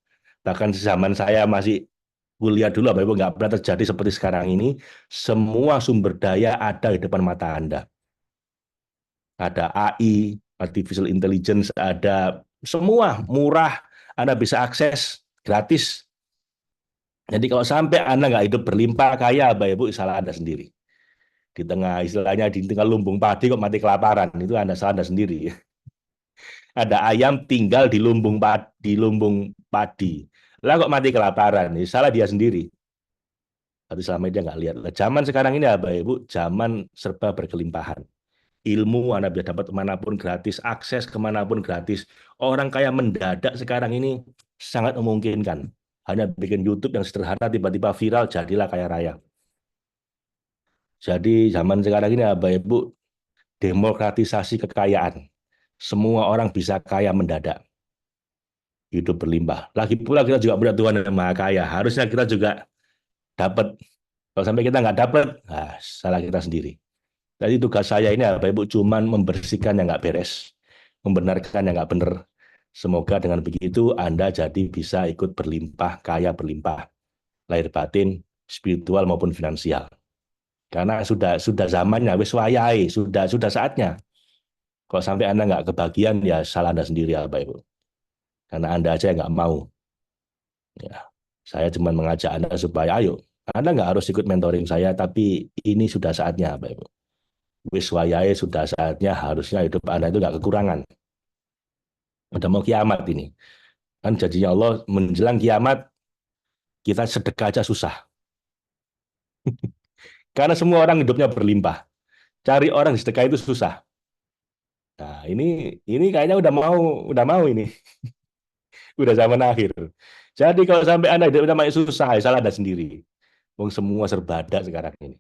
Bahkan zaman saya masih kuliah dulu, Bapak Ibu, nggak pernah terjadi seperti sekarang ini. Semua sumber daya ada di depan mata Anda. Ada AI, artificial intelligence, ada semua murah. Anda bisa akses gratis. Jadi kalau sampai Anda nggak hidup berlimpah kaya, Bapak Ibu, salah Anda sendiri. Di tengah istilahnya di tengah lumbung padi kok mati kelaparan, itu Anda salah Anda sendiri. Ada ayam tinggal di lumbung padi. Lah kok mati kelaparan, ini salah dia sendiri. Tapi selama ini dia nggak lihat. Zaman sekarang ini Bapak Ibu, zaman serba berkelimpahan. Ilmu Anda bisa dapat kemanapun gratis, akses kemanapun gratis. Orang kaya mendadak sekarang ini sangat memungkinkan. Hanya bikin YouTube yang sederhana, tiba-tiba viral, jadilah kaya raya. Jadi zaman sekarang ini Bapak Ibu, demokratisasi kekayaan. Semua orang bisa kaya mendadak. Hidup berlimpah. Lagi pula kita juga punya Tuhan yang Maha Kaya. Harusnya kita juga dapat. Kalau sampai kita nggak dapat, nah, salah kita sendiri. Jadi tugas saya ini Bapak Ibu cuman membersihkan yang nggak beres, membenarkan yang nggak benar. Semoga dengan begitu Anda jadi bisa ikut berlimpah, kaya berlimpah, lahir batin, spiritual maupun finansial. Karena sudah zamannya, wis wayahe, sudah saatnya. Kalau sampai Anda nggak kebagian, ya salah Anda sendiri ya Bapak Ibu. Karena Anda aja yang nggak mau. Ya, saya cuma mengajak Anda supaya ayo, Anda nggak harus ikut mentoring saya, tapi ini sudah saatnya Bapak Ibu. Wis wayahe sudah saatnya, harusnya hidup Anda itu nggak kekurangan. Udah mau kiamat ini. Kan janjinya Allah menjelang kiamat, kita sedekah aja susah. Karena semua orang hidupnya berlimpah. Cari orang sedekah itu susah. Nah, ini kayaknya udah mau ini. Udah zaman akhir. Jadi kalau sampai Anda hidup udah susah, ya salah Anda sendiri. Wong semua serba ada sekarang ini.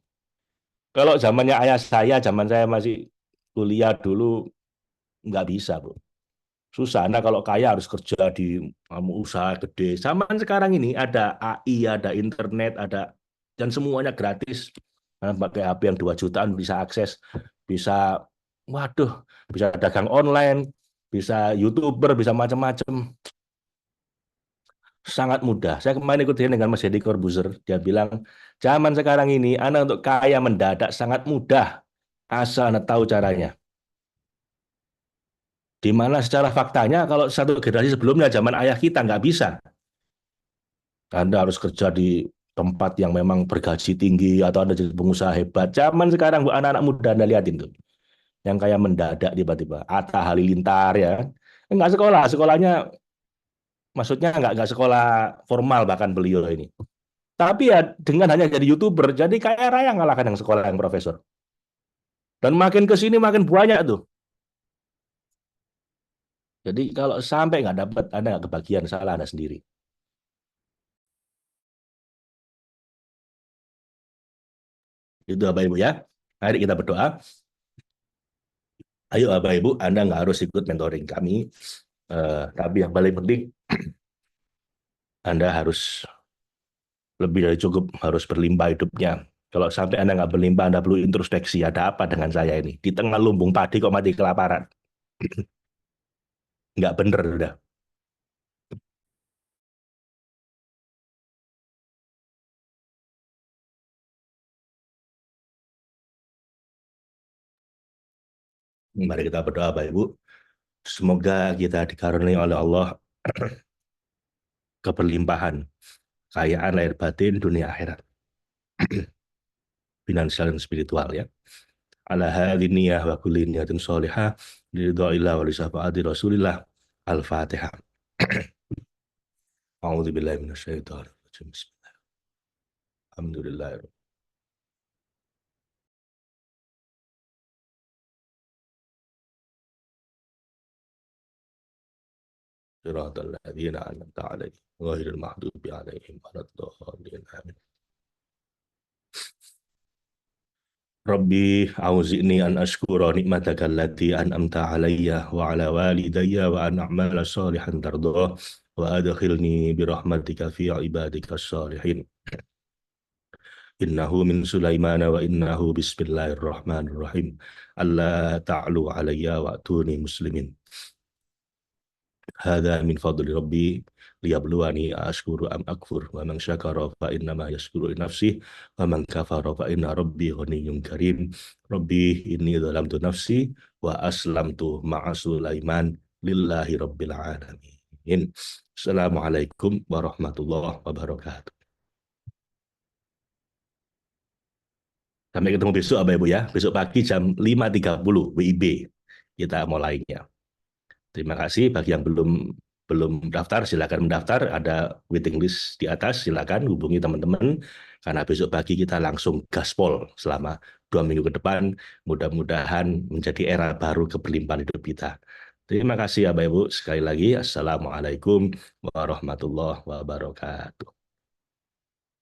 Kalau zamannya ayah saya, zaman saya masih kuliah dulu, nggak bisa, Bu. Susah. Anda kalau kaya harus kerja di usaha gede. Zaman sekarang ini ada AI, ada internet, dan semuanya gratis. Anda pakai HP yang 2 jutaan bisa akses, bisa, waduh, bisa dagang online, bisa YouTuber, bisa macam-macam. Sangat mudah. Saya kemarin ikutin dengan Mas Deddy Corbuzier, dia bilang, zaman sekarang ini Anda untuk kaya mendadak sangat mudah, asal Anda tahu caranya. Di mana secara faktanya kalau satu generasi sebelumnya zaman ayah kita nggak bisa. Anda harus kerja di tempat yang memang bergaji tinggi atau Anda jadi pengusaha hebat. Zaman sekarang bu anak-anak muda Anda lihatin tuh. Yang kayak mendadak tiba-tiba. Atta Halilintar ya. Enggak sekolah, sekolahnya maksudnya enggak sekolah formal bahkan beliau ini. Tapi ya dengan hanya jadi YouTuber, jadi kayak raya ngalahkan yang sekolah yang profesor. Dan makin ke sini makin banyak tuh. Jadi kalau sampai nggak dapat, Anda nggak kebagian, salah Anda sendiri. Itu Bapak Ibu ya. Mari kita berdoa. Ayo Bapak Ibu, Anda nggak harus ikut mentoring kami. Tapi yang paling penting, Anda harus lebih dari cukup, harus berlimpah hidupnya. Kalau sampai Anda nggak berlimpah, Anda perlu introspeksi, ada apa dengan saya ini? Di tengah lumbung padi kok mati kelaparan? Nggak bener udah. Mari kita berdoa Bapak Ibu. Semoga kita dikaruniai oleh Allah keberlimpahan, kekayaan lahir batin, dunia akhirat, finansial dan spiritual ya. Ala hadhihi niyyah wa kulli niyatin shalihah liridha'illah wa li syafaati Rasulillah. Al-Fatihah. A'udzu billahi minasyaitonir rajim. Bismillah. Alhamdulillah. Shiratal ladzina an'amta 'alaihim ghairil maghdubi 'alaihim waladdallin. Amin. Rabbi auzi'ni an ashkura ni'mataka allati an'amta 'alayya wa 'ala walidayya wa an a'mala shalihan tardah wa adkhilni bi rahmatika fi ibadika shalihin. Innahu min Sulaiman wa innahu bismillahirrahmanirrahim. Alla ta'lu 'alayya wa atuni muslimin. Hadza min fadli rabbi liyabluwani ashkuru am akfur wa man syakara fa innama yashkuru li nafsihi wa man kafara fa inna rabbi ghaniyyun karim. Rabbi inni dzalamtu nafsi wa aslamtu ma'a Sulaiman lillahi rabbil alamin. Amin. Assalamualaikum warahmatullahi wabarakatuh. Sampai ketemu besok Bapak Ibu ya. Besok pagi jam 5.30 WIB kita mulainya. Terima kasih bagi yang belum belum daftar, silakan mendaftar. Ada waiting list di atas, silakan hubungi teman-teman. Karena besok pagi kita langsung gaspol selama 2 minggu ke depan. Mudah-mudahan menjadi era baru keberlimpahan hidup kita. Terima kasih ya Bapak Ibu. Sekali lagi, Assalamualaikum warahmatullahi wabarakatuh.